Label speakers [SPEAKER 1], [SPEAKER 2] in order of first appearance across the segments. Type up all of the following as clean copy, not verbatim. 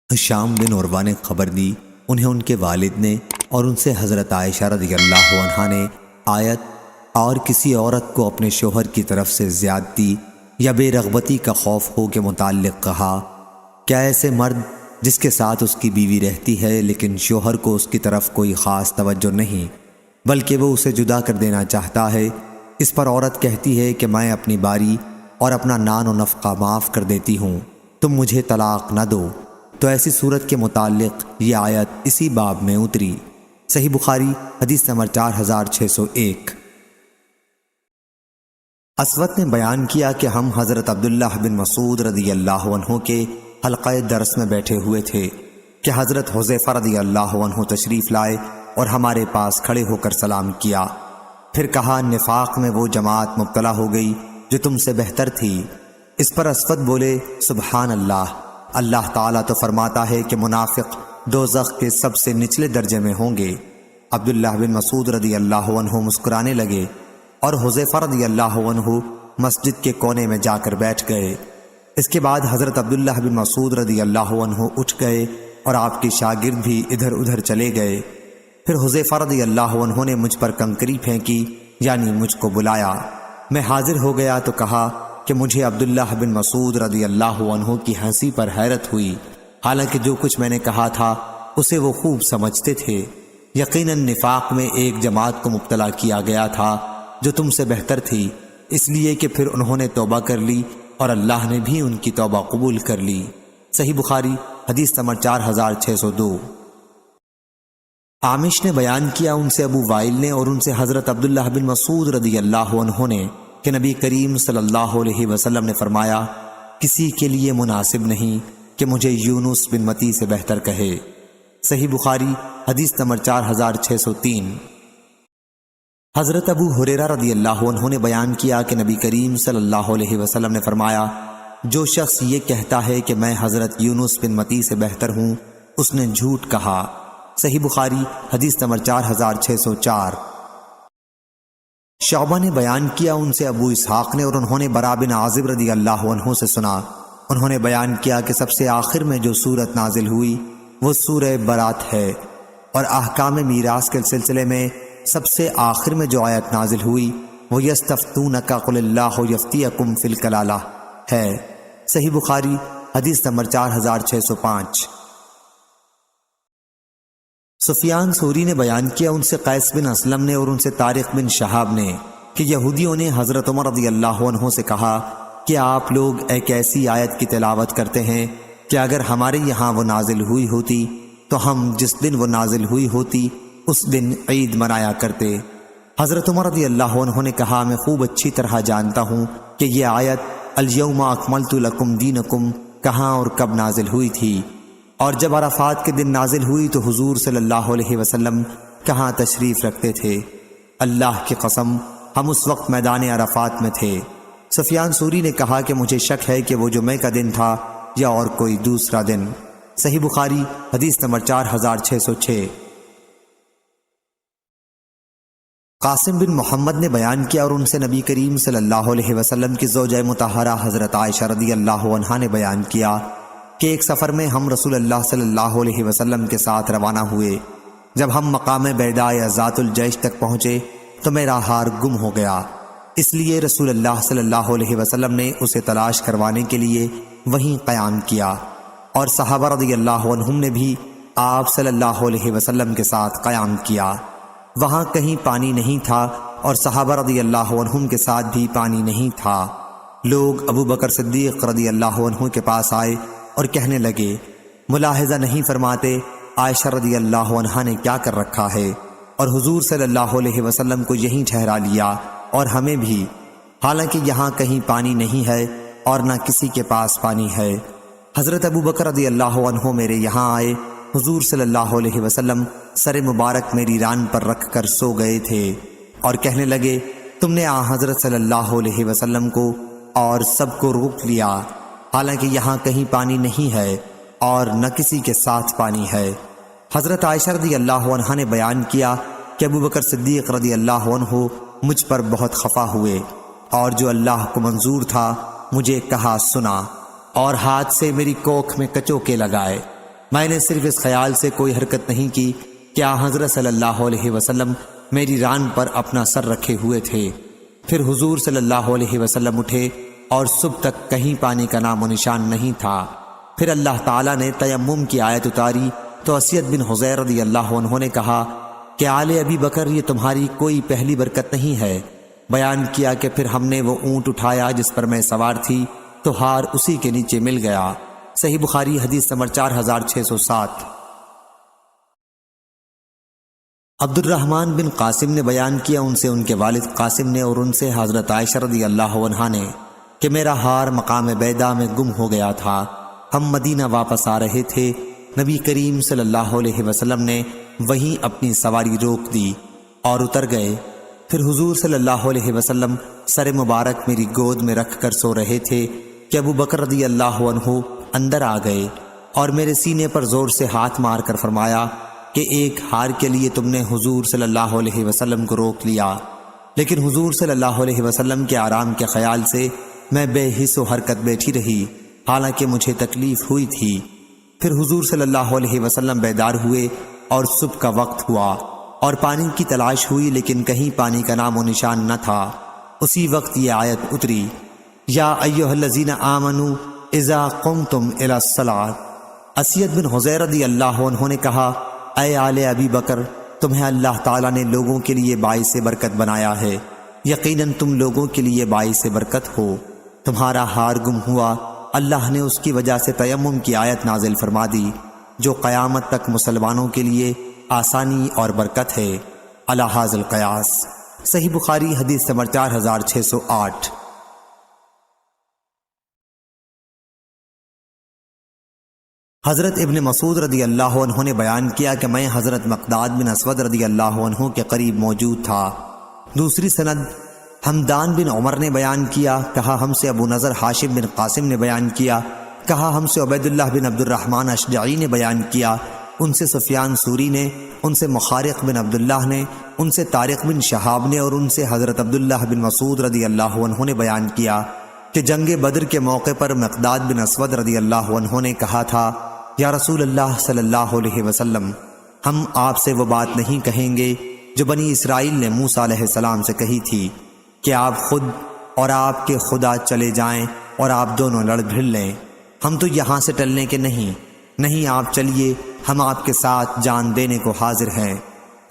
[SPEAKER 1] ہشام بن عروہ نے خبر دی، انہیں ان کے والد نے اور ان سے حضرت عائشہ رضی اللہ عنہا نے آیت اور کسی عورت کو اپنے شوہر کی طرف سے زیادتی یا بے رغبتی کا خوف ہو کے متعلق کہا، کیا ایسے مرد جس کے ساتھ اس کی بیوی رہتی ہے لیکن شوہر کو اس کی طرف کوئی خاص توجہ نہیں بلکہ وہ اسے جدا کر دینا چاہتا ہے، اس پر عورت کہتی ہے کہ میں اپنی باری اور اپنا نان و نفقہ معاف کر دیتی ہوں، تم مجھے طلاق نہ دو، تو ایسی صورت کے متعلق یہ آیت اسی باب میں اتری۔ صحیح بخاری حدیث نمبر 4601۔ اسود نے بیان کیا کہ ہم حضرت عبداللہ بن مسعود رضی اللہ عنہ کے حلقہ درس میں بیٹھے ہوئے تھے کہ حضرت حذیفہ رضی اللہ عنہ تشریف لائے اور ہمارے پاس کھڑے ہو کر سلام کیا، پھر کہا نفاق میں وہ جماعت مبتلا ہو گئی جو تم سے بہتر تھی۔ اس پر اسود بولے سبحان اللہ، اللہ تعالیٰ تو فرماتا ہے کہ منافق دوزخ کے سب سے نچلے درجے میں ہوں گے۔ عبداللہ بن مسعود رضی اللہ عنہ مسکرانے لگے اور حذیفہ رضی اللہ عنہ مسجد کے کونے میں جا کر بیٹھ گئے۔ اس کے بعد حضرت عبداللہ بن مسعود رضی اللہ عنہ اٹھ گئے اور آپ کے شاگرد بھی ادھر ادھر چلے گئے۔ پھر حذیفہ رضی اللہ عنہ نے مجھ پر کنکری پھینکی، یعنی مجھ کو بلایا۔ میں حاضر ہو گیا تو کہا کہ مجھے عبداللہ بن مسعود رضی اللہ عنہ کی ہنسی پر حیرت ہوئی، حالانکہ جو کچھ میں نے کہا تھا اسے وہ خوب سمجھتے تھے۔ یقیناً نفاق میں ایک جماعت کو مبتلا کیا گیا تھا جو تم سے بہتر تھی، اس لیے کہ پھر انہوں نے توبہ کر لی اور اللہ نے بھی ان کی توبہ قبول کر لی۔ صحیح بخاری حدیث نمبر 4602۔ عامش نے بیان کیا ان سے ابو وائل نے اور ان سے حضرت عبداللہ بن مسعود رضی اللہ عنہ نے کہ نبی کریم صلی اللہ علیہ وسلم نے فرمایا، کسی کے لیے مناسب نہیں کہ مجھے یونس بن متی سے بہتر کہے۔ صحیح بخاری حدیث نمبر 4603۔ حضرت ابو ہریرہ رضی اللہ عنہ نے بیان کیا کہ نبی کریم صلی اللہ علیہ وسلم نے فرمایا، جو شخص یہ کہتا ہے کہ میں حضرت یونس بن متی سے بہتر ہوں، اس نے جھوٹ کہا۔ صحیح بخاری حدیث نمبر 4604۔ شعبہ نے بیان کیا ان سے ابو اسحاق نے اور انہوں نے برا بن عازب رضی اللہ عنہ سے سنا، انہوں نے بیان کیا کہ سب سے آخر میں جو سورت نازل ہوئی وہ سورہ برات ہے، اور احکام میراث کے سلسلے میں سب سے آخر میں جو آیت نازل ہوئی وہ یستفتونک قل اللہ یفتیکم فی الکلالہ ہے۔ صحیح بخاری حدیث نمبر 4605۔ سفیان ثوری نے بیان کیا ان سے قیس بن اسلم نے اور ان سے طارق بن شہاب نے کہ یہودیوں نے حضرت عمر رضی اللہ عنہ سے کہا کہ آپ لوگ ایک ایسی آیت کی تلاوت کرتے ہیں کہ اگر ہمارے یہاں وہ نازل ہوئی ہوتی تو ہم جس دن وہ نازل ہوئی ہوتی اس دن عید منایا کرتے۔ حضرت عمر رضی اللہ عنہ نے کہا میں خوب اچھی طرح جانتا ہوں کہ یہ آیت الیوم اکملت لکم دینکم کہاں اور کب نازل ہوئی تھی، اور جب عرفات کے دن نازل ہوئی تو حضور صلی اللہ علیہ وسلم کہاں تشریف رکھتے تھے؟ اللہ کی قسم ہم اس وقت میدان عرفات میں تھے۔ سفیان ثوری نے کہا کہ مجھے شک ہے کہ وہ جمعہ کا دن تھا یا اور کوئی دوسرا دن۔ صحیح بخاری حدیث نمبر 4606۔ قاسم بن محمد نے بیان کیا اور ان سے نبی کریم صلی اللہ علیہ وسلم کی زوجہ مطہرہ حضرت عائشہ رضی اللہ عنہا نے بیان کیا کہ ایک سفر میں ہم رسول اللہ صلی اللہ علیہ وسلم کے ساتھ روانہ ہوئے۔ جب ہم مقام بیدا یا ذات الجیش تک پہنچے تو میرا ہار گم ہو گیا، اس لیے رسول اللہ صلی اللہ علیہ وسلم نے اسے تلاش کروانے کے لیے وہیں قیام کیا، اور صحابہ رضی اللہ عنہم نے بھی آپ صلی اللہ علیہ وسلم کے ساتھ قیام کیا۔ وہاں کہیں پانی نہیں تھا اور صحابہ رضی اللہ عنہم کے ساتھ بھی پانی نہیں تھا۔ لوگ ابو بکر صدیق رضی اللہ عنہ کے پاس آئے اور کہنے لگے، ملاحظہ نہیں فرماتے عائشہ رضی اللہ عنہا نے کیا کر رکھا ہے، اور حضور صلی اللہ علیہ وسلم کو یہیں ٹھہرا لیا اور ہمیں بھی، حالانکہ یہاں کہیں پانی نہیں ہے اور نہ کسی کے پاس پانی ہے۔ حضرت ابو بکر رضی اللہ عنہ میرے یہاں آئے، حضور صلی اللہ علیہ وسلم سر مبارک میری ران پر رکھ کر سو گئے تھے اور کہنے لگے، تم نے حضرت صلی اللہ علیہ وسلم کو اور سب کو روک لیا، حالانکہ یہاں کہیں پانی نہیں ہے اور نہ کسی کے ساتھ پانی ہے۔ حضرت عائشہ رضی اللہ عنہا نے بیان کیا کہ ابو بکر صدیق رضی اللہ عنہ مجھ پر بہت خفا ہوئے، اور جو اللہ کو منظور تھا مجھے کہا سنا، اور ہاتھ سے میری کوکھ میں کچوکے لگائے۔ میں نے صرف اس خیال سے کوئی حرکت نہیں کی کہ حضرت صلی اللہ علیہ وسلم میری ران پر اپنا سر رکھے ہوئے تھے۔ پھر حضور صلی اللہ علیہ وسلم اٹھے اور صبح تک کہیں پانی کا نام و نشان نہیں تھا۔ پھر اللہ تعالیٰ نے تیمم کی آیت اتاری تو اسید بن حضیر رضی اللہ عنہ نے کہا کہ آل ابی بکر یہ تمہاری کوئی پہلی برکت نہیں ہے۔ بیان کیا کہ پھر ہم نے وہ اونٹ اٹھایا جس پر میں سوار تھی تو ہار اسی کے نیچے مل گیا۔ صحیح بخاری حدیث نمبر 4607۔ عبد الرحمن بن قاسم نے بیان کیا ان سے ان کے والد قاسم نے اور ان سے حضرت عائشہ رضی اللہ عنہا نے کہ میرا ہار مقام بیدا میں گم ہو گیا تھا۔ ہم مدینہ واپس آ رہے تھے، نبی کریم صلی اللہ علیہ وسلم نے وہیں اپنی سواری روک دی اور اتر گئے۔ پھر حضور صلی اللہ علیہ وسلم سر مبارک میری گود میں رکھ کر سو رہے تھے کہ ابو بکر رضی اللہ عنہ اندر آ گئے اور میرے سینے پر زور سے ہاتھ مار کر فرمایا کہ ایک ہار کے لیے تم نے حضور صلی اللہ علیہ وسلم کو روک لیا۔ لیکن حضور صلی اللہ علیہ وسلم کے آرام کے خیال سے میں بے حس و حرکت بیٹھی رہی، حالانکہ مجھے تکلیف ہوئی تھی۔ پھر حضور صلی اللہ علیہ وسلم بیدار ہوئے اور صبح کا وقت ہوا اور پانی کی تلاش ہوئی، لیکن کہیں پانی کا نام و نشان نہ تھا۔ اسی وقت یہ آیت اتری، یا ایھا الذین آمنوا اذا قمتم الی الصلاۃ۔ اسید بن حضیر رضی اللہ عنہ نے کہا، اے آل ابی بکر، تمہیں اللہ تعالیٰ نے لوگوں کے لیے باعث برکت بنایا ہے، یقیناً تم لوگوں کے لیے باعث برکت ہو۔ تمہارا ہار گم ہوا، اللہ نے اس کی وجہ سے تیمم کی آیت نازل فرما دی جو قیامت تک مسلمانوں کے لیے آسانی اور برکت ہے۔ علی ھذا القیاس۔ صحیح بخاری حدیث نمبر 4608۔ حضرت ابن مسعود رضی اللہ عنہ نے بیان کیا کہ میں حضرت مقداد بن اسود رضی اللہ عنہ کے قریب موجود تھا۔ دوسری سند حمدان بن عمر نے بیان کیا، کہا ہم سے ابو نضر ہاشم بن قاسم نے بیان کیا، کہا ہم سے عبید اللہ بن عبد الرحمن اشجعی نے بیان کیا، ان سے سفیان سوری نے، ان سے مخارق بن عبداللہ نے، ان سے طارق بن شہاب نے اور ان سے حضرت عبداللہ بن مسعود رضی اللہ عنہ نے بیان کیا کہ جنگ بدر کے موقع پر مقداد بن اسود رضی اللہ عنہ نے کہا تھا، یا رسول اللہ صلی اللہ علیہ وسلم، ہم آپ سے وہ بات نہیں کہیں گے جو بنی اسرائیل نے موسیٰ علیہ السلام سے کہی تھی کہ آپ خود اور آپ کے خدا چلے جائیں اور آپ دونوں لڑ بھڑ لیں، ہم تو یہاں سے ٹلنے کے نہیں آپ چلیے، ہم آپ کے ساتھ جان دینے کو حاضر ہیں۔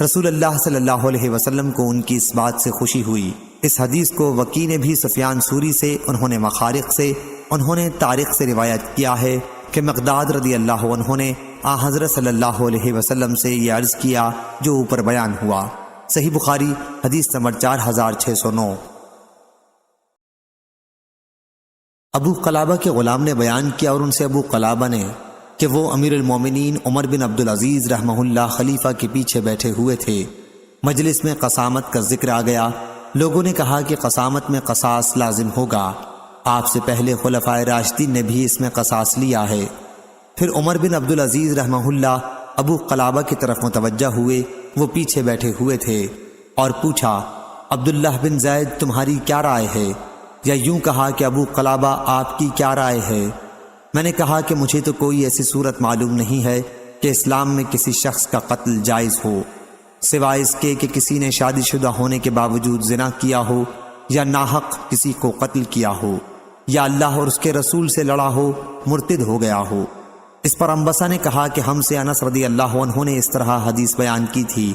[SPEAKER 1] رسول اللہ صلی اللہ علیہ وسلم کو ان کی اس بات سے خوشی ہوئی۔ اس حدیث کو وکی نے بھی سفیان سوری سے، انہوں نے مخارق سے، انہوں نے طارق سے روایت کیا ہے کہ مقداد رضی اللہ عنہ نے حضرت صلی اللہ علیہ وسلم سے یہ عرض کیا جو اوپر بیان ہوا۔ صحیح بخاری حدیث نمبر 4609۔ ابو قلابہ کے غلام نے بیان کیا اور ان سے ابو قلابہ نے کہ وہ امیر المومنین عمر بن عبدالعزیز رحمہ اللہ خلیفہ کے پیچھے بیٹھے ہوئے تھے۔ مجلس میں قسامت کا ذکر آ گیا۔ لوگوں نے کہا کہ قسامت میں قصاص لازم ہوگا، آپ سے پہلے خلفائے راشدین نے بھی اس میں قصاص لیا ہے۔ پھر عمر بن عبدالعزیز رحمہ اللہ ابو قلابہ کی طرف متوجہ ہوئے، وہ پیچھے بیٹھے ہوئے تھے، اور پوچھا، عبداللہ بن زید تمہاری کیا رائے ہے؟ یا یوں کہا کہ ابو قلابہ آپ کی کیا رائے ہے؟ میں نے کہا کہ مجھے تو کوئی ایسی صورت معلوم نہیں ہے کہ اسلام میں کسی شخص کا قتل جائز ہو، سوائے اس کے کہ کسی نے شادی شدہ ہونے کے باوجود زنا کیا ہو، یا ناحق کسی کو قتل کیا ہو، یا اللہ اور اس کے رسول سے لڑا ہو، مرتد ہو گیا ہو۔ اس پر انبسا نے کہا کہ ہم سے انس رضی اللہ عنہ نے اس طرح حدیث بیان کی تھی۔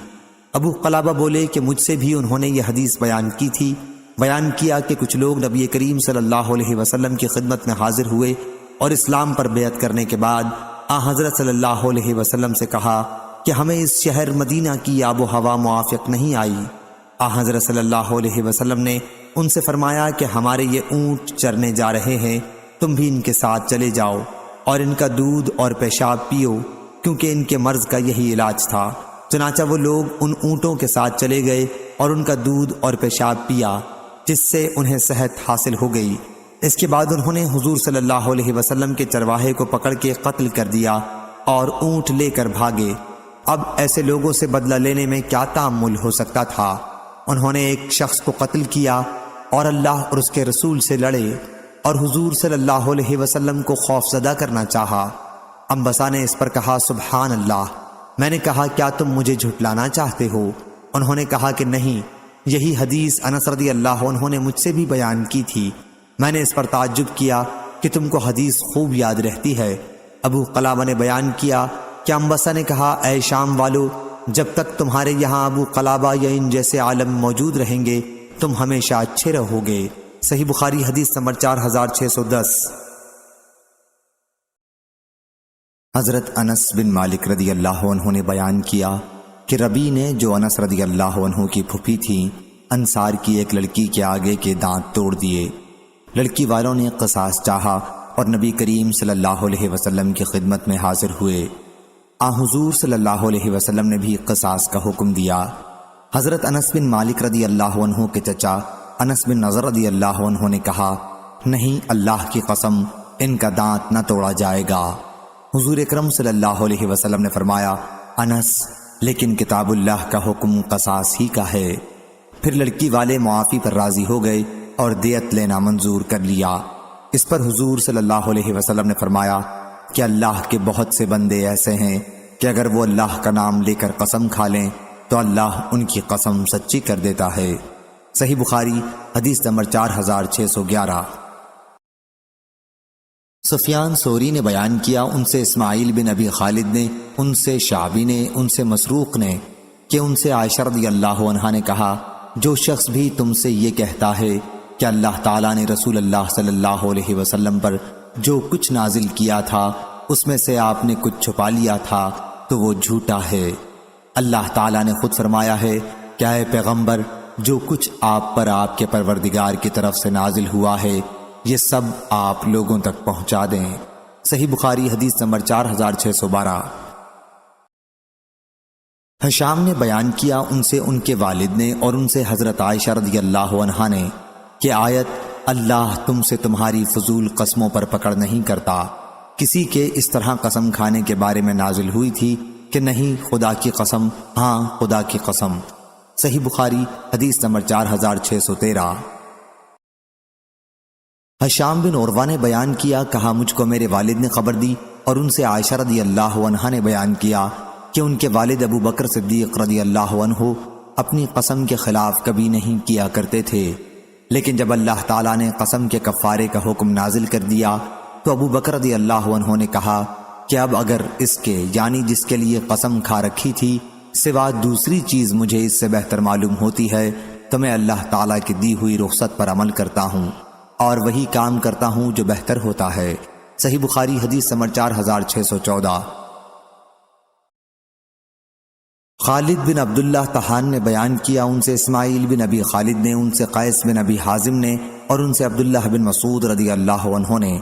[SPEAKER 1] ابو قلابہ بولے کہ مجھ سے بھی انہوں نے یہ حدیث بیان کی تھی۔ بیان کیا کہ کچھ لوگ نبی کریم صلی اللہ علیہ وسلم کی خدمت میں حاضر ہوئے اور اسلام پر بیعت کرنے کے بعد حضرت صلی اللہ علیہ وسلم سے کہا کہ ہمیں اس شہر مدینہ کی آب و ہوا موافق نہیں آئی۔ حضرت صلی اللہ علیہ وسلم نے ان سے فرمایا کہ ہمارے یہ اونٹ چرنے جا رہے ہیں، تم بھی ان کے ساتھ چلے جاؤ اور ان کا دودھ اور پیشاب پیو، کیونکہ ان کے مرض کا یہی علاج تھا۔ چنانچہ وہ لوگ ان اونٹوں کے ساتھ چلے گئے اور ان کا دودھ اور پیشاب پیا، جس سے انہیں صحت حاصل ہو گئی۔ اس کے بعد انہوں نے حضور صلی اللہ علیہ وسلم کے چرواہے کو پکڑ کے قتل کر دیا اور اونٹ لے کر بھاگے۔ اب ایسے لوگوں سے بدلہ لینے میں کیا تعامل ہو سکتا تھا؟ انہوں نے ایک شخص کو قتل کیا اور اللہ اور اس کے رسول سے لڑے اور حضور صلی اللہ علیہ وسلم کو خوف زدہ کرنا چاہا۔ انبسا نے اس پر کہا سبحان اللہ۔ میں نے کہا کیا تم مجھے جھٹلانا چاہتے ہو؟ انہوں نے کہا کہ نہیں، یہی حدیث انس رضی اللہ عنہ نے مجھ سے بھی بیان کی تھی۔ میں نے اس پر تعجب کیا کہ تم کو حدیث خوب یاد رہتی ہے۔ ابو قلابہ نے بیان کیا کہ انبسا نے کہا اے شام والو، جب تک تمہارے یہاں ابو قلابہ یا ان جیسے عالم موجود رہیں گے تم ہمیشہ اچھے رہو گے۔ صحیح بخاری حدیث نمبر 4610۔ حضرت انس بن مالک رضی اللہ عنہ نے بیان کیا کہ ربی نے، جو انس رضی اللہ عنہ کی پھوپھی تھی، انصار کی ایک لڑکی کے آگے کے دانت توڑ دیے۔ لڑکی والوں نے قصاص چاہا اور نبی کریم صلی اللہ علیہ وسلم کی خدمت میں حاضر ہوئے۔ حضور صلی اللہ علیہ وسلم نے بھی قصاص کا حکم دیا۔ حضرت انس بن مالک رضی اللہ عنہ کے چچا انس بن نضر رضی اللہ عنہ نے کہا نہیں، اللہ کی قسم ان کا دانت نہ توڑا جائے گا۔ حضور اکرم صلی اللہ علیہ وسلم نے فرمایا انس، لیکن کتاب اللہ کا حکم قصاص ہی کا ہے۔ پھر لڑکی والے معافی پر راضی ہو گئے اور دیت لینا منظور کر لیا۔ اس پر حضور صلی اللہ علیہ وسلم نے فرمایا کہ اللہ کے بہت سے بندے ایسے ہیں کہ اگر وہ اللہ کا نام لے کر قسم کھا لیں تو اللہ ان کی قسم سچی کر دیتا ہے۔ صحیح بخاری حدیث نمبر 4611۔ سفیان ثوری نے بیان کیا، ان سے اسماعیل بن ابی خالد نے، ان سے شعبی نے، ان سے مسروق نے کہ ان سے عائشہ رضی اللہ عنہا نے کہا جو شخص بھی تم سے یہ کہتا ہے کہ اللہ تعالیٰ نے رسول اللہ صلی اللہ علیہ وسلم پر جو کچھ نازل کیا تھا اس میں سے آپ نے کچھ چھپا لیا تھا تو وہ جھوٹا ہے۔ اللہ تعالیٰ نے خود فرمایا ہے کہ اے پیغمبر، جو کچھ آپ پر آپ کے پروردگار کی طرف سے نازل ہوا ہے یہ سب آپ لوگوں تک پہنچا دیں۔ صحیح بخاری حدیث نمبر 4612۔ حشام نے بیان کیا، ان سے ان کے والد نے اور ان سے حضرت عائشہ رضی اللہ عنہا نے کہ آیت اللہ تم سے تمہاری فضول قسموں پر پکڑ نہیں کرتا کسی کے اس طرح قسم کھانے کے بارے میں نازل ہوئی تھی کہ نہیں خدا کی قسم، ہاں خدا کی قسم۔ صحیح بخاری حدیث نمبر 4613۔ حشام بن عروہ نے بیان کیا، کہا مجھ کو میرے والد نے خبر دی اور ان سے عائشہ رضی اللہ عنہا نے بیان کیا کہ ان کے والد ابو بکر صدیق رضی اللہ عنہ اپنی قسم کے خلاف کبھی نہیں کیا کرتے تھے، لیکن جب اللہ تعالیٰ نے قسم کے کفارے کا حکم نازل کر دیا تو ابو بکر رضی اللہ عنہ نے کہا کہ اب اگر اس کے یعنی جس کے لیے قسم کھا رکھی تھی سوا دوسری چیز مجھے اس سے بہتر معلوم ہوتی ہے تو میں اللہ تعالیٰ کی دی ہوئی رخصت پر عمل کرتا ہوں اور وہی کام کرتا ہوں جو بہتر ہوتا ہے۔ صحیح بخاری حدیث نمبر 4614۔ خالد بن عبداللہ طحان نے بیان کیا، ان سے اسماعیل بن ابی خالد نے، ان سے قیس بن ابی حازم نے اور ان سے عبداللہ بن مسعود رضی اللہ عنہ نے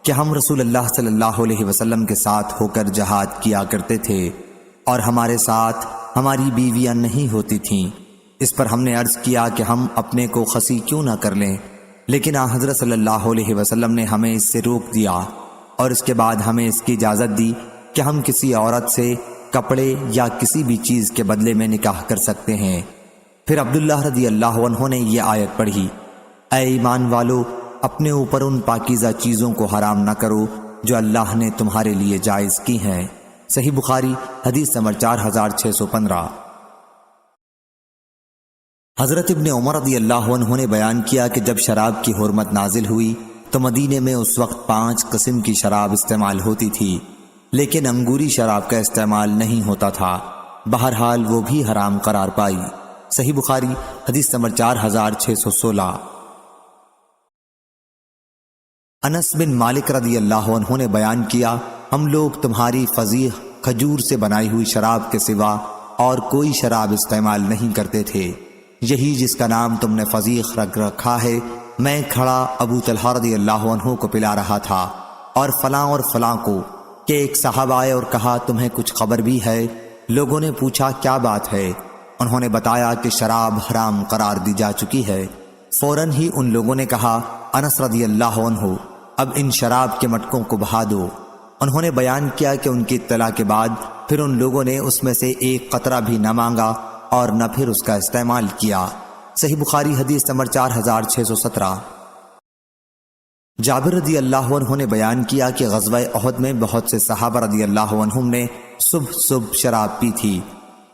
[SPEAKER 1] کہ ہم رسول اللہ صلی اللہ علیہ وسلم کے ساتھ ہو کر جہاد کیا کرتے تھے اور ہمارے ساتھ ہماری بیویاں نہیں ہوتی تھیں۔ اس پر ہم نے عرض کیا کہ ہم اپنے کو خصی کیوں نہ کر لیں، لیکن حضرت صلی اللہ علیہ وسلم نے ہمیں اس سے روک دیا اور اس کے بعد ہمیں اس کی اجازت دی کہ ہم کسی عورت سے کپڑے یا کسی بھی چیز کے بدلے میں نکاح کر سکتے ہیں۔ پھر عبداللہ رضی اللہ عنہ نے یہ آیت پڑھی، اے ایمان والو، اپنے اوپر ان پاکیزہ چیزوں کو حرام نہ کرو جو اللہ نے تمہارے لیے جائز کی ہیں۔ صحیح بخاری حدیث نمبر 4615۔ حضرت ابن عمر رضی اللہ عنہ نے بیان کیا کہ جب شراب کی حرمت نازل ہوئی تو مدینے میں اس وقت 5 قسم کی شراب استعمال ہوتی تھی، لیکن انگوری شراب کا استعمال نہیں ہوتا تھا، بہرحال وہ بھی حرام قرار پائی۔ صحیح بخاری حدیث نمبر 4616۔ انس بن مالک رضی اللہ عنہ نے بیان کیا، ہم لوگ تمہاری فضیح کھجور سے بنائی ہوئی شراب کے سوا اور کوئی شراب استعمال نہیں کرتے تھے، یہی جس کا نام تم نے فضیح رکھ رکھا ہے میں کھڑا ابو طلحہ رضی اللہ عنہ کو پلا رہا تھا اور فلاں کو کہ ایک صاحب آئے اور کہا تمہیں کچھ خبر بھی ہے؟ لوگوں نے پوچھا کیا بات ہے؟ انہوں نے بتایا کہ شراب حرام قرار دی جا چکی ہے۔ فوراً ہی ان لوگوں نے کہا انس رضی اللہ عنہ اب ان شراب کے مٹکوں کو بہا دو۔ انہوں نے بیان کیا کہ ان کی اطلاع کے بعد پھر ان لوگوں نے اس میں سے ایک قطرہ بھی نہ مانگا اور نہ پھر اس کا استعمال کیا۔ صحیح بخاری حدیث نمبر 4617۔ جابر رضی اللہ عنہ نے بیان کیا کہ غزوہ احد میں بہت سے صحابہ رضی اللہ عنہم نے صبح شراب پی تھی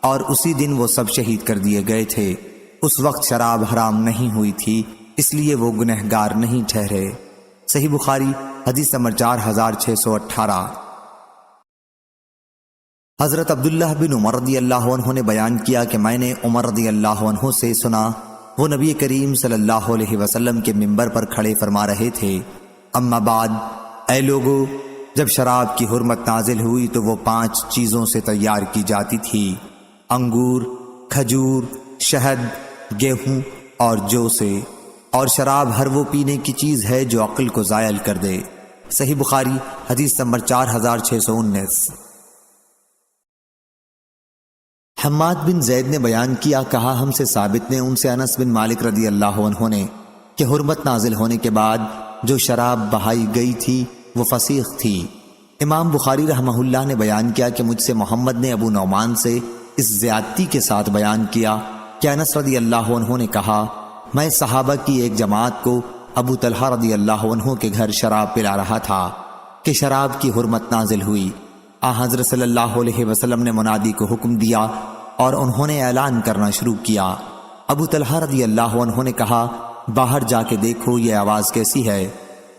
[SPEAKER 1] اور اسی دن وہ سب شہید کر دیے گئے تھے۔ اس وقت شراب حرام نہیں ہوئی تھی، اس لیے وہ گنہگار نہیں ٹھہرے۔ صحیح بخاری حدیث نمبر 4618۔ حضرت عبداللہ بن عمر رضی اللہ عنہ نے بیان کیا کہ میں نے عمر رضی اللہ عنہ سے سنا، وہ نبی کریم صلی اللہ علیہ وسلم کے منبر پر کھڑے فرما رہے تھے، اما بعد، اے لوگو، جب شراب کی حرمت نازل ہوئی تو وہ 5 چیزوں سے تیار کی جاتی تھی: انگور، کھجور، شہد، گیہوں اور جو سے، اور شراب ہر وہ پینے کی چیز ہے جو عقل کو زائل کر دے۔ صحیح بخاری حدیث نمبر 4619۔ حماد بن زید نے بیان کیا، کہا ہم سے ثابت نے ان سے انس بن مالک رضی اللہ عنہ نے کہ حرمت نازل ہونے کے بعد جو شراب بہائی گئی تھی وہ فسیخ تھی۔ امام بخاری رحمہ اللہ نے بیان کیا کہ مجھ سے محمد نے ابو نعمان سے اس زیادتی کے ساتھ بیان کیا کہ انس رضی اللہ عنہ نے کہا، میں صحابہ کی ایک جماعت کو ابو طلحہ رضی اللہ عنہ کے گھر شراب پلا رہا تھا کہ شراب کی حرمت نازل ہوئی۔ حضرت صلی اللہ علیہ وسلم نے منادی کو حکم دیا اور انہوں نے اعلان کرنا شروع کیا۔ ابو طلحہ رضی اللہ عنہ نے کہا، باہر جا کے دیکھو یہ آواز کیسی ہے؟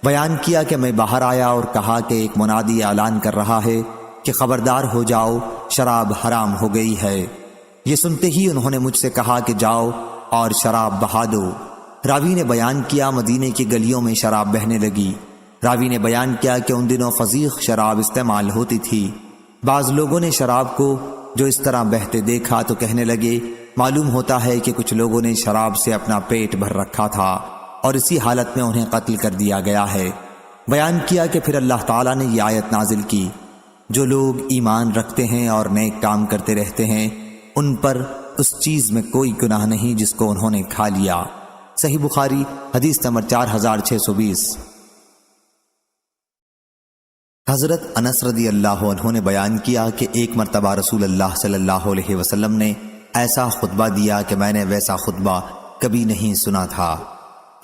[SPEAKER 1] بیان کیا کہ میں باہر آیا اور کہا کہ ایک منادی اعلان کر رہا ہے کہ خبردار ہو جاؤ، شراب حرام ہو گئی ہے۔ یہ سنتے ہی انہوں نے مجھ سے کہا کہ جاؤ اور شراب بہا دو۔ راوی نے بیان کیا مدینے کی گلیوں میں شراب بہنے لگی۔ راوی نے بیان کیا کہ ان دنوں فضیخ شراب استعمال ہوتی تھی۔ بعض لوگوں نے شراب کو جو اس طرح بہتے دیکھا تو کہنے لگے، معلوم ہوتا ہے کہ کچھ لوگوں نے شراب سے اپنا پیٹ بھر رکھا تھا اور اسی حالت میں انہیں قتل کر دیا گیا ہے۔ بیان کیا کہ پھر اللہ تعالیٰ نے یہ آیت نازل کی، جو لوگ ایمان رکھتے ہیں اور نیک کام کرتے رہتے ہیں ان پر اس چیز میں کوئی گناہ نہیں جس کو انہوں نے کھا لیا۔ صحیح بخاری حدیث نمبر 4620۔ حضرت انس رضی اللہ عنہ نے بیان کیا کہ ایک مرتبہ رسول اللہ صلی اللہ علیہ وسلم نے ایسا خطبہ دیا کہ میں نے ویسا خطبہ کبھی نہیں سنا تھا۔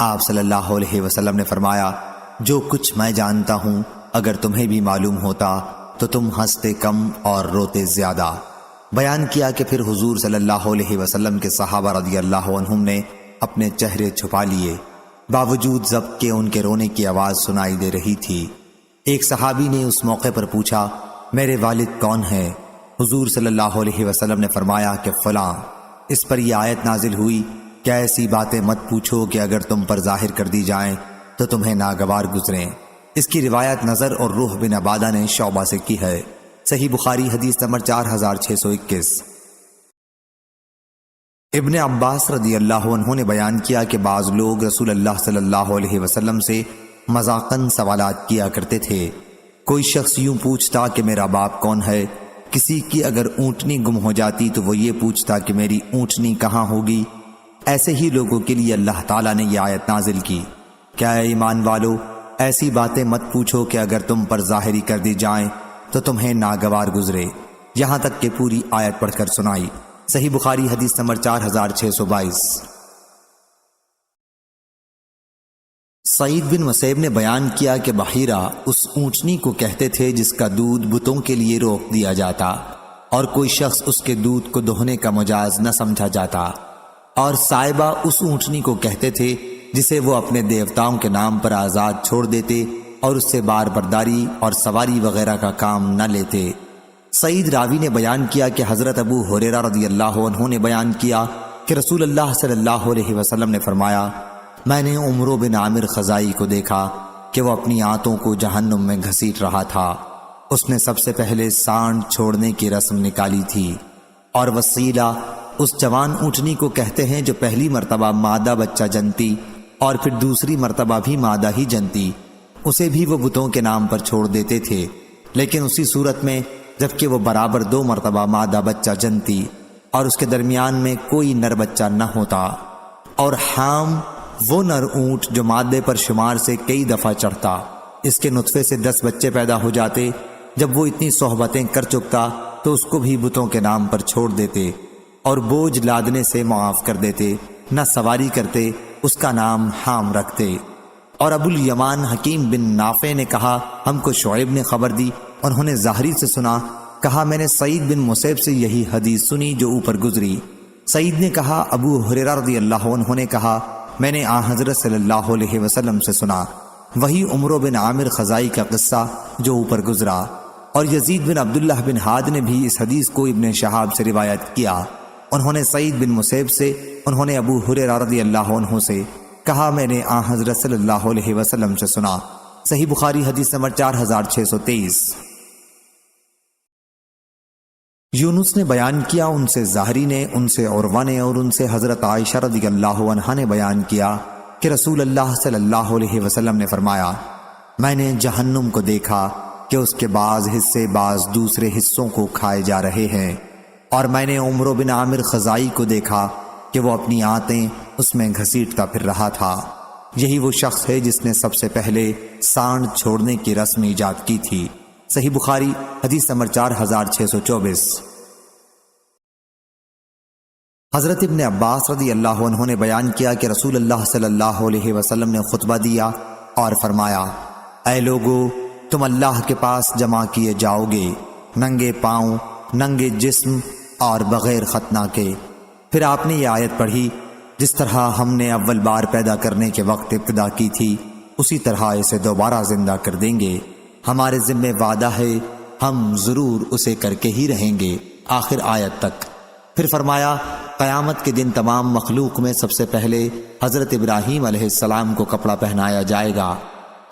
[SPEAKER 1] آپ صلی اللہ علیہ وسلم نے فرمایا، جو کچھ میں جانتا ہوں اگر تمہیں بھی معلوم ہوتا تو تم ہنستے کم اور روتے زیادہ۔ بیان کیا کہ پھر حضور صلی اللہ علیہ وسلم کے صحابہ رضی اللہ عنہم نے اپنے چہرے چھپا لیے، باوجود ضبط کے ان کے رونے کی آواز سنائی دے رہی تھی۔ ایک صحابی نے اس موقع پر پوچھا، میرے والد کون ہیں؟ حضور صلی اللہ علیہ وسلم نے فرمایا کہ فلاں۔ اس پر یہ آیت نازل ہوئی کہ ایسی باتیں مت پوچھو کہ اگر تم پر ظاہر کر دی جائیں تو تمہیں ناگوار گزریں۔ اس کی روایت نظر اور روح بن عبادہ نے شعبہ سے کی ہے۔ صحیح بخاری حدیث نمبر 4621۔ ابن عباس رضی اللہ عنہ نے بیان کیا کہ بعض لوگ رسول اللہ صلی اللہ علیہ وسلم سے مذاقاً سوالات کیا کرتے تھے۔ کوئی شخص یوں پوچھتا کہ میرا باپ کون ہے، کسی کی اگر اونٹنی گم ہو جاتی تو وہ یہ پوچھتا کہ میری اونٹنی کہاں ہوگی۔ ایسے ہی لوگوں کے لیے اللہ تعالیٰ نے یہ آیت نازل کی، کیا اے ایمان والو، ایسی باتیں مت پوچھو کہ اگر تم پر ظاہری کر دی جائیں تو تمہیں ناگوار گزرے، یہاں تک کہ پوری آیت پڑھ کر سنائی۔ صحیح بخاری حدیث نمبر 4622۔ سعید بن مسیب نے بیان کیا کہ بحیرہ اس اونٹنی کو کہتے تھے جس کا دودھ بتوں کے لیے روک دیا جاتا اور کوئی شخص اس کے دودھ کو دوہنے کا مجاز نہ سمجھا جاتا، اور سائبہ اس اونٹنی کو کہتے تھے جسے وہ اپنے دیوتاؤں کے نام پر آزاد چھوڑ دیتے اور اس سے بار برداری اور سواری وغیرہ کا کام نہ لیتے۔ سعید راوی نے بیان کیا کہ حضرت ابو ہریرہ رضی اللہ عنہ نے بیان کیا کہ رسول اللہ صلی اللہ علیہ وسلم نے فرمایا، میں نے عمرو بن عامر خزائی کو دیکھا کہ وہ اپنی آنتوں کو جہنم میں گھسیٹ رہا تھا۔ اس نے سب سے پہلے سانڈ چھوڑنے کی رسم نکالی تھی، اور وسیلہ اس جوان اونٹنی کو کہتے ہیں جو پہلی مرتبہ مادہ بچہ جنتی اور پھر دوسری مرتبہ بھی مادہ ہی جنتی، اسے بھی وہ بتوں کے نام پر چھوڑ دیتے تھے، لیکن اسی صورت میں جبکہ وہ برابر 2 مرتبہ مادہ بچہ جنتی اور اس کے درمیان میں کوئی نر بچہ نہ ہوتا، اور حام وہ نر اونٹ جو مادے پر شمار سے کئی دفعہ چڑھتا، اس کے نطفے سے 10 بچے پیدا ہو جاتے۔ جب وہ اتنی صحبتیں کر چکتا تو اس کو بھی بتوں کے نام پر چھوڑ دیتے اور بوجھ لادنے سے معاف کر دیتے، نہ سواری کرتے، اس کا نام حام رکھتے۔ اور ابو الیمان حکیم بن نافع نے کہا ہم کو شعیب نے خبر دی، انہوں نے ظاہری سے سنا، کہا میں نے سعید بن مسیب سے یہی حدیث سنی جو اوپر گزری۔ سعید نے کہا ابو ہریرہ رضی اللہ عنہ نے کہا میں نے آن حضرت صلی اللہ علیہ وسلم سے سنا، وہی عمرو بن عامر خزائی کا قصہ جو اوپر گزرا۔ اور یزید بن عبداللہ بن ہاد نے بھی اس حدیث کو ابن شہاب سے روایت کیا، انہوں نے سعید بن مسیب سے، انہوں نے ابو ہریرہ رضی اللہ عنہ سے کہا میں نے آن حضرت صلی اللہ علیہ وسلم سے سنا۔ صحیح بخاری حدیث نمبر 4623۔ یونس نے بیان کیا، ان سے ظاہری نے، ان سے عروہ نے، اور ان سے حضرت عائشہ رضی اللہ عنہا نے بیان کیا کہ رسول اللہ صلی اللہ علیہ وسلم نے فرمایا میں نے جہنم کو دیکھا کہ اس کے بعض حصے بعض دوسرے حصوں کو کھائے جا رہے ہیں، اور میں نے عمرو بن عامر خزائی کو دیکھا کہ وہ اپنی آنتیں اس میں گھسیٹتا پھر رہا تھا۔ یہی وہ شخص ہے جس نے سب سے پہلے سانڈ چھوڑنے کی رسم ایجاد کی تھی۔ صحیح بخاری حدیث نمبر 4624۔ حضرت ابن عباس رضی اللہ عنہ نے بیان کیا کہ رسول اللہ صلی اللہ علیہ وسلم نے خطبہ دیا اور فرمایا اے لوگو، تم اللہ کے پاس جمع کیے جاؤ گے، ننگے پاؤں، ننگے جسم اور بغیر ختنہ کے۔ پھر آپ نے یہ آیت پڑھی جس طرح ہم نے اول بار پیدا کرنے کے وقت ابتدا کی تھی اسی طرح اسے دوبارہ زندہ کر دیں گے، ہمارے ذمہ وعدہ ہے، ہم ضرور اسے کر کے ہی رہیں گے، آخر آیت تک۔ پھر فرمایا قیامت کے دن تمام مخلوق میں سب سے پہلے حضرت ابراہیم علیہ السلام کو کپڑا پہنایا جائے گا،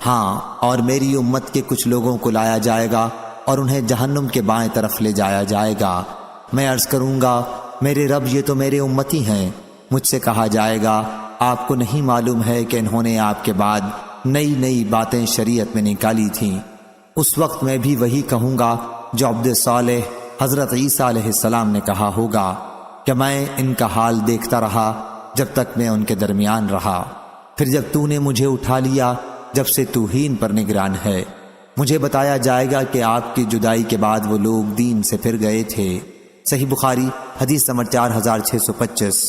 [SPEAKER 1] ہاں، اور میری امت کے کچھ لوگوں کو لایا جائے گا اور انہیں جہنم کے بائیں طرف لے جایا جائے گا۔ میں عرض کروں گا میرے رب یہ تو میرے امتی ہیں۔ مجھ سے کہا جائے گا آپ کو نہیں معلوم ہے کہ انہوں نے آپ کے بعد نئی نئی باتیں شریعت میں نکالی تھیں؟ اس وقت میں بھی وہی کہوں گا جو عبد صالح حضرت عیسیٰ علیہ السلام نے کہا ہوگا کہ میں ان کا حال دیکھتا رہا جب تک میں ان کے درمیان رہا، پھر جب تو نے مجھے اٹھا لیا جب سے تو ہی ان پر نگران ہے۔ مجھے بتایا جائے گا کہ آپ کی جدائی کے بعد وہ لوگ دین سے پھر گئے تھے۔ صحیح بخاری حدیث نمبر 4625۔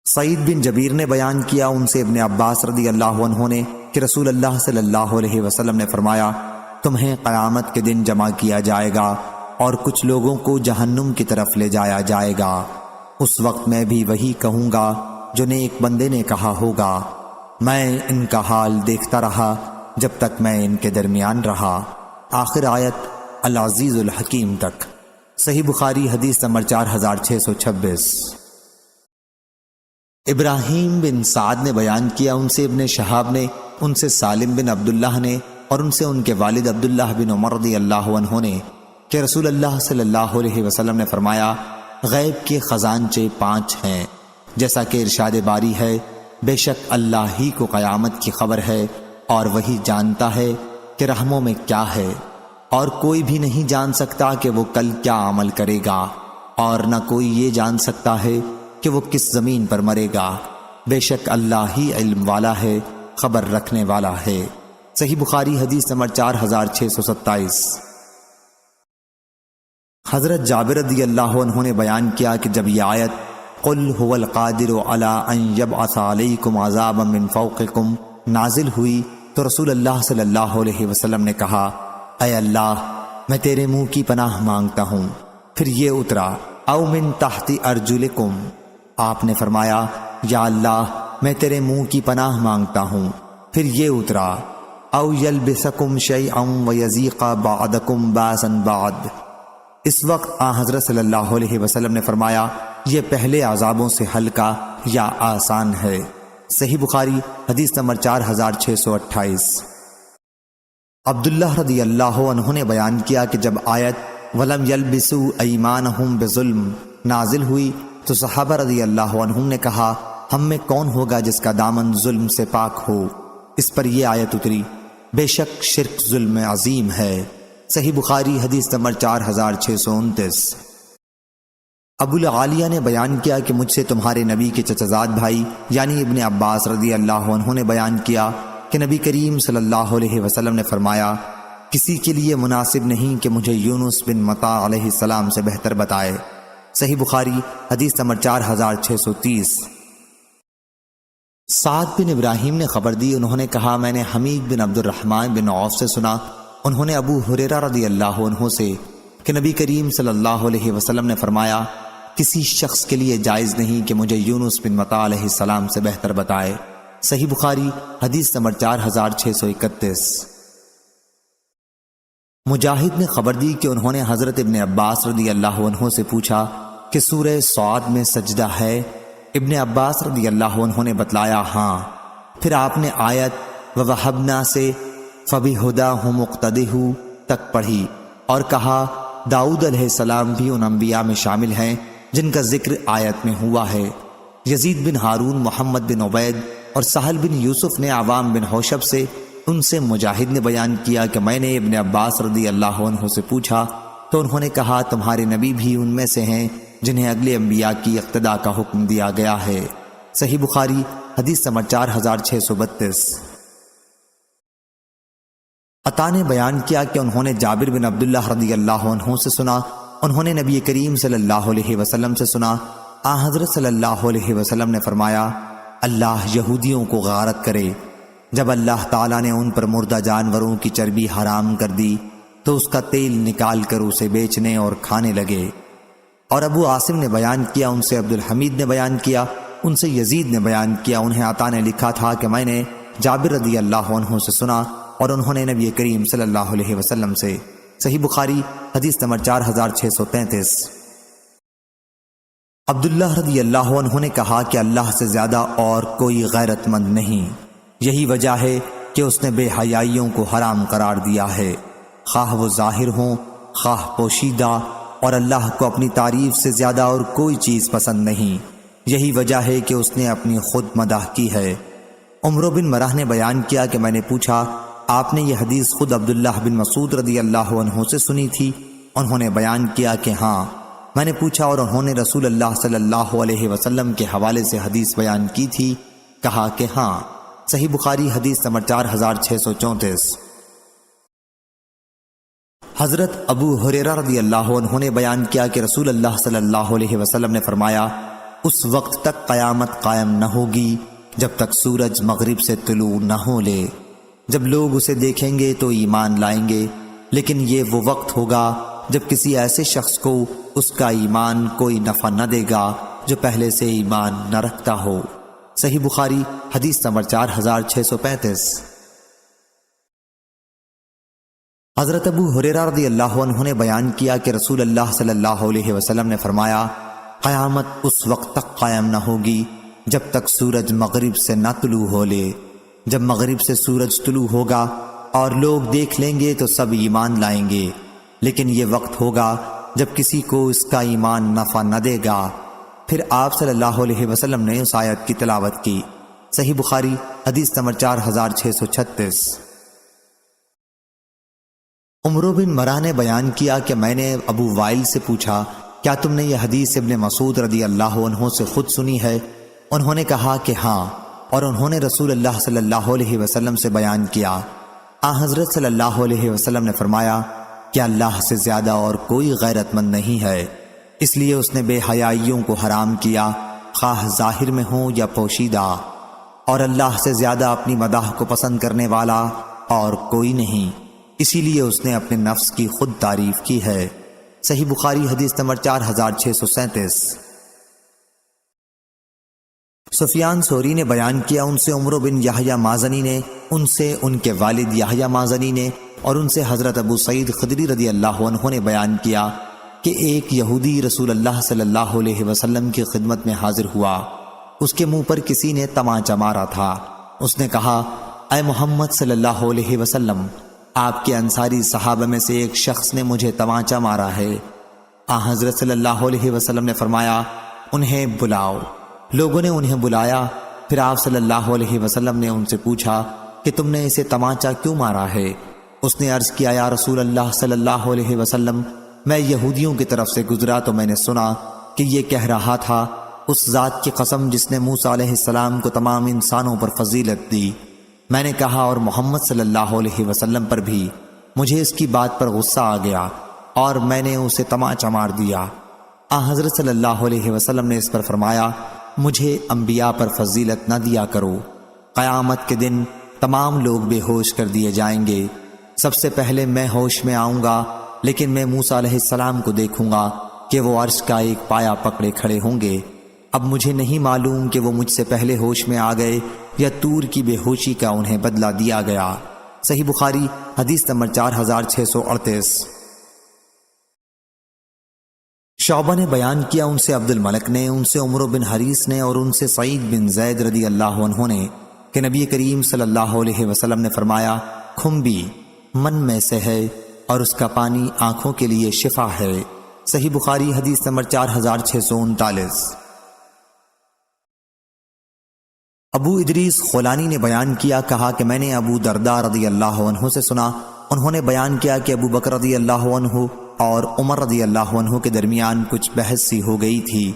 [SPEAKER 1] سعید بن جبیر نے بیان کیا، ان سے ابن عباس رضی اللہ عنہ نے کہ رسول اللہ صلی اللہ علیہ وسلم نے فرمایا تمہیں قیامت کے دن جمع کیا جائے گا اور کچھ لوگوں کو جہنم کی طرف لے جایا جائے گا۔ اس وقت میں بھی وہی کہوں گا جو نیک بندے نے کہا ہوگا، میں ان کا حال دیکھتا رہا جب تک میں ان کے درمیان رہا، آخر آیت العزیز الحکیم تک۔ صحیح بخاری حدیث نمبر 4626۔ ابراہیم بن سعد نے بیان کیا، ان سے ابن شہاب نے، ان سے سالم بن عبداللہ نے، اور ان سے ان کے والد عبداللہ بن عمر رضی اللہ عنہ نے کہ رسول اللہ صلی اللہ علیہ وسلم نے فرمایا غیب کے خزانچے 5 ہیں، جیسا کہ ارشاد باری ہے بے شک اللہ ہی کو قیامت کی خبر ہے اور وہی جانتا ہے کہ رحموں میں کیا ہے، اور کوئی بھی نہیں جان سکتا کہ وہ کل کیا عمل کرے گا، اور نہ کوئی یہ جان سکتا ہے کہ وہ کس زمین پر مرے گا، بے شک اللہ ہی علم والا ہے، خبر رکھنے والا ہے۔ صحیح بخاری حدیث نمبر 4627۔ حضرت جابر رضی اللہ عنہ نے بیان کیا کہ جب یہ آیت قل هو القادر علی ان یبعث علیکم عذابا من فوقکم نازل ہوئی تو رسول اللہ صلی اللہ علیہ وسلم نے کہا اے اللہ میں تیرے منہ کی پناہ مانگتا ہوں۔ پھر یہ اترا او من تحت ارجلکم، آپ نے فرمایا یا اللہ میں تیرے منہ کی پناہ مانگتا ہوں۔ پھر یہ اترا او یلبسکم شیئا ویذیق بعدکم باسا بعد۔ اس وقت حضرت صلی اللہ علیہ وسلم نے فرمایا یہ پہلے عذابوں سے ہلکا یا آسان ہے۔ صحیح بخاری حدیث نمبر 4628۔ عبداللہ رضی اللہ عنہ نے بیان کیا کہ جب آیت وَلَمْ يَلْبِسُوا أَيْمَانَهُمْ بِظُلْمٍ نازل ہوئی تو صحابہ رضی اللہ عنہم نے کہا ہم میں کون ہوگا جس کا دامن ظلم سے پاک ہو؟ اس پر یہ آیت اتری بے شک شرک ظلم عظیم ہے۔ صحیح بخاری حدیث نمبر 4629۔ ابو العالیہ نے بیان کیا کہ مجھ سے تمہارے نبی کے چچزاد بھائی یعنی ابن عباس رضی اللہ عنہ نے بیان کیا کہ نبی کریم صلی اللہ علیہ وسلم نے فرمایا کسی کے لیے مناسب نہیں کہ مجھے یونس بن متا علیہ السلام سے بہتر بتائے۔ صحیح بخاری حدیث نمبر 4630۔ سعد بن ابراہیم نے خبر دی، انہوں نے کہا میں نے حمید بن عبد الرحمن بن عوف سے سنا، انہوں نے ابو ہریرہ رضی اللہ عنہ سے کہ نبی کریم صلی اللہ علیہ وسلم نے فرمایا کسی شخص کے لیے جائز نہیں کہ مجھے یونس بن متی علیہ السلام سے بہتر بتائے۔ صحیح بخاری حدیث نمبر 4631۔ مجاہد نے خبر دی کہ انہوں نے حضرت ابن عباس رضی اللہ عنہ سے پوچھا کہ سورہ صاد میں سجدہ ہے؟ ابن عباس رضی اللہ عنہ نے بتلایا ہاں۔ پھر آپ نے آیت وَوَهَبْنَا سے فَبِهُدَاهُ مُقْتَدِهُ تک پڑھی اور کہا داؤد علیہ السلام بھی ان انبیاء میں شامل ہیں جن کا ذکر آیت میں ہوا ہے۔ یزید بن ہارون، محمد بن عبید اور سہل بن یوسف نے عوام بن حوشب سے، ان سے مجاہد نے بیان کیا کہ میں نے ابن عباس رضی اللہ عنہ سے پوچھا تو انہوں نے کہا تمہارے نبی بھی ان میں سے ہیں جنہیں اگلے انبیاء کی اقتداء کا حکم دیا گیا ہے۔ صحیح بخاری حدیث نمبر 4632۔ عطا نے بیان کیا کہ انہوں نے جابر بن عبداللہ رضی اللہ عنہ سے سنا، انہوں نے نبی کریم صلی اللہ علیہ وسلم سے سنا، حضرت صلی اللہ علیہ وسلم نے فرمایا اللہ یہودیوں کو غارت کرے۔ جب اللہ تعالیٰ نے ان پر مردہ جانوروں کی چربی حرام کر دی تو اس کا تیل نکال کر اسے بیچنے اور کھانے لگے۔ اور ابو عاصم نے بیان کیا، ان سے عبد الحمید نے بیان کیا، ان سے یزید نے بیان کیا، انہیں عطا نے لکھا تھا کہ میں نے جابر رضی اللہ عنہ سے سنا اور انہوں نے نبی کریم صلی اللہ علیہ وسلم سے۔ صحیح بخاری حدیث نمبر 4633۔ عبداللہ رضی اللہ عنہ نے کہا کہ اللہ سے زیادہ اور کوئی غیرت مند نہیں، یہی وجہ ہے کہ اس نے بے حیائیوں کو حرام قرار دیا ہے، خواہ وہ ظاہر ہوں خواہ پوشیدہ، اور اللہ کو اپنی تعریف سے زیادہ اور کوئی چیز پسند نہیں، یہی وجہ ہے کہ اس نے اپنی خود مدح کی ہے۔ عمر بن مرہ نے بیان کیا کہ میں نے پوچھا آپ نے یہ حدیث خود عبداللہ بن مسعود رضی اللہ عنہ سے سنی تھی؟ انہوں نے بیان کیا کہ ہاں۔ میں نے پوچھا اور انہوں نے رسول اللہ صلی اللہ علیہ وسلم کے حوالے سے حدیث بیان کی تھی؟ کہا کہ ہاں۔ صحیح بخاری حدیث نمبر 4634۔ حضرت ابو ہریرہ رضی اللہ عنہ نے بیان کیا کہ رسول اللہ صلی اللہ علیہ وسلم نے فرمایا اس وقت تک قیامت قائم نہ ہوگی جب تک سورج مغرب سے طلوع نہ ہو لے۔ جب لوگ اسے دیکھیں گے تو ایمان لائیں گے، لیکن یہ وہ وقت ہوگا جب کسی ایسے شخص کو اس کا ایمان کوئی نفع نہ دے گا جو پہلے سے ایمان نہ رکھتا ہو۔ صحیح بخاری حدیث نمبر 4635۔ حضرت ابو ہریرہ رضی اللہ عنہ نے بیان کیا کہ رسول اللہ صلی اللہ علیہ وسلم نے فرمایا قیامت اس وقت تک قائم نہ ہوگی جب تک سورج مغرب سے نہ طلوع ہو لے۔ جب مغرب سے سورج طلوع ہوگا اور لوگ دیکھ لیں گے تو سب ایمان لائیں گے، لیکن یہ وقت ہوگا جب کسی کو اس کا ایمان نفع نہ دے گا۔ پھر آپ صلی اللہ علیہ وسلم نے اس آیت کی تلاوت کی۔ صحیح بخاری حدیث نمبر 4636۔ عمر بن مرہ نے بیان کیا کہ میں نے ابو وائل سے پوچھا کیا تم نے یہ حدیث ابن مسعود رضی اللہ عنہ سے خود سنی ہے؟ انہوں نے کہا کہ ہاں، اور انہوں نے رسول اللہ صلی اللہ علیہ وسلم سے بیان کیا۔ حضرت صلی اللہ علیہ وسلم نے فرمایا کہ اللہ سے زیادہ اور کوئی غیرت مند نہیں ہے، اس لیے اس نے بے حیائیوں کو حرام کیا، خواہ ظاہر میں ہوں یا پوشیدہ، اور اللہ سے زیادہ اپنی مداح کو پسند کرنے والا اور کوئی نہیں، اسی لیے اس نے اپنے نفس کی خود تعریف کی ہے۔ صحیح بخاری حدیث نمبر 4637۔ سفیان ثوری نے بیان کیا، ان سے عمر بن یحییٰ مازنی نے، ان سے ان کے والد یحییٰ مازنی نے، اور ان سے حضرت ابو سعید خدری رضی اللہ عنہ نے بیان کیا کہ ایک یہودی رسول اللہ صلی اللہ علیہ وسلم کی خدمت میں حاضر ہوا، اس کے منہ پر کسی نے تمانچہ مارا تھا۔ اس نے کہا اے محمد صلی اللہ علیہ وسلم، آپ کے انصاری صحابہ میں سے ایک شخص نے مجھے تمانچہ مارا ہے۔ حضرت صلی اللہ علیہ وسلم نے فرمایا انہیں بلاؤ۔ لوگوں نے انہیں بلایا، پھر آپ صلی اللہ علیہ وسلم نے ان سے پوچھا کہ تم نے اسے تمانچہ کیوں مارا ہے؟ اس نے عرض کیا یا رسول اللہ صلی اللہ علیہ وسلم، میں یہودیوں کی طرف سے گزرا تو میں نے سنا کہ یہ کہہ رہا تھا اس ذات کی قسم جس نے موسیٰ علیہ السلام کو تمام انسانوں پر فضیلت دی۔ میں نے کہا اور محمد صلی اللہ علیہ وسلم پر بھی۔ مجھے اس کی بات پر غصہ آ گیا اور میں نے اسے تمانچہ مار دیا۔ حضرت صلی اللہ علیہ وسلم نے اس پر فرمایا مجھے انبیاء پر فضیلت نہ دیا کرو۔ قیامت کے دن تمام لوگ بے ہوش کر دیے جائیں گے، سب سے پہلے میں ہوش میں آؤں گا، لیکن میں موسیٰ علیہ السلام کو دیکھوں گا کہ وہ عرش کا ایک پایا پکڑے کھڑے ہوں گے۔ اب مجھے نہیں معلوم کہ وہ مجھ سے پہلے ہوش میں آ گئے یا طور کی بے ہوشی کا انہیں بدلہ دیا گیا۔ صحیح بخاری حدیث نمبر 4638۔ شعبہ نے بیان کیا، ان سے عبد الملک نے، ان سے عمرو بن حریث نے، اور ان سے سعید بن زید رضی اللہ عنہ نے کہ نبی کریم صلی اللہ علیہ وسلم نے فرمایا، کھمبی من میں سے ہے اور اس کا پانی آنکھوں کے لیے شفا ہے۔ صحیح بخاری حدیث نمبر 4639۔ ابو ادریس خولانی نے بیان کیا، کہا کہ میں نے ابو درداء رضی اللہ عنہ سے سنا، انہوں نے بیان کیا کہ ابو بکر رضی اللہ عنہ اور عمر رضی اللہ عنہ کے درمیان کچھ بحث سی ہو گئی تھی۔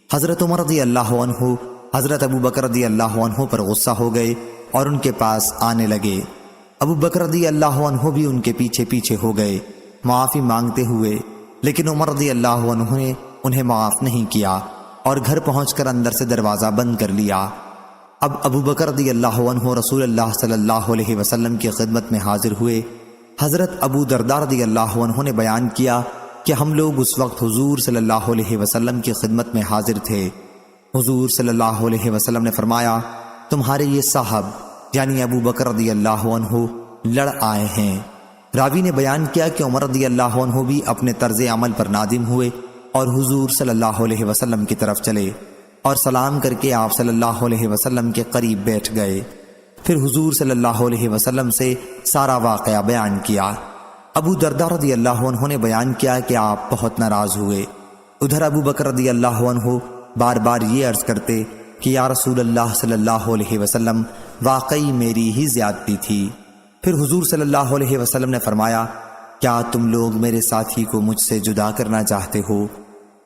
[SPEAKER 1] حضرت عمر رضی اللہ عنہ حضرت ابو بکر رضی اللہ عنہ پر غصہ ہو گئے اور ان کے پاس آنے لگے۔ ابو بکر رضی اللہ عنہ بھی ان کے پیچھے پیچھے ہو گئے معافی مانگتے ہوئے، لیکن عمر رضی اللہ عنہ نے انہیں معاف نہیں کیا اور گھر پہنچ کر اندر سے دروازہ بند کر لیا۔ اب ابو بکر رضی اللہ عنہ رسول اللہ صلی اللہ علیہ وسلم کی خدمت میں حاضر ہوئے۔ حضرت ابو درداء رضی اللہ عنہ نے بیان کیا کہ ہم لوگ اس وقت حضور صلی اللہ علیہ وسلم کی خدمت میں حاضر تھے۔ حضور صلی اللہ علیہ وسلم نے فرمایا، تمہارے یہ صاحب یعنی ابو بکر رضی اللہ عنہ لڑ آئے ہیں۔ راوی نے بیان کیا کہ عمر رضی اللہ عنہ بھی اپنے طرز عمل پر نادم ہوئے اور حضور صلی اللہ علیہ وسلم کی طرف چلے اور سلام کر کے آپ صلی اللہ علیہ وسلم کے قریب بیٹھ گئے۔ پھر حضور صلی اللہ علیہ وسلم سے سارا واقعہ بیان کیا۔ ابو درداء رضی اللہ عنہ نے بیان کیا کہ آپ بہت ناراض ہوئے۔ ادھر ابو بکر رضی اللہ عنہ بار بار یہ عرض کرتے کہ یا رسول اللہ صلی اللہ علیہ وسلم، واقعی میری ہی زیادتی تھی۔ پھر حضور صلی اللہ علیہ وسلم نے فرمایا، کیا تم لوگ میرے ساتھی کو مجھ سے جدا کرنا چاہتے ہو؟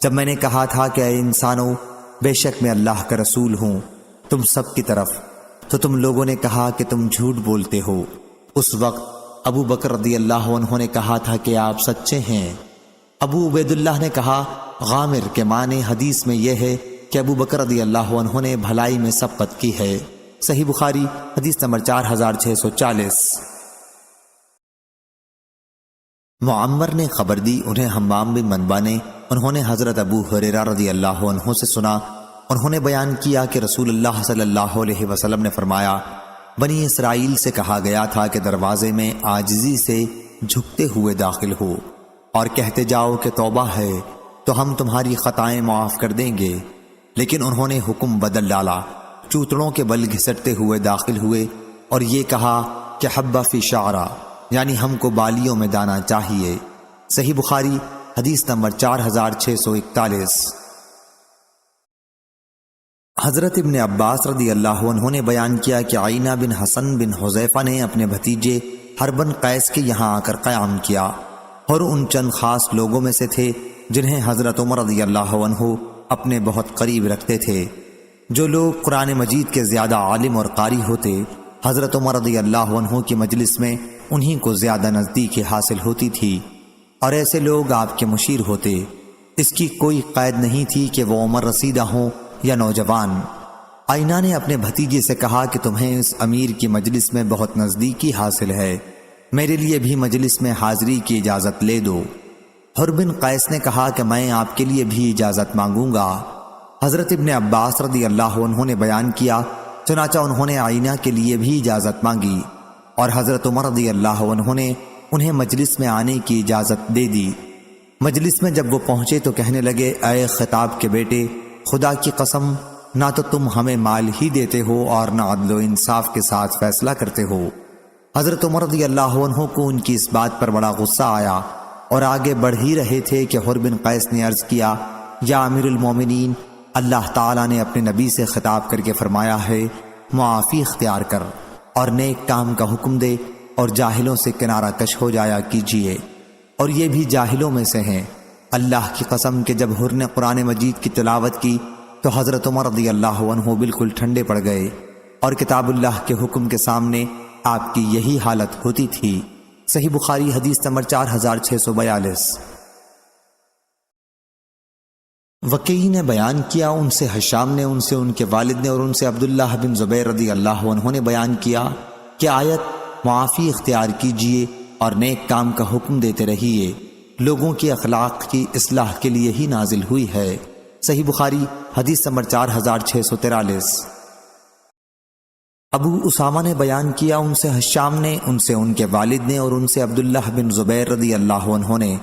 [SPEAKER 1] جب میں نے کہا تھا کہ اے انسانوں، بے شک میں اللہ کا رسول ہوں تم سب کی طرف، تو تم لوگوں نے کہا کہ تم جھوٹ بولتے ہو۔ اس وقت ابو بکر رضی اللہ عنہ نے کہا تھا کہ آپ سچے ہیں۔ ابو عبید اللہ نے کہا، غامر کے معنی حدیث میں یہ ہے کہ ابو بکر رضی اللہ عنہ نے بھلائی میں سبقت کی ہے۔ صحیح بخاری حدیث نمبر 4640۔ معمر نے خبر دی، انہیں حمام بن منبع نے، انہوں نے حضرت ابو ہریرہ رضی اللہ عنہ سے سنا، انہوں نے بیان کیا کہ رسول اللہ صلی اللہ علیہ وسلم نے فرمایا، بنی اسرائیل سے کہا گیا تھا کہ دروازے میں عاجزی سے جھکتے ہوئے داخل ہو اور کہتے جاؤ کہ توبہ ہے تو ہم تمہاری خطائیں معاف کر دیں گے، لیکن انہوں نے حکم بدل ڈالا، چوتڑوں کے بل گھسٹتے ہوئے داخل ہوئے اور یہ کہا کہ حبہ فی شعرہ، یعنی ہم کو بالیوں میں دانا چاہیے۔ صحیح بخاری حدیث نمبر 4641۔ حضرت ابن عباس رضی اللہ عنہ نے بیان کیا کہ عینہ بن حسن بن حذیفہ نے اپنے بھتیجے حربن قیس کے یہاں آ کر قیام کیا، اور ان چند خاص لوگوں میں سے تھے جنہیں حضرت عمر رضی اللہ عنہ اپنے بہت قریب رکھتے تھے۔ جو لوگ قرآن مجید کے زیادہ عالم اور قاری ہوتے، حضرت عمر رضی اللہ عنہ کی مجلس میں انہی کو زیادہ نزدیکی حاصل ہوتی تھی، اور ایسے لوگ آپ کے مشیر ہوتے۔ اس کی کوئی قید نہیں تھی کہ وہ عمر رسیدہ ہوں یا نوجوان۔ آئینہ نے اپنے بھتیجے سے کہا کہ تمہیں اس امیر کی مجلس میں بہت نزدیکی حاصل ہے، میرے لیے بھی مجلس میں حاضری کی اجازت لے دو۔ حربن قیس نے کہا کہ میں آپ کے لیے بھی اجازت مانگوں گا۔ حضرت ابن عباس رضی اللہ عنہ نے بیان کیا، چنانچہ انہوں نے آئینہ کے لیے بھی اجازت مانگی، اور حضرت عمر رضی اللہ عنہ نے انہیں مجلس میں آنے کی اجازت دے دی۔ مجلس میں جب وہ پہنچے تو کہنے لگے، اے خطاب کے بیٹے، خدا کی قسم، نہ تو تم ہمیں مال ہی دیتے ہو اور نہ عدل و انصاف کے ساتھ فیصلہ کرتے ہو۔ حضرت عمر رضی اللہ عنہ کو ان کی اس بات پر بڑا غصہ آیا اور آگے بڑھ ہی رہے تھے کہ حربن قیس نے عرض کیا، یا امیر المومنین، اللہ تعالیٰ نے اپنے نبی سے خطاب کر کے فرمایا ہے، معافی اختیار کر اور نیک کام کا حکم دے اور جاہلوں سے کنارہ کش ہو جایا کیجیے، اور یہ بھی جاہلوں میں سے ہیں۔ اللہ کی قسم کہ جب حر نے قرآن مجید کی تلاوت کی تو حضرت عمر رضی اللہ عنہ بالکل ٹھنڈے پڑ گئے، اور کتاب اللہ کے حکم کے سامنے آپ کی یہی حالت ہوتی تھی۔ صحیح بخاری حدیث نمبر 4642۔ وکیع نے بیان کیا ان سے حشام نے ان سے ان کے والد نے اور ان سے عبداللہ بن زبیر رضی اللہ عنہ نے بیان کیا کہ آیت معافی اختیار کیجئے اور نیک کام کا حکم دیتے رہیے، لوگوں کی اخلاق کی اصلاح کے لیے ہی نازل ہوئی ہے۔ صحیح بخاری حدیث نمبر 4643۔ ابو اسامہ نے بیان کیا ان سے حشام نے ان سے ان کے والد نے اور ان سے عبداللہ بن زبیر رضی اللہ عنہ نے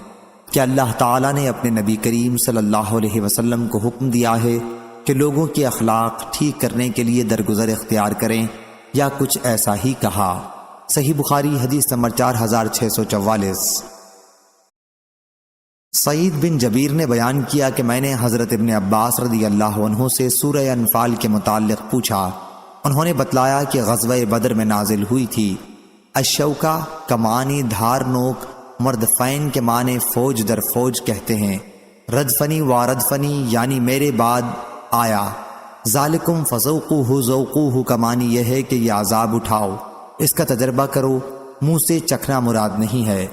[SPEAKER 1] کہ اللہ تعالیٰ نے اپنے نبی کریم صلی اللہ علیہ وسلم کو حکم دیا ہے کہ لوگوں کی اخلاق ٹھیک کرنے کے لیے درگزر اختیار کریں، یا کچھ ایسا ہی کہا۔ صحیح بخاری حدیث نمبر 4644۔ سعید بن جبیر نے بیان کیا کہ میں نے حضرت ابن عباس رضی اللہ عنہ سے سورہ انفال کے متعلق پوچھا، انہوں نے بتلایا کہ غزوہ بدر میں نازل ہوئی تھی۔ الشوکہ کا معنی دھار نوک، مردفین کے معنی فوج در فوج کہتے ہیں۔ ردفنی واردفنی یعنی میرے بعد آیا۔ ذالکم فذوقوہ ذوقوہ کا معنی یہ ہے کہ یہ عذاب اٹھاؤ، اس کا تجربہ کرو، منہ سے چکھنا مراد نہیں ہے۔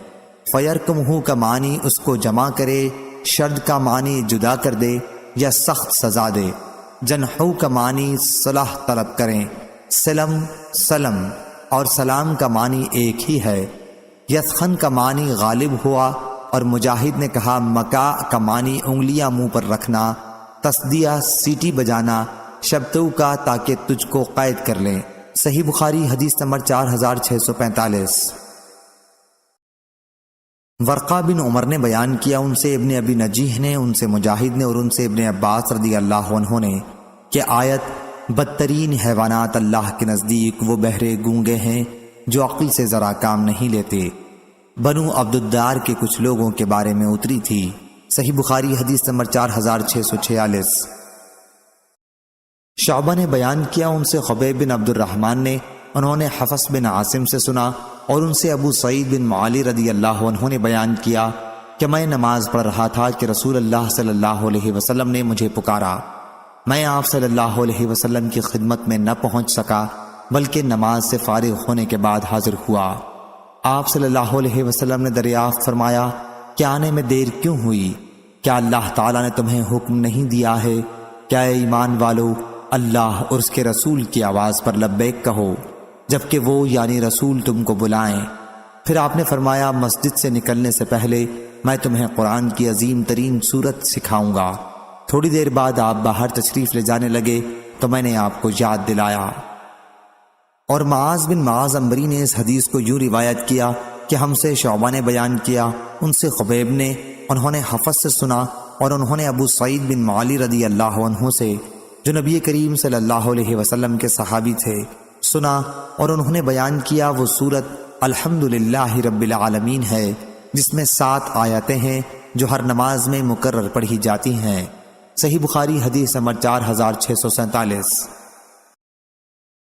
[SPEAKER 1] فیرکمہ کا معنی اس کو جمع کرے، شرد کا معنی جدا کر دے یا سخت سزا دے۔ جنحو کا معنی صلح طلب کریں۔ سلم سلم اور سلام کا معنی ایک ہی ہے۔ یسخن کا معنی غالب ہوا، اور مجاہد نے کہا مکا کا معنی انگلیاں منہ پر رکھنا، تصدیہ سیٹی بجانا، شبتو کا تاکہ تجھ کو قید کر لیں۔ صحیح بخاری حدیث نمبر 4645۔ ورقہ بن عمر نے بیان کیا ان سے ابن ابی نجیح نے ان سے مجاہد نے اور ان سے ابن عباس رضی اللہ عنہ نے کہ آیت بدترین حیوانات اللہ کے نزدیک وہ بہرے گونگے ہیں جو عقل سے ذرا کام نہیں لیتے، بنو عبد الدار کے کچھ لوگوں کے بارے میں اتری تھی۔ صحیح بخاری حدیث نمبر 4646۔ شعبہ نے بیان کیا ان سے خبیب بن عبد الرحمن نے، انہوں نے حفص بن عاصم سے سنا اور ان سے ابو سعید بن معالی رضی اللہ عنہ نے بیان کیا کہ میں نماز پڑھ رہا تھا کہ رسول اللہ صلی اللہ علیہ وسلم نے مجھے پکارا۔ میں آپ صلی اللہ علیہ وسلم کی خدمت میں نہ پہنچ سکا، بلکہ نماز سے فارغ ہونے کے بعد حاضر ہوا۔ آپ صلی اللہ علیہ وسلم نے دریافت فرمایا کہ آنے میں دیر کیوں ہوئی؟ کیا اللہ تعالیٰ نے تمہیں حکم نہیں دیا ہے؟ کیا اے ایمان والو اللہ اور اس کے رسول کی آواز پر لبیک کہو جبکہ وہ یعنی رسول تم کو بلائیں؟ پھر آپ نے فرمایا مسجد سے نکلنے سے پہلے میں تمہیں قرآن کی عظیم ترین سورت سکھاؤں گا۔ تھوڑی دیر بعد آپ باہر تشریف لے جانے لگے تو میں نے آپ کو یاد دلایا۔ اور معاذ بن معاذ عنبری نے اس حدیث کو یوں روایت کیا کہ ہم سے شعبہ نے بیان کیا، ان سے خبیب نے، انہوں نے حفص سے سنا اور انہوں نے ابو سعید بن معالی رضی اللہ عنہ سے جو نبی کریم صلی اللہ علیہ وسلم کے صحابی تھے سنا، اور انہوں نے بیان کیا وہ سورت الحمدللہ رب العالمین ہے جس میں 7 آیتیں ہیں جو ہر نماز میں مکرر پڑھی جاتی ہیں۔ صحیح بخاری حدیث نمبر 4647۔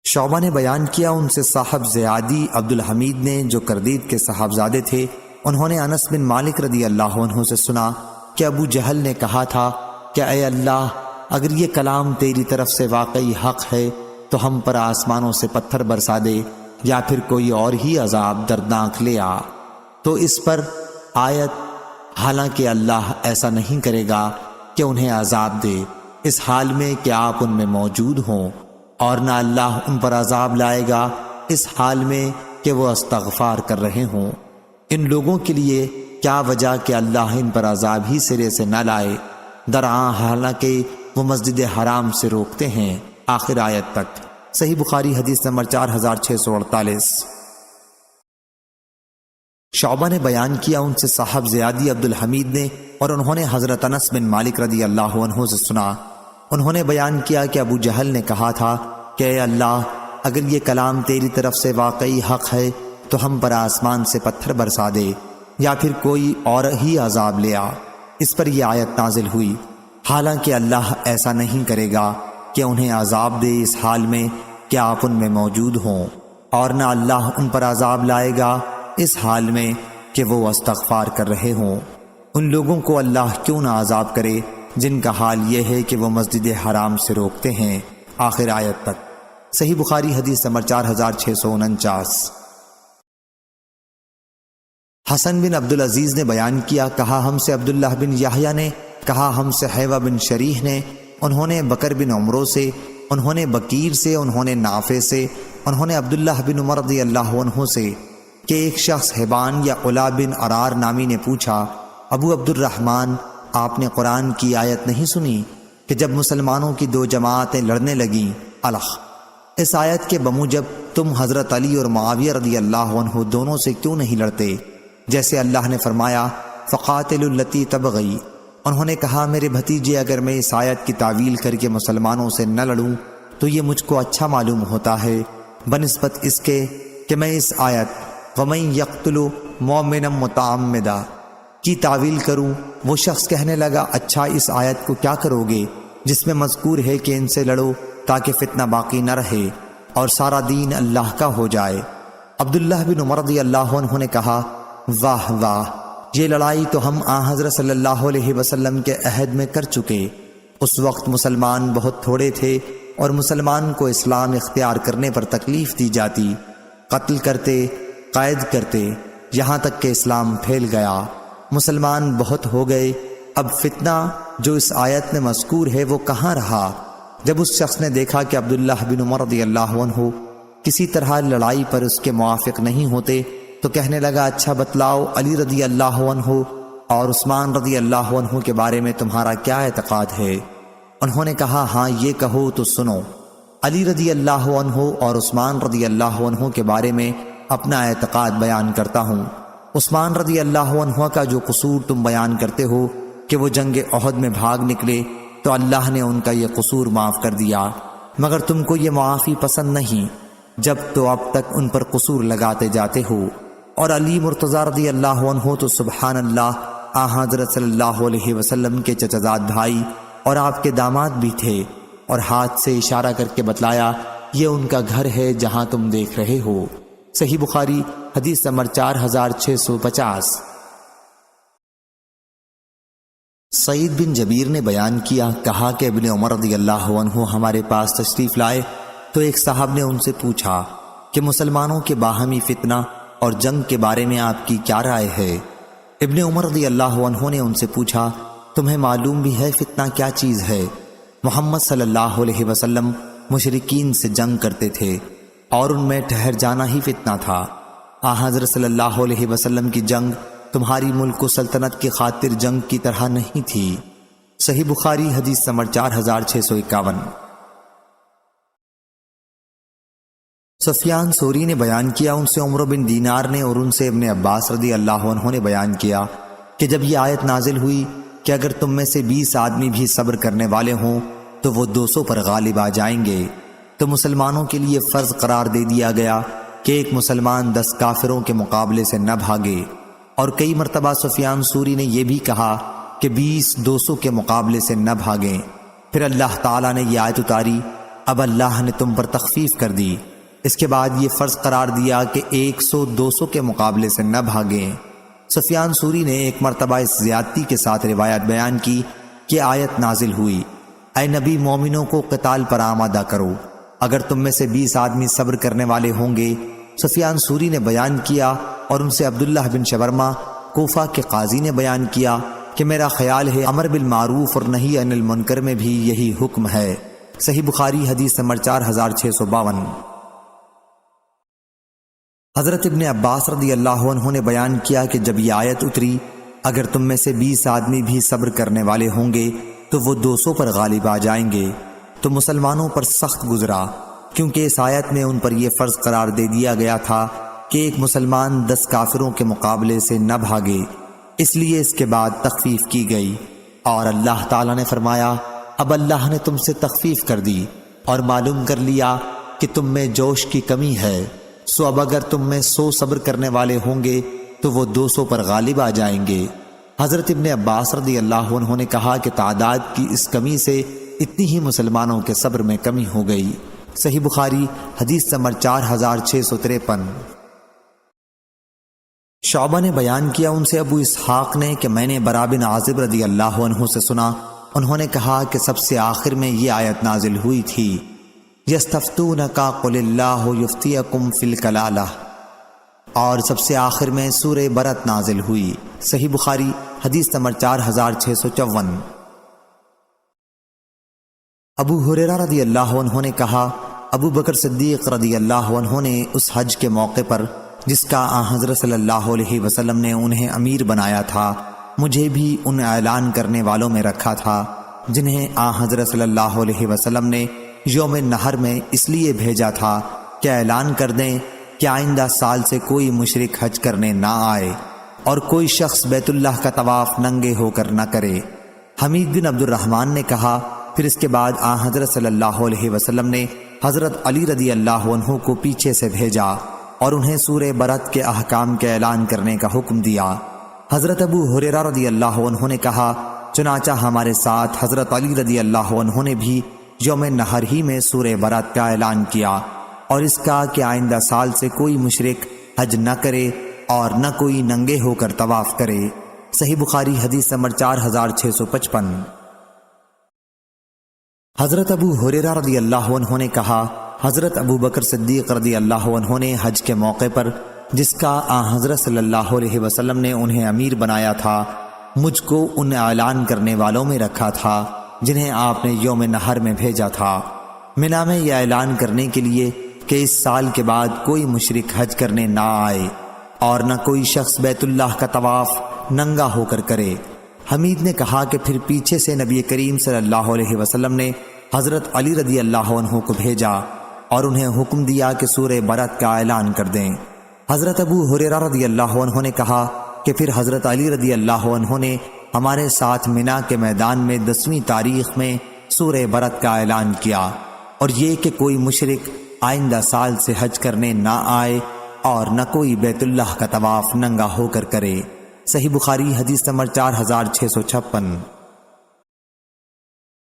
[SPEAKER 1] شعبہ نے بیان کیا ان سے صاحب زیادی عبد الحمید نے جو کردید کے صاحبزادے تھے، انہوں نے انس بن مالک رضی اللہ عنہ سے سنا کہ ابو جہل نے کہا تھا کہ اے اللہ اگر یہ کلام تیری طرف سے واقعی حق ہے تو ہم پر آسمانوں سے پتھر برسا دے یا پھر کوئی اور ہی عذاب دردناک لے آ۔ تو اس پر آیت حالانکہ اللہ ایسا نہیں کرے گا کہ انہیں عذاب دے اس حال میں کہ آپ ان میں موجود ہوں، اور نہ اللہ ان پر عذاب لائے گا اس حال میں کہ وہ استغفار کر رہے ہوں۔ ان لوگوں کے لیے کیا وجہ کہ اللہ ان پر عذاب ہی سرے سے نہ لائے، درآں حالانکہ وہ مسجد حرام سے روکتے ہیں، آخر آیت تک۔ صحیح بخاری حدیث نمبر 4648۔ شعبہ نے بیان کیا ان سے صاحب زیادی عبد الحمید نے اور انہوں نے حضرت انس بن مالک رضی اللہ عنہ سے سنا، انہوں نے بیان کیا کہ ابو جہل نے کہا تھا کہ اے اللہ اگر یہ کلام تیری طرف سے واقعی حق ہے تو ہم پر آسمان سے پتھر برسا دے یا پھر کوئی اور ہی عذاب لے آ۔ اس پر یہ آیت نازل ہوئی، حالانکہ اللہ ایسا نہیں کرے گا کہ انہیں عذاب دے اس حال میں کہ آپ ان میں موجود ہوں، اور نہ اللہ ان پر عذاب لائے گا اس حال میں کہ وہ استغفار کر رہے ہوں۔ ان لوگوں کو اللہ کیوں نہ عذاب کرے جن کا حال یہ ہے کہ وہ مسجد حرام سے روکتے ہیں، آخر آیت تک۔ صحیح بخاری حدیث نمبر 4649۔ حسن بن عبدالعزیز نے بیان کیا، کہا ہم سے عبداللہ بن یحییٰ نے کہا ہم سے حیوہ بن شریح نے، انہوں نے بکر بن عمرو سے، انہوں نے بکیر سے، انہوں نے نافع سے، انہوں نے عبداللہ بن عمر رضی اللہ عنہ سے کہ ایک شخص حبان یا علا بن عرار نامی نے پوچھا، ابو عبد الرحمن، آپ نے قرآن کی آیت نہیں سنی کہ جب مسلمانوں کی دو جماعتیں لڑنے لگیں الخ، اس آیت کے بموجب تم حضرت علی اور معاویہ رضی اللہ عنہ دونوں سے کیوں نہیں لڑتے، جیسے اللہ نے فرمایا فقاتلوا التی تبغی۔ انہوں نے کہا میرے بھتیجے، اگر میں اس آیت کی تعویل کر کے مسلمانوں سے نہ لڑوں تو یہ مجھ کو اچھا معلوم ہوتا ہے بنسبت اس کے کہ میں اس آیت وَمَن يَقْتُلُ مُؤْمِنًا مُتَعَمِّدًا کی تعویل کروں۔ وہ شخص کہنے لگا اچھا اس آیت کو کیا کرو گے جس میں مذکور ہے کہ ان سے لڑو تاکہ فتنہ باقی نہ رہے اور سارا دین اللہ کا ہو جائے۔ عبداللہ بن عمر رضی اللہ عنہ نے کہا واہ واہ، یہ لڑائی تو ہم حضرت صلی اللہ علیہ وسلم کے عہد میں کر چکے۔ اس وقت مسلمان بہت تھوڑے تھے اور مسلمان کو اسلام اختیار کرنے پر تکلیف دی جاتی، قتل کرتے، قید کرتے، یہاں تک کہ اسلام پھیل گیا۔ مسلمان بہت ہو گئے، اب فتنہ جو اس آیت میں مذکور ہے وہ کہاں رہا؟ جب اس شخص نے دیکھا کہ عبداللہ بن عمر رضی اللہ عنہ کسی طرح لڑائی پر اس کے موافق نہیں ہوتے تو کہنے لگا اچھا بتلاؤ علی رضی اللہ عنہ اور عثمان رضی اللہ عنہ کے بارے میں تمہارا کیا اعتقاد ہے؟ انہوں نے کہا ہاں یہ کہو تو سنو، علی رضی اللہ عنہ اور عثمان رضی اللہ عنہ کے بارے میں اپنا اعتقاد بیان کرتا ہوں۔ عثمان رضی اللہ عنہ کا جو قصور تم بیان کرتے ہو کہ وہ جنگ احد میں بھاگ نکلے تو اللہ نے ان کا یہ قصور معاف کر دیا، مگر تم کو یہ معافی پسند نہیں، جب تو اب تک ان پر قصور لگاتے جاتے ہو۔ اور علی مرتضیٰ رضی اللہ عنہ تو سبحان اللہ حضرت صلی اللہ علیہ وسلم کے چچزاد بھائی اور آپ کے داماد بھی تھے، اور ہاتھ سے اشارہ کر کے بتلایا یہ ان کا گھر ہے جہاں تم دیکھ رہے ہو۔ صحیح بخاری حدیث نمبر 4650۔ سعید بن جبیر نے بیان کیا، کہا کہ ابن عمر رضی اللہ عنہ ہمارے پاس تشریف لائے تو ایک صاحب نے ان سے پوچھا کہ مسلمانوں کے باہمی فتنہ اور جنگ کے بارے میں آپ کی کیا رائے ہے؟ ابن عمر رضی اللہ عنہ نے ان سے پوچھا تمہیں معلوم بھی ہے فتنہ کیا چیز ہے؟ محمد صلی اللہ علیہ وسلم مشرکین سے جنگ کرتے تھے اور ان میں ٹھہر جانا ہی فتنہ تھا۔ حضرت صلی اللہ علیہ وسلم کی جنگ تمہاری ملک و سلطنت کی خاطر جنگ کی طرح نہیں تھی۔ صحیح بخاری حدیث نمبر 4651۔ سفیان ثوری نے بیان کیا، ان سے عمرو بن دینار نے اور ان سے ابن عباس رضی اللہ عنہ نے بیان کیا کہ جب یہ آیت نازل ہوئی کہ اگر تم میں سے 20 آدمی بھی صبر کرنے والے ہوں تو وہ 200 پر غالب آ جائیں گے، تو مسلمانوں کے لیے فرض قرار دے دیا گیا کہ ایک مسلمان 10 کافروں کے مقابلے سے نہ بھاگے، اور کئی مرتبہ سفیان ثوری نے یہ بھی کہا کہ 20 200 کے مقابلے سے نہ بھاگیں۔ پھر اللہ تعالیٰ نے یہ آیت اتاری، اب اللہ نے تم پر تخفیف کر دی، اس کے بعد یہ فرض قرار دیا کہ 100 200 کے مقابلے سے نہ بھاگیں۔ سفیان ثوری نے ایک مرتبہ اس زیادتی کے ساتھ روایت بیان کی کہ آیت نازل ہوئی، اے نبی مومنوں کو قتال پر آمادہ کرو اگر تم میں سے 20 آدمی صبر کرنے والے ہوں گے۔ سفیان ثوری نے بیان کیا اور ان سے عبداللہ بن شبرمہ کوفہ کے قاضی نے بیان کیا کہ میرا خیال ہے امر بالمعروف اور نہی عن المنکر میں بھی یہی حکم ہے۔ صحیح بخاری حدیث نمبر 4652۔ حضرت ابن عباس رضی اللہ عنہ نے بیان کیا کہ جب یہ آیت اتری اگر تم میں سے 20 آدمی بھی صبر کرنے والے ہوں گے تو وہ 200 پر غالب آ جائیں گے، تو مسلمانوں پر سخت گزرا، کیونکہ اس آیت میں ان پر یہ فرض قرار دے دیا گیا تھا کہ ایک مسلمان 10 کافروں کے مقابلے سے نہ بھاگے، اس لیے اس کے بعد تخفیف کی گئی، اور اللہ تعالیٰ نے فرمایا اب اللہ نے تم سے تخفیف کر دی اور معلوم کر لیا کہ تم میں جوش کی کمی ہے، سو اب اگر تم میں 100 صبر کرنے والے ہوں گے تو وہ 200 پر غالب آ جائیں گے۔ حضرت ابن عباس رضی اللہ عنہ نے کہا کہ تعداد کی اس کمی سے اتنی ہی مسلمانوں کے صبر میں کمی ہو گئی۔ صحیح بخاری حدیث نمبر 4653۔ شعبہ نے بیان کیا، ان سے ابو اسحاق نے کہ میں نے برا بن عازب رضی اللہ عنہ سے سنا، انہوں نے کہا کہ سب سے آخر میں یہ آیت نازل ہوئی تھی، یستفتونک قل اللہ یفتیکم فی الکلالہ، اور سب سے آخر میں سورہ برت نازل ہوئی۔ صحیح بخاری حدیث نمبر 4654۔ ابو ہریرہ رضی اللہ عنہ نے کہا، ابو بکر صدیق رضی اللہ عنہ نے اس حج کے موقع پر جس کا حضرت صلی اللہ علیہ وسلم نے انہیں امیر بنایا تھا، مجھے بھی ان اعلان کرنے والوں میں رکھا تھا جنہیں حضرت صلی اللہ علیہ وسلم نے یوم نحر میں اس لیے بھیجا تھا کہ اعلان کر دیں کہ آئندہ سال سے کوئی مشرک حج کرنے نہ آئے اور کوئی شخص بیت اللہ کا طواف ننگے ہو کر نہ کرے۔ حمید بن عبد الرحمن نے کہا، پھر اس کے بعد حضرت صلی اللہ علیہ وسلم نے حضرت علی رضی اللہ عنہ کو پیچھے سے بھیجا اور انہیں سورہ برت کے احکام کے اعلان کرنے کا حکم دیا۔ حضرت ابو ہریرہ رضی اللہ عنہ نے کہا، چنانچہ ہمارے ساتھ حضرت علی رضی اللہ عنہ نے بھی یوم نحر ہی میں سورہ برت کا اعلان کیا اور اس کا کہ آئندہ سال سے کوئی مشرک حج نہ کرے اور نہ کوئی ننگے ہو کر طواف کرے۔ صحیح بخاری حدیث نمبر 4655۔ حضرت ابو ہریرہ رضی اللہ عنہ نے کہا، حضرت ابو بکر صدیق رضی اللہ عنہ نے حج کے موقع پر جس کا حضرت صلی اللہ علیہ وسلم نے انہیں امیر بنایا تھا، مجھ کو ان اعلان کرنے والوں میں رکھا تھا جنہیں آپ نے یوم نحر میں بھیجا تھا، منا میں یہ اعلان کرنے کے لیے کہ اس سال کے بعد کوئی مشرک حج کرنے نہ آئے اور نہ کوئی شخص بیت اللہ کا طواف ننگا ہو کر کرے۔ حمید نے کہا کہ پھر پیچھے سے نبی کریم صلی اللہ علیہ وسلم نے حضرت علی رضی اللہ عنہ کو بھیجا اور انہیں حکم دیا کہ سورہ برت کا اعلان کر دیں۔ حضرت ابو ہریرہ رضی اللہ عنہ نے کہا کہ پھر حضرت علی رضی اللہ عنہ نے ہمارے ساتھ منا کے میدان میں 10ویں تاریخ میں سورہ برت کا اعلان کیا اور یہ کہ کوئی مشرک آئندہ سال سے حج کرنے نہ آئے اور نہ کوئی بیت اللہ کا طواف ننگا ہو کر کرے۔ صحیح بخاری حدیث نمبر 4656۔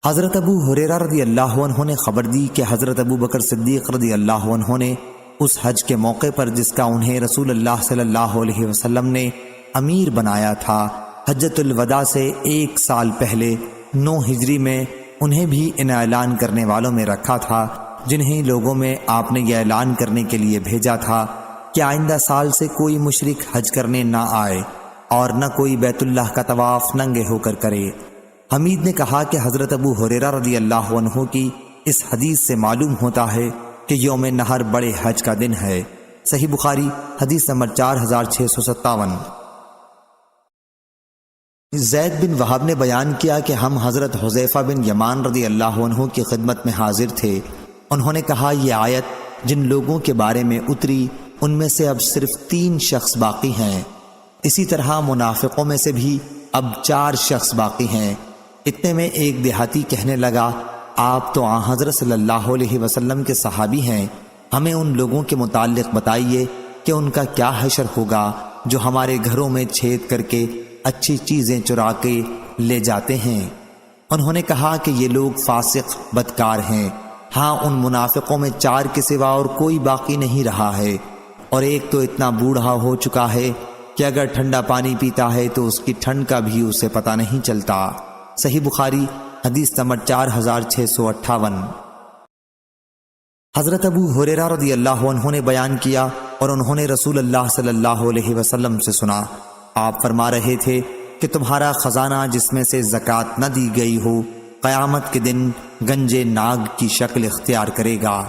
[SPEAKER 1] حضرت ابو ہریرہ رضی اللہ عنہ نے خبر دی کہ حضرت ابو بکر صدیق رضی اللہ عنہ نے اس حج کے موقع پر جس کا انہیں رسول اللہ صلی اللہ علیہ وسلم نے امیر بنایا تھا، حجۃ الوداع سے 1 سال پہلے 9 ہجری میں انہیں بھی ان اعلان کرنے والوں میں رکھا تھا جنہیں لوگوں میں آپ نے یہ اعلان کرنے کے لیے بھیجا تھا کہ آئندہ سال سے کوئی مشرک حج کرنے نہ آئے اور نہ کوئی بیت اللہ کا طواف ننگے ہو کر کرے۔ حمید نے کہا کہ حضرت ابو ہریرہ رضی اللہ عنہ کی اس حدیث سے معلوم ہوتا ہے کہ یوم نحر بڑے حج کا دن ہے۔ صحیح بخاری حدیث نمبر 4657۔ زید بن وہب نے بیان کیا کہ ہم حضرت حذیفہ بن یمان رضی اللہ عنہ کی خدمت میں حاضر تھے۔ انہوں نے کہا، یہ آیت جن لوگوں کے بارے میں اتری ان میں سے اب صرف 3 شخص باقی ہیں، اسی طرح منافقوں میں سے بھی اب 4 شخص باقی ہیں۔ اتنے میں ایک دیہاتی کہنے لگا، آپ تو حضرت صلی اللہ علیہ وسلم کے صحابی ہیں، ہمیں ان لوگوں کے متعلق بتائیے کہ ان کا کیا حشر ہوگا جو ہمارے گھروں میں چھید کر کے اچھی چیزیں چرا کے لے جاتے ہیں۔ انہوں نے کہا کہ یہ لوگ فاسق بدکار ہیں، ہاں ان منافقوں میں 4 کے سوا اور کوئی باقی نہیں رہا ہے، اور ایک تو اتنا بوڑھا ہو چکا ہے کہ اگر ٹھنڈا پانی پیتا ہے تو اس کی ٹھنڈ کا بھی اسے پتہ نہیں چلتا۔ صحیح بخاری حدیث نمبر 4658۔ حضرت ابو ہریرہ رضی اللہ عنہ نے بیان کیا اور انہوں نے رسول اللہ صلی اللہ علیہ وسلم سے سنا، آپ فرما رہے تھے کہ تمہارا خزانہ جس میں سے زکوٰۃ نہ دی گئی ہو قیامت کے دن گنجے ناگ کی شکل اختیار کرے گا۔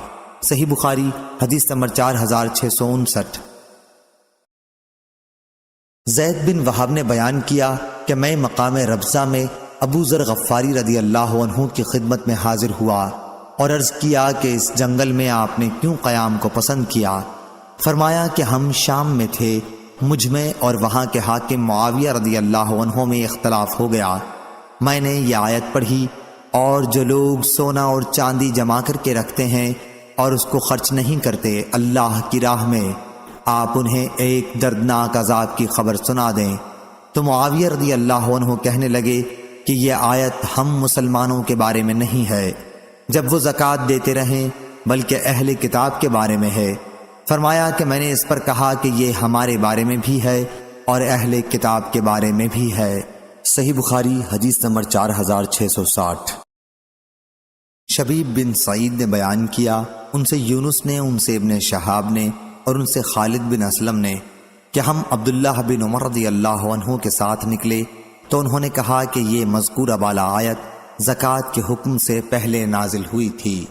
[SPEAKER 1] صحیح بخاری حدیث نمبر 4659۔ زید بن وہب نے بیان کیا کہ میں مقام ربضہ میں ابو ذر غفاری رضی اللہ عنہ کی خدمت میں حاضر ہوا اور عرض کیا کہ اس جنگل میں آپ نے کیوں قیام کو پسند کیا؟ فرمایا کہ ہم شام میں تھے، مجھ میں اور وہاں کے حاکم معاویہ رضی اللہ عنہ میں اختلاف ہو گیا۔ میں نے یہ آیت پڑھی، اور جو لوگ سونا اور چاندی جمع کر کے رکھتے ہیں اور اس کو خرچ نہیں کرتے اللہ کی راہ میں، آپ انہیں ایک دردناک عذاب کی خبر سنا دیں۔ تو معاویہ رضی اللہ عنہ کہنے لگے کہ یہ آیت ہم مسلمانوں کے بارے میں نہیں ہے جب وہ زکوٰۃ دیتے رہیں، بلکہ اہل کتاب کے بارے میں ہے۔ فرمایا کہ میں نے اس پر کہا کہ یہ ہمارے بارے میں بھی ہے اور اہل کتاب کے بارے میں بھی ہے۔ صحیح بخاری حدیث نمبر 4660۔ شبیب بن سعید نے بیان کیا، ان سے یونس نے، ان سے ابن شہاب نے، اور ان سے خالد بن اسلم نے کہ ہم عبداللہ بن عمر رضی اللہ عنہ کے ساتھ نکلے تو انہوں نے کہا کہ یہ مذکورہ بالا آیت زکوٰۃ کے حکم سے پہلے نازل ہوئی تھی۔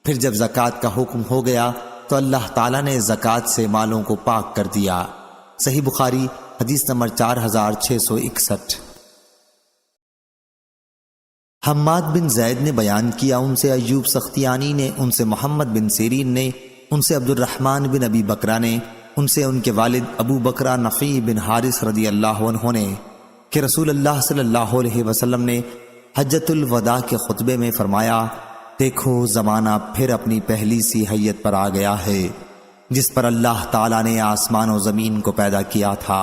[SPEAKER 1] پھر جب زکوٰۃ کا حکم ہو گیا تو اللہ تعالیٰ نے زکوٰۃ سے مالوں کو پاک کر دیا۔ صحیح بخاری حدیث نمبر 4661۔ حماد بن زید نے بیان کیا، ان سے ایوب سختیانی نے، ان سے محمد بن سیرین نے، ان سے عبد الرحمن بن ابی بکرہ نے، ان سے ان کے والد ابو بکرہ نفی بن حارث رضی اللہ عنہ نے کہ رسول اللہ صلی اللہ علیہ وسلم نے حجۃ الوداع کے خطبے میں فرمایا، دیکھو زمانہ پھر اپنی پہلی سی حیت پر آ گیا ہے جس پر اللہ تعالیٰ نے آسمان و زمین کو پیدا کیا تھا۔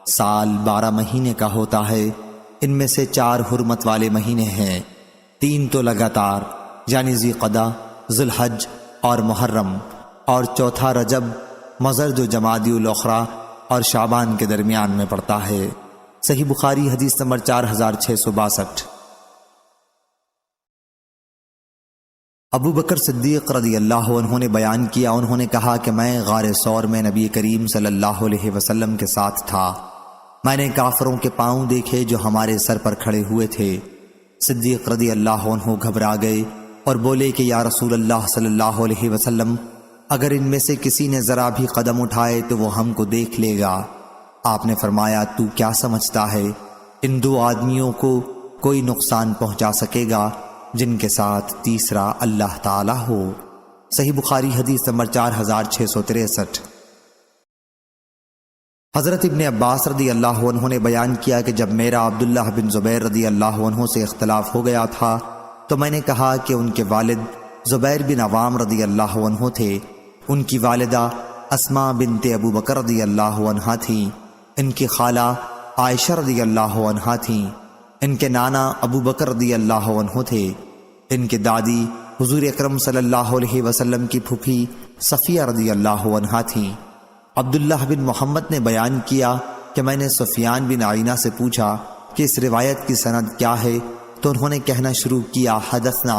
[SPEAKER 1] سال 12 مہینے کا ہوتا ہے، ان میں سے 4 حرمت والے مہینے ہیں، 3 تو لگاتار یعنی ذوالقعدہ، ذوالحج اور محرم، اور چوتھا رجب، مضر جو جمادی الاخری اور شعبان کے درمیان میں پڑتا ہے۔ صحیح بخاری حدیث نمبر 4662۔ ابو بکر صدیق رضی اللہ عنہ نے بیان کیا، انہوں نے کہا کہ میں غار ثور میں نبی کریم صلی اللہ علیہ وسلم کے ساتھ تھا، میں نے کافروں کے پاؤں دیکھے جو ہمارے سر پر کھڑے ہوئے تھے۔ صدیق رضی اللہ عنہ گھبرا گئے اور بولے کہ یا رسول اللہ صلی اللہ علیہ وسلم، اگر ان میں سے کسی نے ذرا بھی قدم اٹھائے تو وہ ہم کو دیکھ لے گا۔ آپ نے فرمایا، تو کیا سمجھتا ہے ان 2 آدمیوں کو کوئی نقصان پہنچا سکے گا جن کے ساتھ تیسرا اللہ تعالی ہو؟ صحیح بخاری حدیث نمبر 4663۔ حضرت ابن عباس رضی اللہ عنہ نے بیان کیا کہ جب میرا عبداللہ بن زبیر رضی اللہ عنہ سے اختلاف ہو گیا تھا تو میں نے کہا کہ ان کے والد زبیر بن عوام رضی اللہ عنہ تھے، ان کی والدہ اسماء بنت ابو بکر رضی اللہ عنہ تھیں، ان کی خالہ عائشہ رضی اللہ عنہ تھیں، ان کے نانا ابو بکر رضی اللہ عنہ تھے، ان کے دادی حضور اکرم صلی اللہ علیہ وسلم کی پھوپھی صفیہ رضی اللہ عنہ تھیں۔ عبداللہ بن محمد نے بیان کیا کہ میں نے سفیان بن عینہ سے پوچھا کہ اس روایت کی سند کیا ہے، تو انہوں نے کہنا شروع کیا، حدثنا،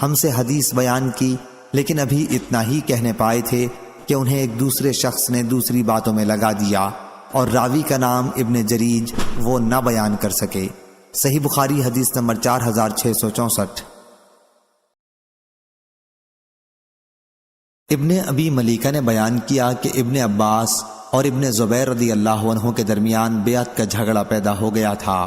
[SPEAKER 1] ہم سے حدیث بیان کی، لیکن ابھی اتنا ہی کہنے پائے تھے کہ انہیں ایک دوسرے شخص نے دوسری باتوں میں لگا دیا اور راوی کا نام ابن جریج وہ نہ بیان کر سکے۔ صحیح بخاری حدیث نمبر 4664۔ ابن ابی ملیکہ نے بیان کیا کہ ابن عباس اور ابن زبیر رضی اللہ عنہ کے درمیان بیعت کا جھگڑا پیدا ہو گیا تھا،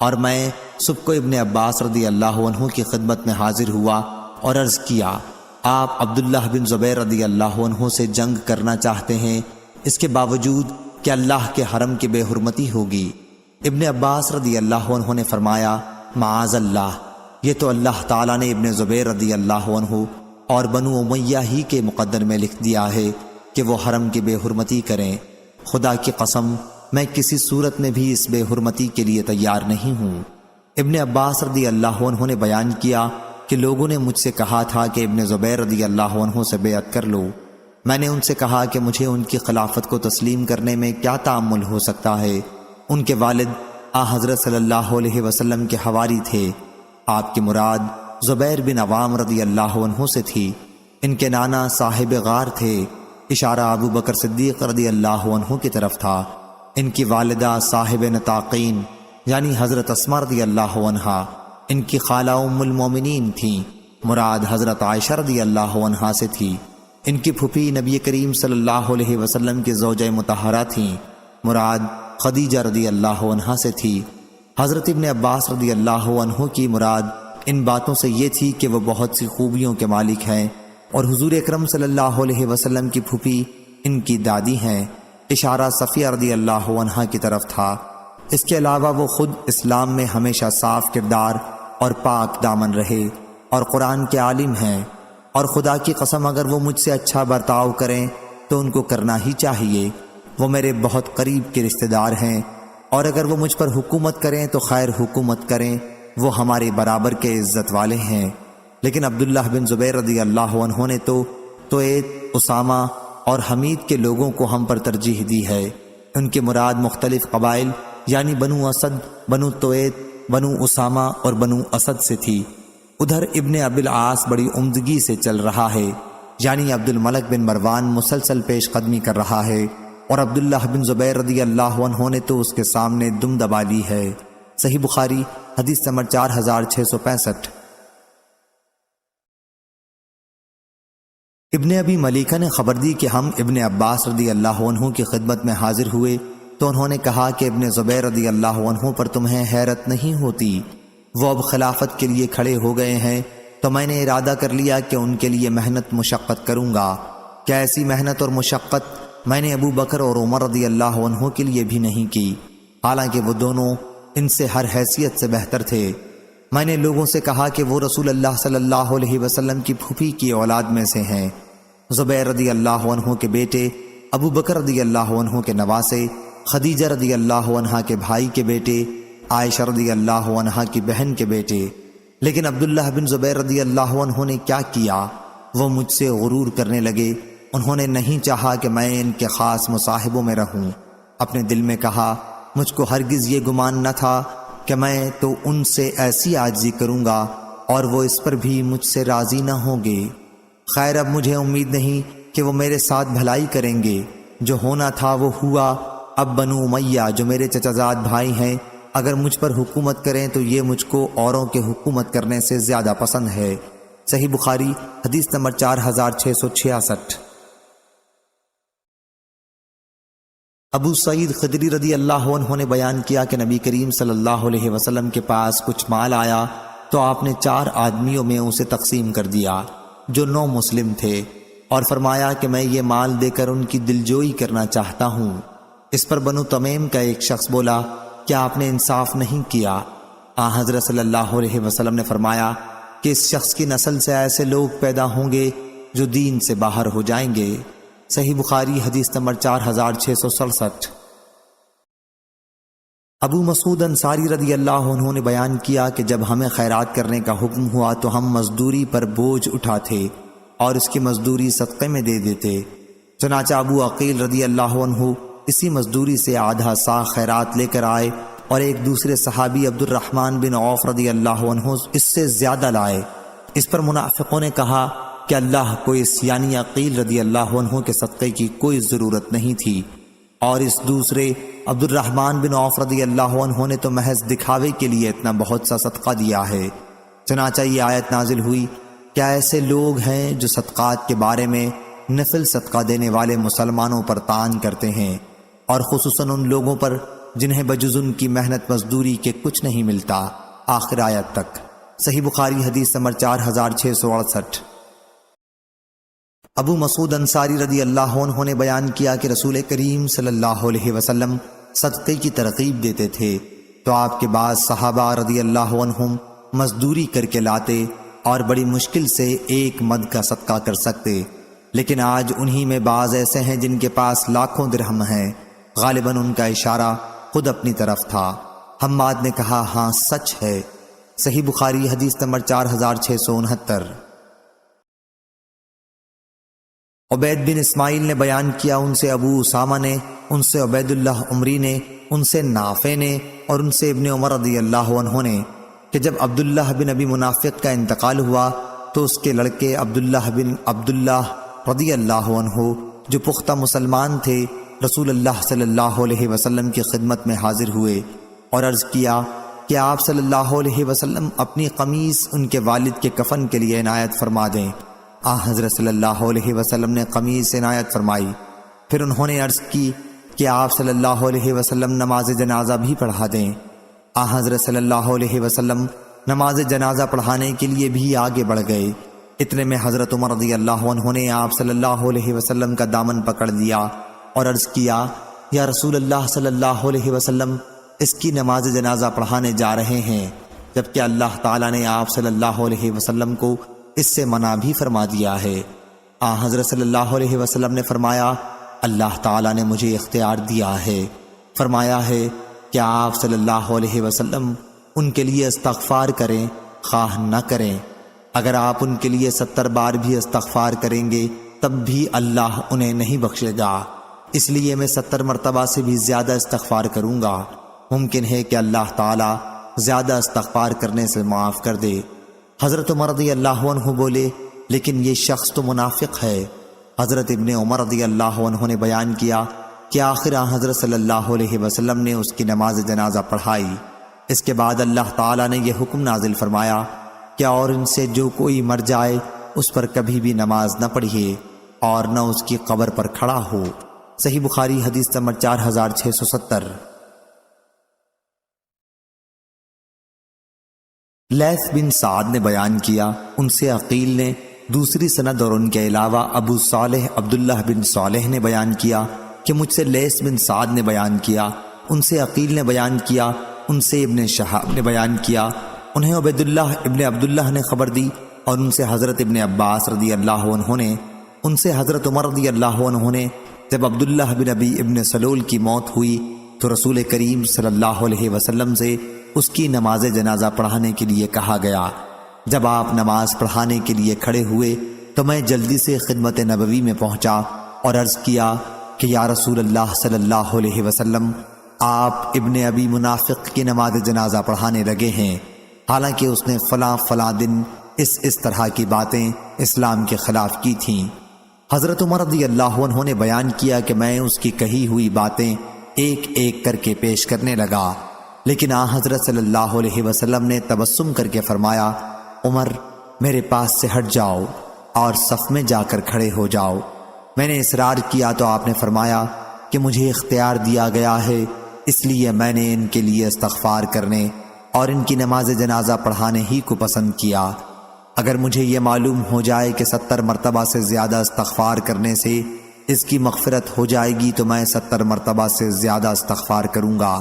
[SPEAKER 1] اور میں صبح کو ابن عباس رضی اللہ عنہ کی خدمت میں حاضر ہوا اور عرض کیا، آپ عبداللہ بن زبیر رضی اللہ عنہ سے جنگ کرنا چاہتے ہیں، اس کے باوجود کہ اللہ کے حرم کی بے حرمتی ہوگی؟ ابن عباس رضی اللہ عنہ نے فرمایا، معاذ اللہ، یہ تو اللہ تعالیٰ نے ابن زبیر رضی اللہ عنہ اور بنو امیہ ہی کے مقدر میں لکھ دیا ہے کہ وہ حرم کی بے حرمتی کریں۔ خدا کی قسم، میں کسی صورت میں بھی اس بے حرمتی کے لیے تیار نہیں ہوں۔ ابن عباس رضی اللہ عنہ نے بیان کیا کہ لوگوں نے مجھ سے کہا تھا کہ ابن زبیر رضی اللہ عنہ سے بیعت کر لو۔ میں نے ان سے کہا کہ مجھے ان کی خلافت کو تسلیم کرنے میں کیا تعامل ہو سکتا ہے؟ ان کے والد حضرت صلی اللہ علیہ وسلم کے حواری تھے، آپ کی مراد زبیر بن عوام رضی اللہ عنہ سے تھی، ان کے نانا صاحب غار تھے، اشارہ ابو بکر صدیق رضی اللہ عنہ کی طرف تھا، ان کی والدہ صاحب نطاقین یعنی حضرت اسماء رضی اللہ عنہا، ان کی خالہ ام المومنین تھیں، مراد حضرت عائشہ رضی اللہ عنہا سے تھی، ان کی پھوپھی نبی کریم صلی اللہ علیہ وسلم کی زوجہ مطہرہ تھیں، مراد خدیجہ رضی اللہ عنہا سے تھی۔ حضرت ابن عباس رضی اللہ عنہ کی مراد ان باتوں سے یہ تھی کہ وہ بہت سی خوبیوں کے مالک ہیں، اور حضور اکرم صلی اللہ علیہ وسلم کی پھوپھی ان کی دادی ہیں، اشارہ صفیہ رضی اللہ عنہا کی طرف تھا۔ اس کے علاوہ وہ خود اسلام میں ہمیشہ صاف کردار اور پاک دامن رہے اور قرآن کے عالم ہیں، اور خدا کی قسم اگر وہ مجھ سے اچھا برتاؤ کریں تو ان کو کرنا ہی چاہیے، وہ میرے بہت قریب کے رشتہ دار ہیں، اور اگر وہ مجھ پر حکومت کریں تو خیر حکومت کریں، وہ ہمارے برابر کے عزت والے ہیں۔ لیکن عبداللہ بن زبیر رضی اللہ عنہ نے تو اسامہ اور حمید کے لوگوں کو ہم پر ترجیح دی ہے۔ ان کے مراد مختلف قبائل یعنی بنو اسد، بنو تویت، بنو اسامہ اور بنو اسد سے تھی۔ ادھر ابن ابی العاص بڑی عمدگی سے چل رہا ہے، یعنی عبد الملک بن مروان مسلسل پیش قدمی کر رہا ہے اور عبداللہ بن زبیر رضی اللہ عنہ نے تو اس کے سامنے دم دبا لی ہے۔ صحیح بخاری حدیث نمبر 4665۔ ابن ابی ملیکہ نے خبر دی کہ ہم ابن عباس رضی اللہ عنہ کی خدمت میں حاضر ہوئے تو انہوں نے کہا کہ ابن زبیر رضی اللہ عنہ پر تمہیں حیرت نہیں ہوتی؟ وہ اب خلافت کے لیے کھڑے ہو گئے ہیں تو میں نے ارادہ کر لیا کہ ان کے لیے محنت مشقت کروں گا۔ کیا ایسی محنت اور مشقت میں نے ابو بکر اور عمر رضی اللہ عنہ کے لیے بھی نہیں کی، حالانکہ وہ دونوں ان سے ہر حیثیت سے بہتر تھے۔ میں نے لوگوں سے کہا کہ وہ رسول اللہ صلی اللہ علیہ وسلم کی پھوپھی کی اولاد میں سے ہیں۔ زبیر رضی اللہ عنہ کے بیٹے، ابو بکر رضی اللہ عنہ کے نواسے، خدیجہ رضی اللہ عنہ کے بھائی کے بیٹے، عائشہ رضی اللہ عنہ کی بہن کے بیٹے۔ لیکن عبداللہ بن زبیر رضی اللہ عنہ نے کیا کیا؟ وہ مجھ سے غرور کرنے لگے۔ انہوں نے نہیں چاہا کہ میں ان کے خاص مصاحبوں میں رہوں۔ اپنے دل میں کہا، مجھ کو ہرگز یہ گمان نہ تھا کہ میں تو ان سے ایسی عاجزی کروں گا اور وہ اس پر بھی مجھ سے راضی نہ ہوں گے۔ خیر، اب مجھے امید نہیں کہ وہ میرے ساتھ بھلائی کریں گے۔ جو ہونا تھا وہ ہوا۔ اب بنو امیہ جو میرے چچا زاد بھائی ہیں، اگر مجھ پر حکومت کریں تو یہ مجھ کو اوروں کے حکومت کرنے سے زیادہ پسند ہے۔ صحیح بخاری حدیث نمبر 4666۔ ابو سعید خدری رضی اللہ عنہ نے بیان کیا کہ نبی کریم صلی اللہ علیہ وسلم کے پاس کچھ مال آیا تو آپ نے 4 آدمیوں میں اسے تقسیم کر دیا جو 9 مسلم تھے، اور فرمایا کہ میں یہ مال دے کر ان کی دلجوئی کرنا چاہتا ہوں۔ اس پر بنو تمیم کا ایک شخص بولا، کیا آپ نے انصاف نہیں کیا؟ حضرت صلی اللہ علیہ وسلم نے فرمایا کہ اس شخص کی نسل سے ایسے لوگ پیدا ہوں گے جو دین سے باہر ہو جائیں گے۔ صحیح بخاری حدیث نمبر 4667۔ ابو مسعود انصاری رضی اللہ عنہ نے بیان کیا کہ جب ہمیں خیرات کرنے کا حکم ہوا تو ہم مزدوری پر بوجھ اٹھاتے اور اس کی مزدوری صدقے میں دے دیتے۔ چنانچہ ابو عقیل رضی اللہ عنہ اسی مزدوری سے آدھا سا خیرات لے کر آئے اور ایک دوسرے صحابی عبد الرحمن بن عوف رضی اللہ عنہ اس سے زیادہ لائے۔ اس پر منافقوں نے کہا کہ اللہ کو اس یعنی عقیل رضی اللہ عنہ کے صدقے کی کوئی ضرورت نہیں تھی، اور اس دوسرے عبد الرحمن بن عوف رضی اللہ عنہ نے تو محض دکھاوے کے لیے اتنا بہت سا صدقہ دیا ہے۔ چنانچہ یہ آیت نازل ہوئی، کیا ایسے لوگ ہیں جو صدقات کے بارے میں نفل صدقہ دینے والے مسلمانوں پر طعن کرتے ہیں، اور خصوصاً ان لوگوں پر جنہیں بجز ان کی محنت مزدوری کے کچھ نہیں ملتا، آخر آیت تک۔ صحیح بخاری حدیث نمبر 4668۔ ابو مسعود انصاری رضی اللہ عنہ نے بیان کیا کہ رسول کریم صلی اللہ علیہ وسلم صدقے کی ترغیب دیتے تھے تو آپ کے بعض صحابہ رضی اللہ عنہم مزدوری کر کے لاتے اور بڑی مشکل سے 1 مد کا صدقہ کر سکتے، لیکن آج انہی میں بعض ایسے ہیں جن کے پاس لاکھوں درہم ہیں۔ غالباً ان کا اشارہ خود اپنی طرف تھا۔ حماد نے کہا، ہاں سچ ہے۔ صحیح بخاری حدیث نمبر 4669۔ عبید بن اسماعیل نے بیان کیا، ان سے ابو اسامہ نے، ان سے عبید اللہ عمری نے، ان سے نافع نے، اور ان سے ابن عمر رضی اللہ عنہ نے کہ جب عبداللہ بن ابی منافق کا انتقال ہوا تو اس کے لڑکے عبداللہ بن عبداللہ رضی اللہ عنہ جو پختہ مسلمان تھے رسول اللہ صلی اللہ علیہ وسلم کی خدمت میں حاضر ہوئے اور عرض کیا کہ آپ صلی اللہ علیہ وسلم اپنی قمیص ان کے والد کے کفن کے لیے عنایت فرما دیں۔ حضرت صلی اللہ علیہ وسلم نے قمیص عنایت فرمائی۔ پھر انہوں نے عرض کی کہ آپ صلی اللہ علیہ وسلم نماز جنازہ بھی پڑھا دیں۔ حضرت صلی اللہ علیہ وسلم نماز جنازہ پڑھانے کے لیے بھی آگے بڑھ گئے۔ اتنے میں حضرت عمر رضی اللہ عنہ نے آپ صلی اللہ علیہ وسلم کا دامن پکڑ لیا اور عرض کیا، یا رسول اللہ صلی اللہ علیہ وسلم اس کی نماز جنازہ پڑھانے جا رہے ہیں، جبکہ اللہ تعالیٰ نے آپ صلی اللہ علیہ وسلم کو اس سے منع بھی فرما دیا ہے۔ حضرت صلی اللہ علیہ وسلم نے فرمایا، اللہ تعالیٰ نے مجھے اختیار دیا ہے، فرمایا ہے کہ آپ صلی اللہ علیہ وسلم ان کے لیے استغفار کریں خواہ نہ کریں۔ اگر آپ ان کے لیے 70 بار بھی استغفار کریں گے تب بھی اللہ انہیں نہیں بخشے گا، اس لیے میں 70 مرتبہ سے بھی زیادہ استغفار کروں گا۔ ممکن ہے کہ اللہ تعالیٰ زیادہ استغفار کرنے سے معاف کر دے۔ حضرت عمر رضی اللہ عنہ بولے، لیکن یہ شخص تو منافق ہے۔ حضرت ابن عمر رضی اللہ عنہ نے بیان کیا کہ آخر حضرت صلی اللہ علیہ وسلم نے اس کی نماز جنازہ پڑھائی۔ اس کے بعد اللہ تعالیٰ نے یہ حکم نازل فرمایا کہ اور ان سے جو کوئی مر جائے اس پر کبھی بھی نماز نہ پڑھیے اور نہ اس کی قبر پر کھڑا ہو۔ صحیح بخاری حدیث نمبر 4670۔ لیث بن سعد نے بیان کیا، ان سے عقیل نے دوسری سند اور ان کے علاوہ ابو صالح عبداللہ بن صالح نے بیان کیا کہ مجھ سے لیث بن سعد نے بیان کیا، ان سے عقیل نے بیان کیا، ان سے ابن شہاب نے بیان کیا، انہیں عبید اللہ ابن عبداللہ نے خبر دی، اور ان سے حضرت ابن عباس رضی اللہ عنہ نے، ان سے حضرت عمر رضی اللہ عنہ نے جب عبداللہ بن ابی ابن سلول کی موت ہوئی تو رسول کریم صلی اللہ علیہ وسلم سے اس کی نماز جنازہ پڑھانے کے لیے کہا گیا۔ جب آپ نماز پڑھانے کے لیے کھڑے ہوئے تو میں جلدی سے خدمت نبوی میں پہنچا اور عرض کیا کہ یا رسول اللہ صلی اللہ علیہ وسلم، آپ ابن ابی منافق کی نماز جنازہ پڑھانے لگے ہیں، حالانکہ اس نے فلاں فلاں دن اس طرح کی باتیں اسلام کے خلاف کی تھیں۔ حضرت عمر رضی اللہ عنہ نے بیان کیا کہ میں اس کی کہی ہوئی باتیں ایک ایک کر کے پیش کرنے لگا، لیکن حضرت صلی اللہ علیہ وسلم نے تبسم کر کے فرمایا، عمر میرے پاس سے ہٹ جاؤ اور صف میں جا کر کھڑے ہو جاؤ۔ میں نے اصرار کیا تو آپ نے فرمایا کہ مجھے اختیار دیا گیا ہے، اس لیے میں نے ان کے لیے استغفار کرنے اور ان کی نماز جنازہ پڑھانے ہی کو پسند کیا۔ اگر مجھے یہ معلوم ہو جائے کہ 70 مرتبہ سے زیادہ استغفار کرنے سے اس کی مغفرت ہو جائے گی تو میں 70 مرتبہ سے زیادہ استغفار کروں گا۔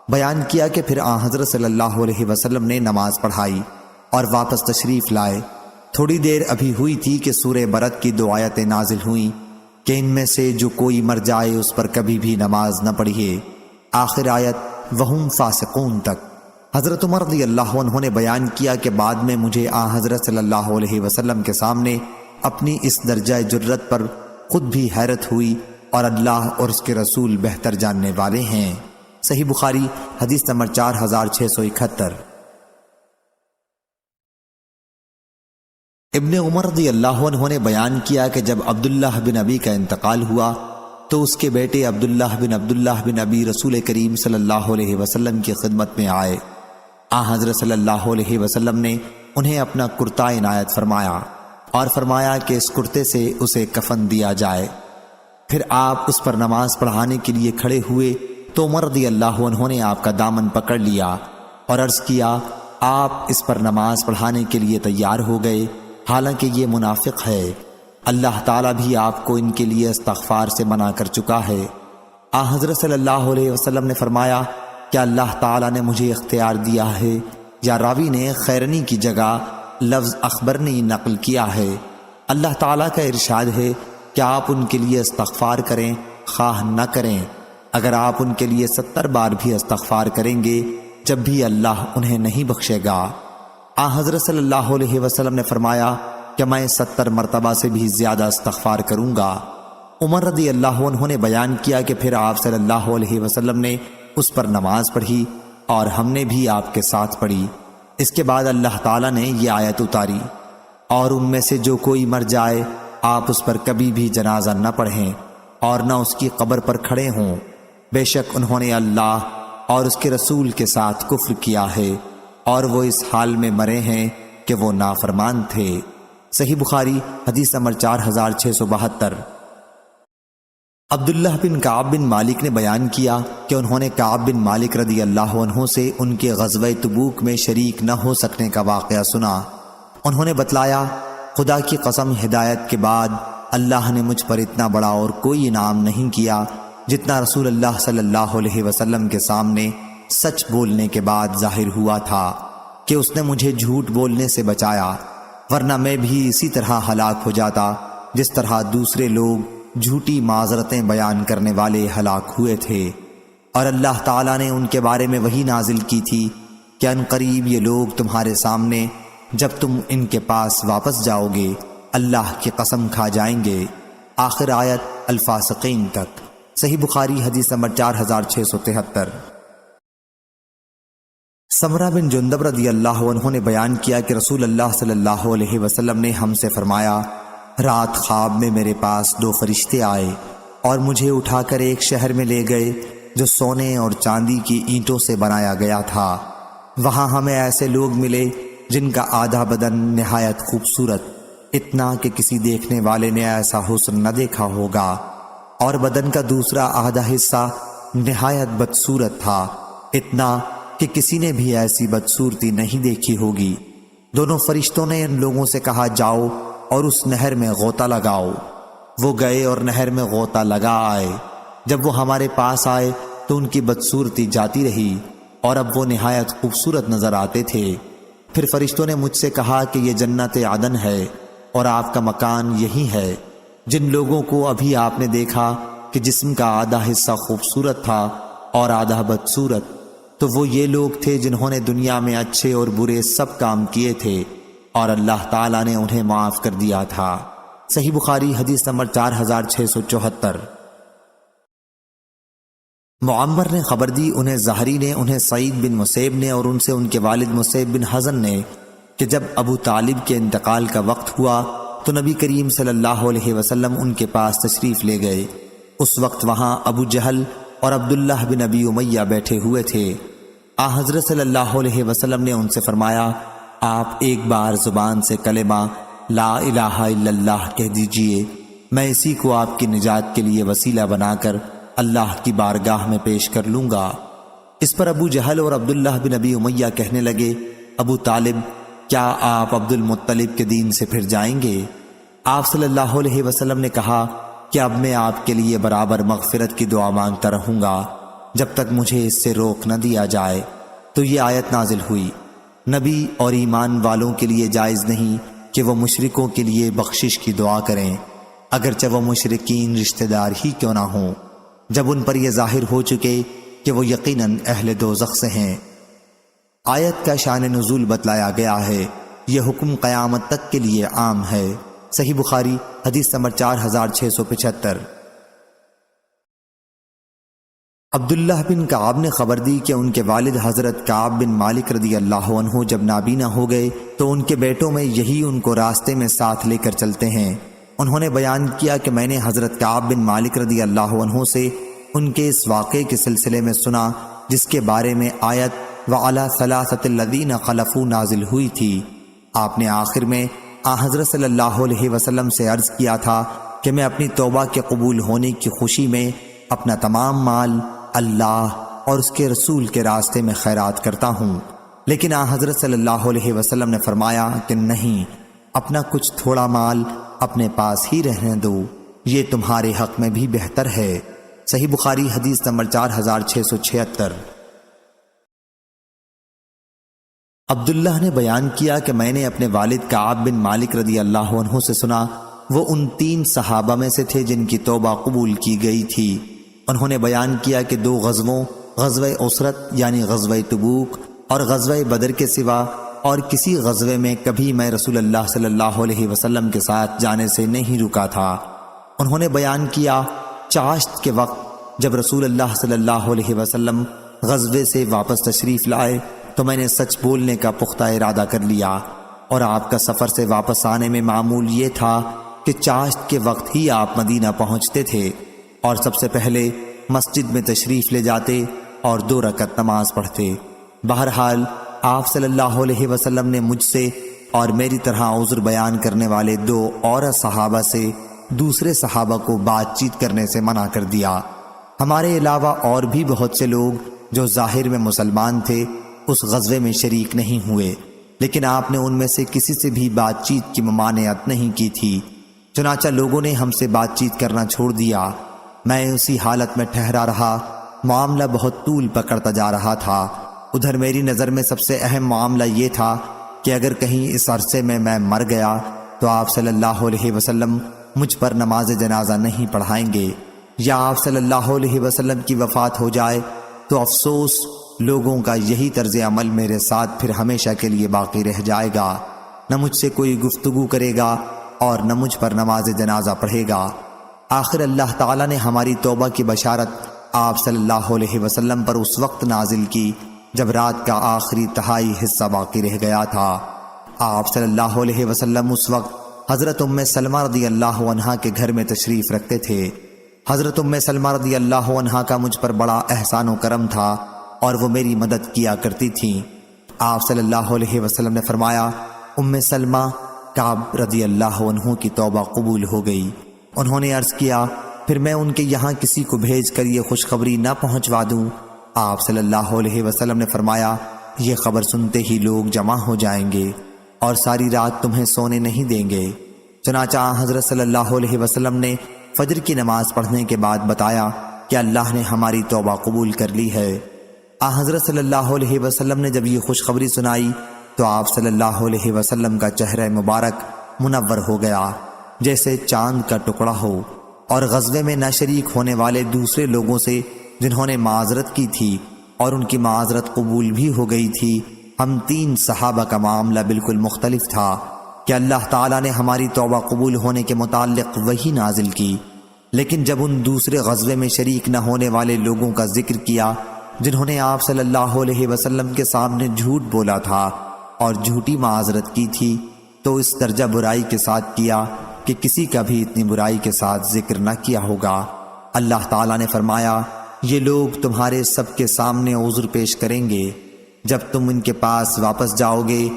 [SPEAKER 1] بیان کیا کہ پھر حضرت صلی اللہ علیہ وسلم نے نماز پڑھائی اور واپس تشریف لائے۔ تھوڑی دیر ابھی ہوئی تھی کہ سورہ برت کی 2 آیتیں نازل ہوئیں کہ ان میں سے جو کوئی مر جائے اس پر کبھی بھی نماز نہ پڑھیے، آخر آیت وہم فاسقون تک۔ حضرت عمر رضی اللہ عنہ نے بیان کیا کہ بعد میں مجھے حضرت صلی اللہ علیہ وسلم کے سامنے اپنی اس درجہ جرت پر خود بھی حیرت ہوئی، اور اللہ اور اس کے رسول بہتر جاننے والے ہیں۔ صحیح بخاری حدیث نمبر 4671۔ ابن عمر رضی اللہ عنہ نے بیان کیا کہ جب عبداللہ بن ابی کا انتقال ہوا تو اس کے بیٹے عبداللہ بن ابی رسول کریم صلی اللہ علیہ وسلم کی خدمت میں آئے۔ حضرت صلی اللہ علیہ وسلم نے انہیں اپنا کرتا عنایت فرمایا اور فرمایا کہ اس کرتے سے اسے کفن دیا جائے۔ پھر آپ اس پر نماز پڑھانے کے لیے کھڑے ہوئے تو عمر رضی اللہ عنہ نے آپ کا دامن پکڑ لیا اور عرض کیا، آپ اس پر نماز پڑھانے کے لیے تیار ہو گئے، حالانکہ یہ منافق ہے، اللہ تعالیٰ بھی آپ کو ان کے لیے استغفار سے منع کر چکا ہے۔ حضرت صلی اللہ علیہ وسلم نے فرمایا کہ اللہ تعالیٰ نے مجھے اختیار دیا ہے، یا راوی نے خیرنی کی جگہ لفظ اخبرنی نقل کیا ہے۔ اللہ تعالیٰ کا ارشاد ہے کہ آپ ان کے لیے استغفار کریں خواہ نہ کریں، اگر آپ ان کے لیے 70 بار بھی استغفار کریں گے جب بھی اللہ انہیں نہیں بخشے گا۔ حضرت صلی اللہ علیہ وسلم نے فرمایا کہ میں 70 مرتبہ سے بھی زیادہ استغفار کروں گا۔ عمر رضی اللہ عنہ نے بیان کیا کہ پھر آپ صلی اللہ علیہ وسلم نے اس پر نماز پڑھی اور ہم نے بھی آپ کے ساتھ پڑھی۔ اس کے بعد اللہ تعالیٰ نے یہ آیت اتاری، اور ان میں سے جو کوئی مر جائے آپ اس پر کبھی بھی جنازہ نہ پڑھیں اور نہ اس کی قبر پر کھڑے ہوں، بے شک انہوں نے اللہ اور اس کے رسول کے ساتھ کفر کیا ہے اور وہ اس حال میں مرے ہیں کہ وہ نافرمان تھے۔ صحیح بخاری حدیث نمبر 4672۔ عبداللہ بن کعب بن مالک نے بیان کیا کہ انہوں نے کعب بن مالک رضی اللہ عنہ سے ان کے غزوہ تبوک میں شریک نہ ہو سکنے کا واقعہ سنا۔ انہوں نے بتلایا، خدا کی قسم ہدایت کے بعد اللہ نے مجھ پر اتنا بڑا اور کوئی انعام نہیں کیا جتنا رسول اللہ صلی اللہ علیہ وسلم کے سامنے سچ بولنے کے بعد ظاہر ہوا تھا کہ اس نے مجھے جھوٹ بولنے سے بچایا، ورنہ میں بھی اسی طرح ہلاک ہو جاتا جس طرح دوسرے لوگ جھوٹی معذرتیں بیان کرنے والے ہلاک ہوئے تھے۔ اور اللہ تعالیٰ نے ان کے بارے میں وحی نازل کی تھی کہ ان قریب یہ لوگ تمہارے سامنے جب تم ان کے پاس واپس جاؤ گے اللہ کی قسم کھا جائیں گے، آخر آیت الفاسقین تک۔ صحیح بخاری حدیث نمبر 4673۔ سمرہ بن جندب رضی اللہ عنہ نے بیان کیا کہ رسول اللہ صلی اللہ علیہ وسلم نے ہم سے فرمایا، رات خواب میں میرے پاس 2 فرشتے آئے اور مجھے اٹھا کر ایک شہر میں لے گئے جو سونے اور چاندی کی اینٹوں سے بنایا گیا تھا۔ وہاں ہمیں ایسے لوگ ملے جن کا آدھا بدن نہایت خوبصورت، اتنا کہ کسی دیکھنے والے نے ایسا حسن نہ دیکھا ہوگا، اور بدن کا دوسرا آدھا حصہ نہایت بدصورت تھا، اتنا کہ کسی نے بھی ایسی بدصورتی نہیں دیکھی ہوگی۔ دونوں فرشتوں نے ان لوگوں سے کہا، جاؤ اور اس نہر میں غوطہ لگاؤ۔ وہ گئے اور نہر میں غوطہ لگا آئے۔ جب وہ ہمارے پاس آئے تو ان کی بدصورتی جاتی رہی اور اب وہ نہایت خوبصورت نظر آتے تھے۔ پھر فرشتوں نے مجھ سے کہا کہ یہ جنت عدن ہے اور آپ کا مکان یہی ہے۔ جن لوگوں کو ابھی آپ نے دیکھا کہ جسم کا آدھا حصہ خوبصورت تھا اور آدھا بدصورت، تو وہ یہ لوگ تھے جنہوں نے دنیا میں اچھے اور برے سب کام کیے تھے اور اللہ تعالیٰ نے انہیں معاف کر دیا تھا۔ صحیح بخاری حدیث نمبر 4674۔ معمر نے خبر دی، انہیں زہری نے، انہیں سعید بن مسیب نے اور ان سے ان کے والد مسیب بن حزن نے کہ جب ابو طالب کے انتقال کا وقت ہوا تو نبی کریم صلی اللہ علیہ وسلم ان کے پاس تشریف لے گئے۔ اس وقت وہاں ابو جہل اور عبداللہ بن ابی امیہ بیٹھے ہوئے تھے۔ حضرت صلی اللہ علیہ وسلم نے ان سے فرمایا، آپ ایک بار زبان سے کلمہ لا الہ الا اللہ کہہ دیجئے، میں اسی کو آپ کی نجات کے لیے وسیلہ بنا کر اللہ کی بارگاہ میں پیش کر لوں گا۔ اس پر ابو جہل اور عبداللہ بن ابی امیہ کہنے لگے، ابو طالب، کیا آپ عبد المطلب کے دین سے پھر جائیں گے؟ آپ صلی اللہ علیہ وسلم نے کہا کہ اب میں آپ کے لیے برابر مغفرت کی دعا مانگتا رہوں گا جب تک مجھے اس سے روک نہ دیا جائے۔ تو یہ آیت نازل ہوئی، نبی اور ایمان والوں کے لیے جائز نہیں کہ وہ مشرکوں کے لیے بخشش کی دعا کریں، اگرچہ وہ مشرکین رشتہ دار ہی کیوں نہ ہوں، جب ان پر یہ ظاہر ہو چکے کہ وہ یقیناً اہل دوزخ سے ہیں۔ آیت کا شان نزول بتلایا گیا ہے، یہ حکم قیامت تک کے لیے عام ہے۔ صحیح بخاری حدیث نمبر 4675۔ عبداللہ بن کعب نے خبر دی کہ ان کے والد حضرت کعب بن مالک رضی اللہ عنہ جب نابینا ہو گئے تو ان کے بیٹوں میں یہی ان کو راستے میں ساتھ لے کر چلتے ہیں۔ انہوں نے بیان کیا کہ میں نے حضرت کعب بن مالک رضی اللہ عنہ سے ان کے اس واقعے کے سلسلے میں سنا جس کے بارے میں آیت وَعَلَى ثَلَاثَةِ الَّذِينَ خَلَفُوا نازل ہوئی تھی۔ آپ نے آخر میں حضرت صلی اللہ علیہ وسلم سے عرض کیا تھا کہ میں اپنی توبہ کے قبول ہونے کی خوشی میں اپنا تمام مال اللہ اور اس کے رسول کے راستے میں خیرات کرتا ہوں، لیکن حضرت صلی اللہ علیہ وسلم نے فرمایا کہ نہیں، اپنا کچھ تھوڑا مال اپنے پاس ہی رہنے دو، یہ تمہارے حق میں بھی بہتر ہے۔ صحیح بخاری حدیث نمبر 4676۔ عبداللہ نے بیان کیا کہ میں نے اپنے والد کعب بن مالک رضی اللہ عنہ سے سنا، وہ ان 3 صحابہ میں سے تھے جن کی توبہ قبول کی گئی تھی۔ انہوں نے بیان کیا کہ 2 غزووں، غزوہ اسرت یعنی غزوہ تبوک اور غزوہ بدر کے سوا اور کسی غزوے میں کبھی میں رسول اللہ صلی اللہ علیہ وسلم کے ساتھ جانے سے نہیں رکا تھا۔ انہوں نے بیان کیا، چاشت کے وقت جب رسول اللہ صلی اللہ علیہ وسلم غزوے سے واپس تشریف لائے تو میں نے سچ بولنے کا پختہ ارادہ کر لیا، اور آپ کا سفر سے واپس آنے میں معمول یہ تھا کہ چاشت کے وقت ہی آپ مدینہ پہنچتے تھے اور سب سے پہلے مسجد میں تشریف لے جاتے اور 2 رکعت نماز پڑھتے۔ بہرحال آپ صلی اللہ علیہ وسلم نے مجھ سے اور میری طرح عذر بیان کرنے والے 2 اور صحابہ سے دوسرے صحابہ کو بات چیت کرنے سے منع کر دیا۔ ہمارے علاوہ اور بھی بہت سے لوگ جو ظاہر میں مسلمان تھے اس غزوے میں شریک نہیں ہوئے، لیکن آپ نے ان میں سے کسی سے بھی بات چیت کی ممانعت نہیں کی تھی۔ چنانچہ لوگوں نے ہم سے بات چیت کرنا چھوڑ دیا۔ میں اسی حالت میں ٹھہرا رہا، معاملہ بہت طول پکڑتا جا رہا تھا۔ ادھر میری نظر میں سب سے اہم معاملہ یہ تھا کہ اگر کہیں اس عرصے میں مر گیا تو آپ صلی اللہ علیہ وسلم مجھ پر نماز جنازہ نہیں پڑھائیں گے، یا آپ صلی اللہ علیہ وسلم کی وفات ہو جائے تو افسوس، لوگوں کا یہی طرز عمل میرے ساتھ پھر ہمیشہ کے لیے باقی رہ جائے گا، نہ مجھ سے کوئی گفتگو کرے گا اور نہ مجھ پر نماز جنازہ پڑھے گا۔ آخر اللہ تعالیٰ نے ہماری توبہ کی بشارت آپ صلی اللہ علیہ وسلم پر اس وقت نازل کی جب رات کا آخری تہائی حصہ باقی رہ گیا تھا۔ آپ صلی اللہ علیہ وسلم اس وقت حضرت ام سلمہ رضی اللہ عنہا کے گھر میں تشریف رکھتے تھے۔ حضرت ام سلمہ رضی اللہ عنہا کا مجھ پر بڑا احسان و کرم تھا اور وہ میری مدد کیا کرتی تھیں۔ آپ صلی اللہ علیہ وسلم نے فرمایا، ام سلمہ کعب رضی اللہ عنہ کی توبہ قبول ہو گئی۔ انہوں نے عرض کیا، پھر میں ان کے یہاں کسی کو بھیج کر یہ خوشخبری نہ پہنچوا دوں؟ آپ صلی اللہ علیہ وسلم نے فرمایا، یہ خبر سنتے ہی لوگ جمع ہو جائیں گے اور ساری رات تمہیں سونے نہیں دیں گے۔ چنانچہ حضرت صلی اللہ علیہ وسلم نے فجر کی نماز پڑھنے کے بعد بتایا کہ اللہ نے ہماری توبہ قبول کر لی ہے۔ حضرت صلی اللہ علیہ وسلم نے جب یہ خوشخبری سنائی تو آپ صلی اللہ علیہ وسلم کا چہرہ مبارک منور ہو گیا جیسے چاند کا ٹکڑا ہو، اور غزوے میں نہ شریک ہونے والے دوسرے لوگوں سے جنہوں نے معذرت کی تھی اور ان کی معذرت قبول بھی ہو گئی تھی، ہم 3 صحابہ کا معاملہ بالکل مختلف تھا کہ اللہ تعالیٰ نے ہماری توبہ قبول ہونے کے متعلق وحی نازل کی، لیکن جب ان دوسرے غزوے میں شریک نہ ہونے والے لوگوں کا ذکر کیا جنہوں نے آپ صلی اللہ علیہ وسلم کے سامنے جھوٹ بولا تھا اور جھوٹی معذرت کی تھی، تو اس درجہ برائی کے ساتھ کیا کہ کسی کا بھی اتنی برائی کے ساتھ ذکر نہ کیا ہوگا۔ اللہ تعالیٰ نے فرمایا، یہ لوگ تمہارے سب کے سامنے عذر پیش کریں گے، جب تم ان کے پاس واپس جاؤ گے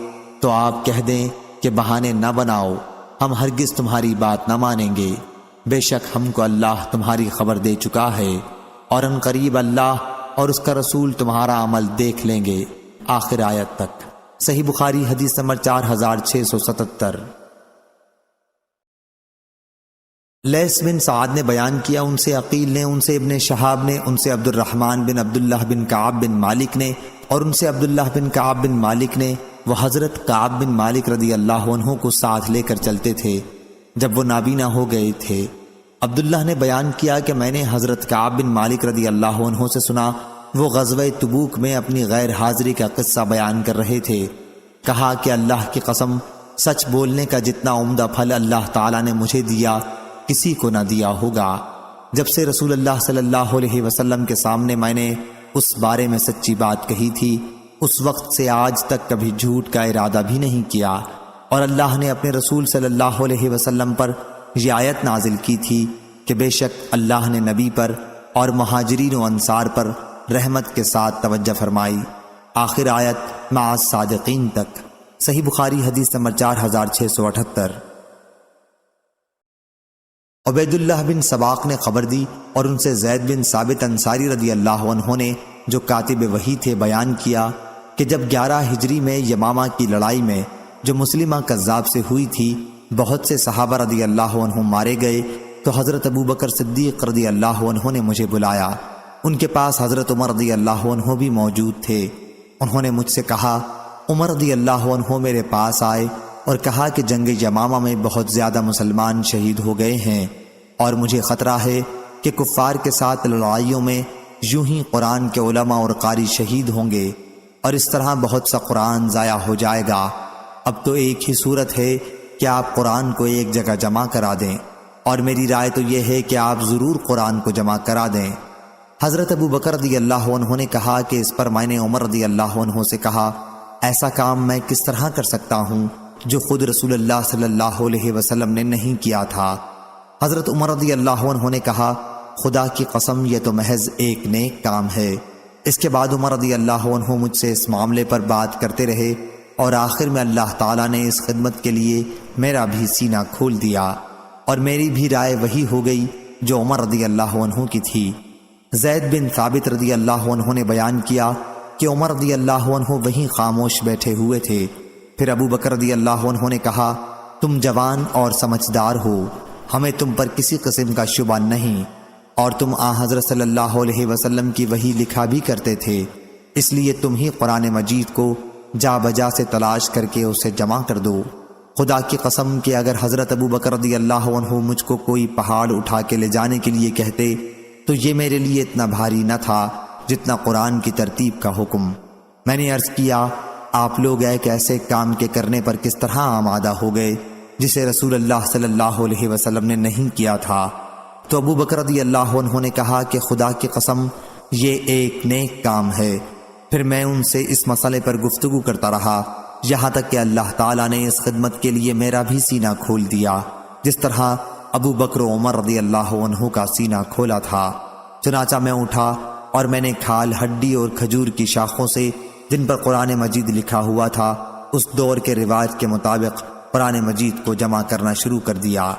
[SPEAKER 1] تو آپ کہہ دیں کہ بہانے نہ بناؤ، ہم ہرگز تمہاری بات نہ مانیں گے، بے شک ہم کو اللہ تمہاری خبر دے چکا ہے، اور ان قریب اللہ اور اس کا رسول تمہارا عمل دیکھ لیں گے، آخر آیت تک۔ صحیح بخاری حدیث نمبر 4677۔ لیث بن سعد نے بیان کیا، ان سے عقیل نے، ان سے ابن شہاب نے، ان سے عبد الرحمن بن عبداللہ بن کعب بن مالک نے، اور ان سے عبداللہ بن کعب بن مالک نے، وہ حضرت کعب بن مالک رضی اللہ عنہ کو ساتھ لے کر چلتے تھے جب وہ نابینا ہو گئے تھے۔ عبداللہ نے بیان کیا کہ میں نے حضرت کعب بن مالک رضی اللہ عنہ سے سنا، وہ غزوہ تبوک میں اپنی غیر حاضری کا قصہ بیان کر رہے تھے۔ کہا کہ اللہ کی قسم، سچ بولنے کا جتنا عمدہ پھل اللہ تعالیٰ نے مجھے دیا کسی کو نہ دیا ہوگا۔ جب سے رسول اللہ صلی اللہ علیہ وسلم کے سامنے میں نے اس بارے میں سچی بات کہی تھی، اس وقت سے آج تک کبھی جھوٹ کا ارادہ بھی نہیں کیا، اور اللہ نے اپنے رسول صلی اللہ علیہ وسلم پر یہ آیت نازل کی تھی کہ بے شک اللہ نے نبی پر اور مہاجرین و انصار پر رحمت کے ساتھ توجہ فرمائی، آخر آیت مع الصادقین تک۔ صحیح بخاری حدیث نمبر 4678۔ عبید اللہ بن سباق نے خبر دی اور ان سے زید بن ثابت انصاری رضی اللہ عنہ نے، جو کاتب وحی تھے، بیان کیا کہ جب 11 ہجری میں یمامہ کی لڑائی میں جو مسلمہ کذاب سے ہوئی تھی، بہت سے صحابہ رضی اللہ عنہ مارے گئے، تو حضرت ابو بکر صدیق رضی اللہ عنہ نے مجھے بلایا۔ ان کے پاس حضرت عمر رضی اللہ عنہ بھی موجود تھے۔ انہوں نے مجھ سے کہا، عمر رضی اللہ عنہ میرے پاس آئے اور کہا کہ جنگ یمامہ میں بہت زیادہ مسلمان شہید ہو گئے ہیں، اور مجھے خطرہ ہے کہ کفار کے ساتھ لڑائیوں میں یوں ہی قرآن کے علماء اور قاری شہید ہوں گے، اور اس طرح بہت سا قرآن ضائع ہو جائے گا۔ اب تو ایک ہی صورت ہے کہ آپ قرآن کو ایک جگہ جمع کرا دیں، اور میری رائے تو یہ ہے کہ آپ ضرور قرآن کو جمع کرا دیں۔ حضرت ابو بکر رضی اللہ عنہ نے کہا کہ اس پر میں نے عمر رضی اللہ عنہ سے کہا، ایسا کام میں کس طرح کر سکتا ہوں جو خود رسول اللہ صلی اللہ علیہ وسلم نے نہیں کیا تھا؟ حضرت عمر رضی اللہ عنہ نے کہا، خدا کی قسم یہ تو محض ایک نیک کام ہے۔ اس کے بعد عمر رضی اللہ عنہ مجھ سے اس معاملے پر بات کرتے رہے، اور آخر میں اللہ تعالیٰ نے اس خدمت کے لیے میرا بھی سینہ کھول دیا، اور میری بھی رائے وہی ہو گئی جو عمر رضی اللہ عنہ کی تھی۔ زید بن ثابت رضی اللہ عنہ نے بیان کیا کہ عمر رضی اللہ عنہ وہیں خاموش بیٹھے ہوئے تھے۔ پھر ابو بکر رضی اللہ عنہ نے کہا، تم جوان اور سمجھدار ہو، ہمیں تم پر کسی قسم کا شبہ نہیں، اور تم حضرت صلی اللہ علیہ وسلم کی وحی لکھا بھی کرتے تھے، اس لیے تم ہی قرآن مجید کو جا بجا سے تلاش کر کے اسے جمع کر دو۔ خدا کی قسم کہ اگر حضرت ابو بکر رضی اللہ عنہ مجھ کو کوئی پہاڑ اٹھا کے لے جانے کے لیے کہتے تو یہ میرے لیے اتنا بھاری نہ تھا جتنا قرآن کی ترتیب کا حکم۔ میں نے عرض کیا، آپ لوگ ایک ایسے کام کے کرنے پر کس طرح آمادہ ہو گئے جسے رسول اللہ صلی اللہ علیہ وسلم نے نہیں کیا تھا؟ تو ابو بکر رضی اللہ عنہ نے کہا کہ خدا کی قسم یہ ایک نیک کام ہے۔ پھر میں ان سے اس مسئلے پر گفتگو کرتا رہا یہاں تک کہ اللہ تعالیٰ نے اس خدمت کے لیے میرا بھی سینہ کھول دیا جس طرح ابو بکر و عمر رضی اللہ عنہ کا سینہ کھولا تھا۔ چنانچہ میں اٹھا اور میں نے کھال، ہڈی اور کھجور کی شاخوں سے جن پر قرآن مجید لکھا ہوا تھا اس دور کے رواج کے مطابق قرآن مجید کو جمع کرنا شروع کر دیا،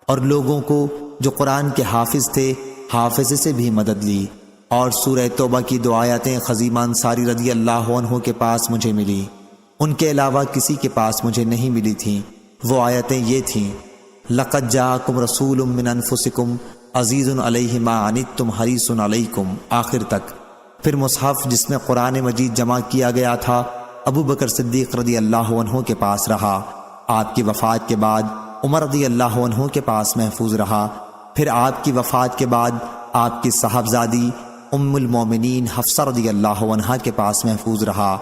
[SPEAKER 1] اور لوگوں کو جو قرآن کے حافظ تھے حافظ سے بھی مدد لی، اور سورہ توبہ کی 2 آیتیں خزیمہ انصاری رضی اللہ عنہ کے پاس مجھے ملی، ان کے علاوہ کسی کے پاس مجھے نہیں ملی تھیں۔ وہ آیتیں یہ تھیں: لَقَدْ جَاءَكُمْ رَسُولٌ مِّنْ أَنفُسِكُمْ عَزِيزٌ عَلَيْهِ مَا عَنِتُّمْ حَرِيصٌ عَلَيْكُمْ، آخر تک۔ پھر مصحف جس میں قرآن مجید جمع کیا گیا تھا ابو بکر صدیق رضی اللہ عنہ کے پاس رہا، آپ کی وفات کے بعد عمر رضی اللہ عنہ کے پاس محفوظ رہا، پھر آپ کی وفات کے بعد آپ کی صاحبزادی ام المومنین حفصہ رضی اللہ عنہا کے پاس محفوظ رہا۔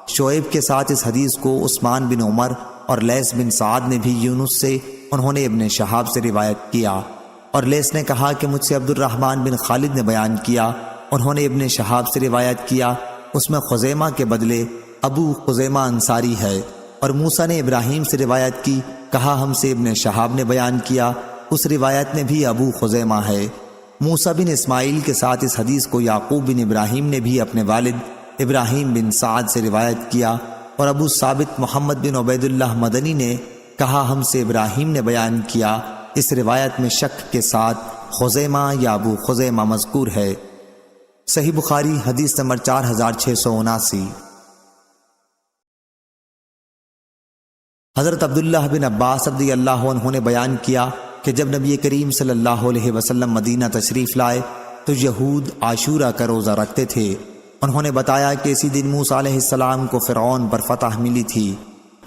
[SPEAKER 1] شعیب کے ساتھ اس حدیث کو عثمان بن عمر اور لیث بن سعد نے بھی یونس سے، انہوں نے ابن شہاب سے روایت کیا، اور لیث نے کہا کہ مجھ سے عبد الرحمن بن خالد نے بیان کیا، انہوں نے ابن شہاب سے روایت کیا، اس میں خزیمہ کے بدلے ابو خزیمہ انصاری ہے، اور موسیٰ نے ابراہیم سے روایت کی، کہا ہم سے ابن شہاب نے بیان کیا، اس روایت میں بھی ابو خزیمہ ہے۔ موسیٰ بن اسماعیل کے ساتھ اس حدیث کو یعقوب بن ابراہیم نے بھی اپنے والد ابراہیم بن سعد سے روایت کیا، اور ابو ثابت محمد بن عبید اللہ مدنی نے کہا ہم سے ابراہیم نے بیان کیا، اس روایت میں شک کے ساتھ خزیمہ یا ابو خزیمہ مذکور ہے۔ صحیح بخاری حدیث نمبر 4679۔ حضرت عبداللہ بن عباس رضی اللہ عنہ نے بیان کیا کہ جب نبی کریم صلی اللہ علیہ وسلم مدینہ تشریف لائے تو یہود عاشورہ کا روزہ رکھتے تھے۔ انہوں نے بتایا کہ اسی دن موسیٰ علیہ السلام کو فرعون پر فتح ملی تھی۔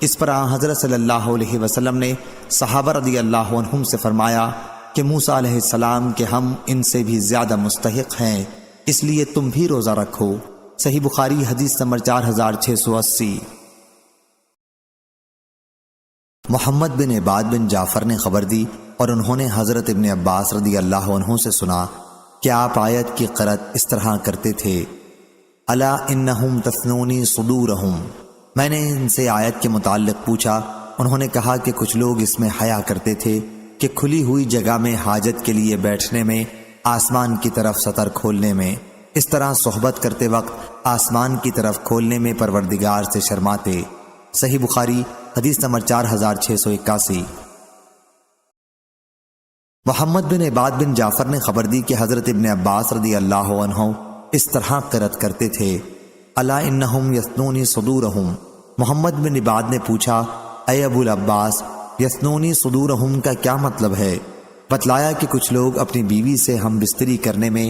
[SPEAKER 1] اس پر حضرت صلی اللہ علیہ وسلم نے صحابہ رضی اللہ عنہم سے فرمایا کہ موسیٰ علیہ السلام کے ہم ان سے بھی زیادہ مستحق ہیں، اس لیے تم بھی روزہ رکھو۔ صحیح بخاری حدیث نمبر 4680۔ محمد بن عباد بن جعفر نے خبر دی اور انہوں نے حضرت ابن عباس رضی اللہ عنہ سے سنا کہ آپ آیت کی قرأت اس طرح کرتے تھے: الا انہم تثنونی صدورہم۔ میں نے ان سے آیت کے متعلق پوچھا، انہوں نے کہا کہ کچھ لوگ اس میں حیا کرتے تھے کہ کھلی ہوئی جگہ میں حاجت کے لیے بیٹھنے میں، آسمان کی طرف سطر کھولنے میں، اس طرح صحبت کرتے وقت آسمان کی طرف کھولنے میں پروردگار سے شرماتے۔ صحیح بخاری حدیث نمبر 4681۔ محمد بن عباد بن جعفر نے خبر دی کہ حضرت ابن عباس رضی اللہ عنہ اس طرح قرأت کرتے تھے: الا انہم یثنونی صدورہم۔ محمد بن عباد نے پوچھا: اے ابو العباس، یثنونی صدورہم کا کیا مطلب ہے؟ بتلایا کہ کچھ لوگ اپنی بیوی سے ہم بستری کرنے میں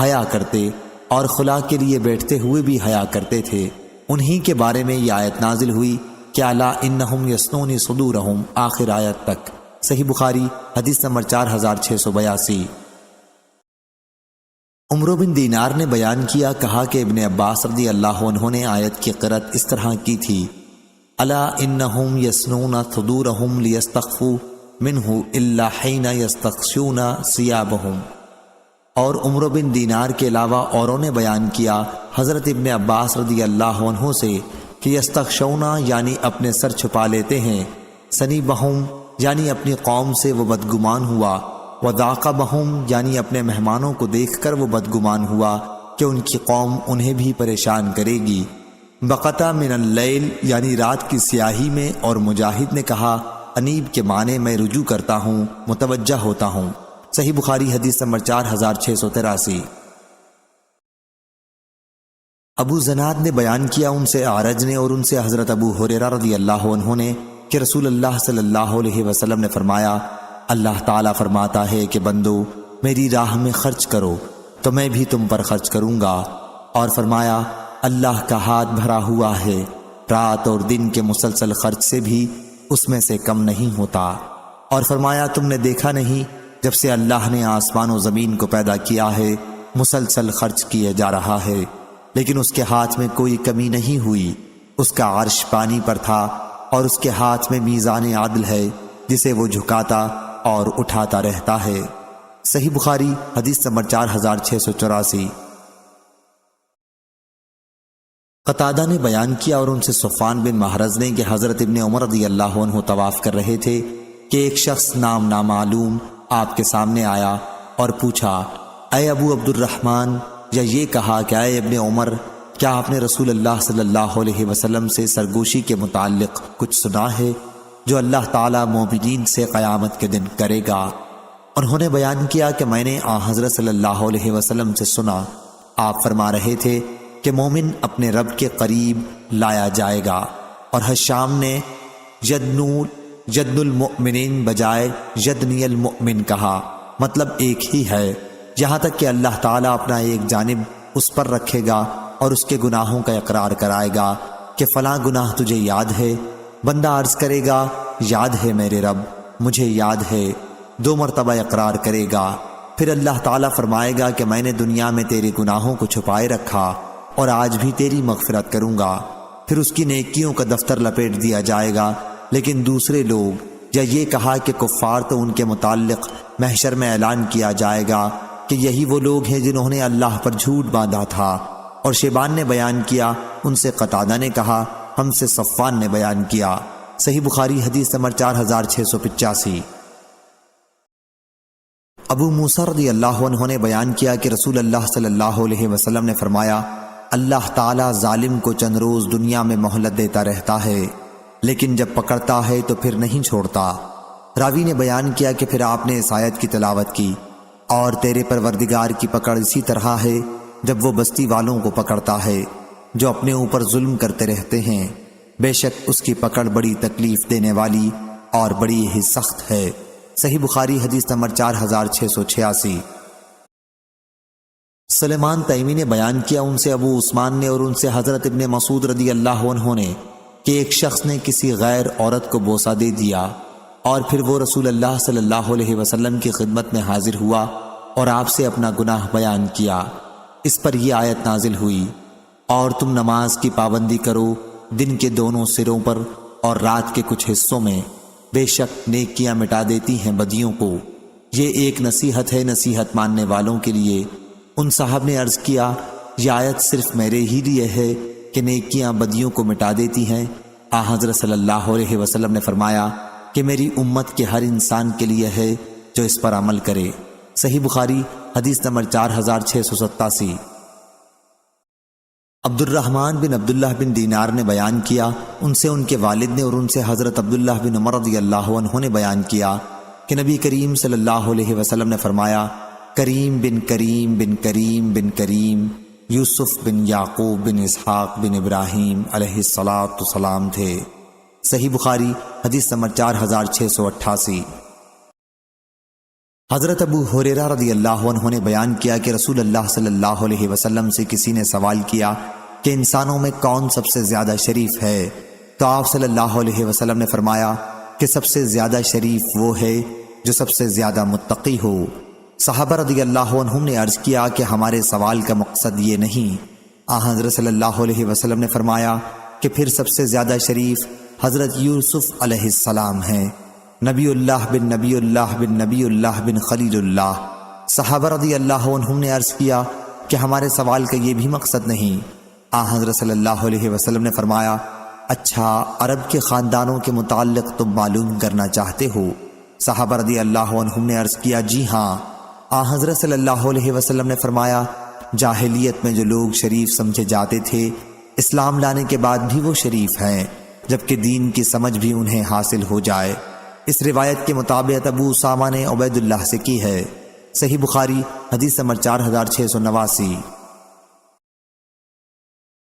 [SPEAKER 1] حیا کرتے اور خلا کے لیے بیٹھتے ہوئے بھی حیا کرتے تھے، انہی کے بارے میں یہ آیت نازل ہوئی کہ الا انہم یثنونی صدورہم، آخر آیت تک۔ صحیح بخاری حدیث نمبر 4682۔ عمر بن دینار نے بیان کیا، کہا کہ ابن عباس رضی اللہ عنہ نے آیت کی قرأت اس طرح کی تھی: الا انہم یثنون صدورہم لیستخفوا منہ الا حین یستغشون ثیابہم۔ اور عمر بن دینار کے علاوہ اوروں نے بیان کیا حضرت ابن عباس رضی اللہ عنہ سے کہ یستغشون یعنی اپنے سر چھپا لیتے ہیں، ثنیبہم یعنی اپنی قوم سے وہ بدگمان ہوا، وذاق بہم یعنی اپنے مہمانوں کو دیکھ کر وہ بدگمان ہوا کہ ان کی قوم انہیں بھی پریشان کرے گی، بقطع من اللیل یعنی رات کی سیاہی میں، اور مجاہد نے کہا انیب کے معنی میں رجوع کرتا ہوں، متوجہ ہوتا ہوں۔ صحیح بخاری حدیث نمبر 4683۔ ابو زناد نے بیان کیا ان سے اعرج نے اور ان سے حضرت ابو ہریرہ رضی اللہ عنہ نے کہ رسول اللہ صلی اللہ علیہ وسلم نے فرمایا: اللہ تعالیٰ فرماتا ہے کہ بندو میری راہ میں خرچ کرو تو میں بھی تم پر خرچ کروں گا، اور فرمایا اللہ کا ہاتھ بھرا ہوا ہے، رات اور دن کے مسلسل خرچ سے بھی اس میں سے کم نہیں ہوتا، اور فرمایا تم نے دیکھا نہیں جب سے اللہ نے آسمان و زمین کو پیدا کیا ہے مسلسل خرچ کیے جا رہا ہے، لیکن اس کے ہاتھ میں کوئی کمی نہیں ہوئی، اس کا عرش پانی پر تھا اور اس کے ہاتھ میں میزان عدل ہے جسے وہ جھکاتا اور اٹھاتا رہتا ہے۔ صحیح بخاری حدیث نمبر 4684۔ قتادہ نے بیان کیا اور ان سے صفوان بن محرز نے کہ حضرت ابن عمر رضی اللہ عنہ طواف کر رہے تھے کہ ایک شخص نام نامعلوم آپ کے سامنے آیا اور پوچھا، اے ابو عبد الرحمن، یا یہ کہا کہ اے ابن عمر، کیا آپ نے رسول اللہ صلی اللہ علیہ وسلم سے سرگوشی کے متعلق کچھ سنا ہے جو اللہ تعالیٰ مومنین سے قیامت کے دن کرے گا؟ انہوں نے بیان کیا کہ میں نے حضرت صلی اللہ علیہ وسلم سے سنا، آپ فرما رہے تھے کہ مومن اپنے رب کے قریب لایا جائے گا، اور حشام نے یدن المؤمنین بجائے یدنی المؤمن کہا، مطلب ایک ہی ہے، یہاں تک کہ اللہ تعالیٰ اپنا ایک جانب اس پر رکھے گا اور اس کے گناہوں کا اقرار کرائے گا کہ فلاں گناہ تجھے یاد ہے؟ بندہ عرض کرے گا، یاد ہے میرے رب، مجھے یاد ہے، 2 مرتبہ اقرار کرے گا، پھر اللہ تعالیٰ فرمائے گا کہ میں نے دنیا میں تیرے گناہوں کو چھپائے رکھا اور آج بھی تیری مغفرت کروں گا، پھر اس کی نیکیوں کا دفتر لپیٹ دیا جائے گا۔ لیکن دوسرے لوگ، یا یہ کہا کہ کفار، تو ان کے متعلق محشر میں اعلان کیا جائے گا کہ یہی وہ لوگ ہیں جنہوں نے اللہ پر جھوٹ باندھا تھا۔ اور شیبان نے بیان کیا، ان سے قتادہ نے کہا، ہم سے صفوان نے بیان کیا۔ صحیح بخاری حدیث نمبر 4685۔ ابو موسیٰ رضی اللہ عنہ نے بیان کیا کہ رسول اللہ صلی اللہ علیہ وسلم نے فرمایا، اللہ تعالیٰ ظالم کو چند روز دنیا میں مہلت دیتا رہتا ہے، لیکن جب پکڑتا ہے تو پھر نہیں چھوڑتا۔ راوی نے بیان کیا کہ پھر آپ نے اس آیت کی تلاوت کی، اور تیرے پروردگار کی پکڑ اسی طرح ہے جب وہ بستی والوں کو پکڑتا ہے جو اپنے اوپر ظلم کرتے رہتے ہیں، بے شک اس کی پکڑ بڑی تکلیف دینے والی اور بڑی ہی سخت ہے۔ صحیح بخاری حدیث نمبر 4686۔ سلیمان تیمی نے بیان کیا، ان سے ابو عثمان نے اور ان سے حضرت ابن مسعود رضی اللہ عنہ نے، کہ ایک شخص نے کسی غیر عورت کو بوسہ دے دیا، اور پھر وہ رسول اللہ صلی اللہ علیہ وسلم کی خدمت میں حاضر ہوا اور آپ سے اپنا گناہ بیان کیا۔ اس پر یہ آیت نازل ہوئی، اور تم نماز کی پابندی کرو دن کے دونوں سروں پر اور رات کے کچھ حصوں میں، بے شک نیکیاں مٹا دیتی ہیں بدیوں کو۔ یہ ایک نصیحت ہے نصیحت ماننے والوں کے لیے۔ ان صاحب نے عرض کیا، یہ آیت صرف میرے ہی لیے ہے کہ نیکیاں بدیوں کو مٹا دیتی ہیں؟ حضرت صلی اللہ علیہ وسلم نے فرمایا کہ میری امت کے ہر انسان کے لیے ہے جو اس پر عمل کرے۔ صحیح بخاری حدیث نمبر 4687۔ عبد الرحمن بن عبداللہ بن دینار نے بیان کیا، ان سے ان کے والد نے اور ان سے حضرت عبداللہ بن عمر رضی اللہ عنہ نے بیان کیا کہ نبی کریم صلی اللہ علیہ وسلم نے فرمایا، کریم بن کریم بن کریم بن کریم یوسف بن یعقوب بن اسحاق بن ابراہیم علیہ السلام تھے۔ صحیح بخاری حدیث نمبر 4688۔ حضرت ابو ہریرہ رضی اللہ عنہ نے بیان کیا کہ رسول اللہ صلی اللہ علیہ وسلم سے کسی نے سوال کیا کہ انسانوں میں کون سب سے زیادہ شریف ہے؟ تو آپ صلی اللہ علیہ وسلم نے فرمایا کہ سب سے زیادہ شریف وہ ہے جو سب سے زیادہ متقی ہو۔ صحابہ رضی اللہ عنہم نے عرض کیا کہ ہمارے سوال کا مقصد یہ نہیں۔ حضرت صلی اللہ علیہ وسلم نے فرمایا کہ پھر سب سے زیادہ شریف حضرت یوسف علیہ السلام ہیں، نبی اللہ بن نبی اللہ بن نبی اللہ بن خلیل اللہ۔ صحابہ رضی اللہ عنہم نے عرض کیا کہ ہمارے سوال کا یہ بھی مقصد نہیں۔ حضرت صلی اللہ علیہ وسلم نے فرمایا، اچھا، عرب کے خاندانوں کے متعلق تم معلوم کرنا چاہتے ہو؟ صحابہ رضی اللہ عنہم نے عرض کیا، جی ہاں۔ حضرت صلی اللہ علیہ وسلم نے فرمایا، جاہلیت میں جو لوگ شریف سمجھے جاتے تھے، اسلام لانے کے بعد بھی وہ شریف ہیں، جبکہ دین کی سمجھ بھی انہیں حاصل ہو جائے۔ اس روایت کے مطابق ابو اسامہ نے عبید اللہ سے کی ہے۔ صحیح بخاری حدیث نمبر 4689۔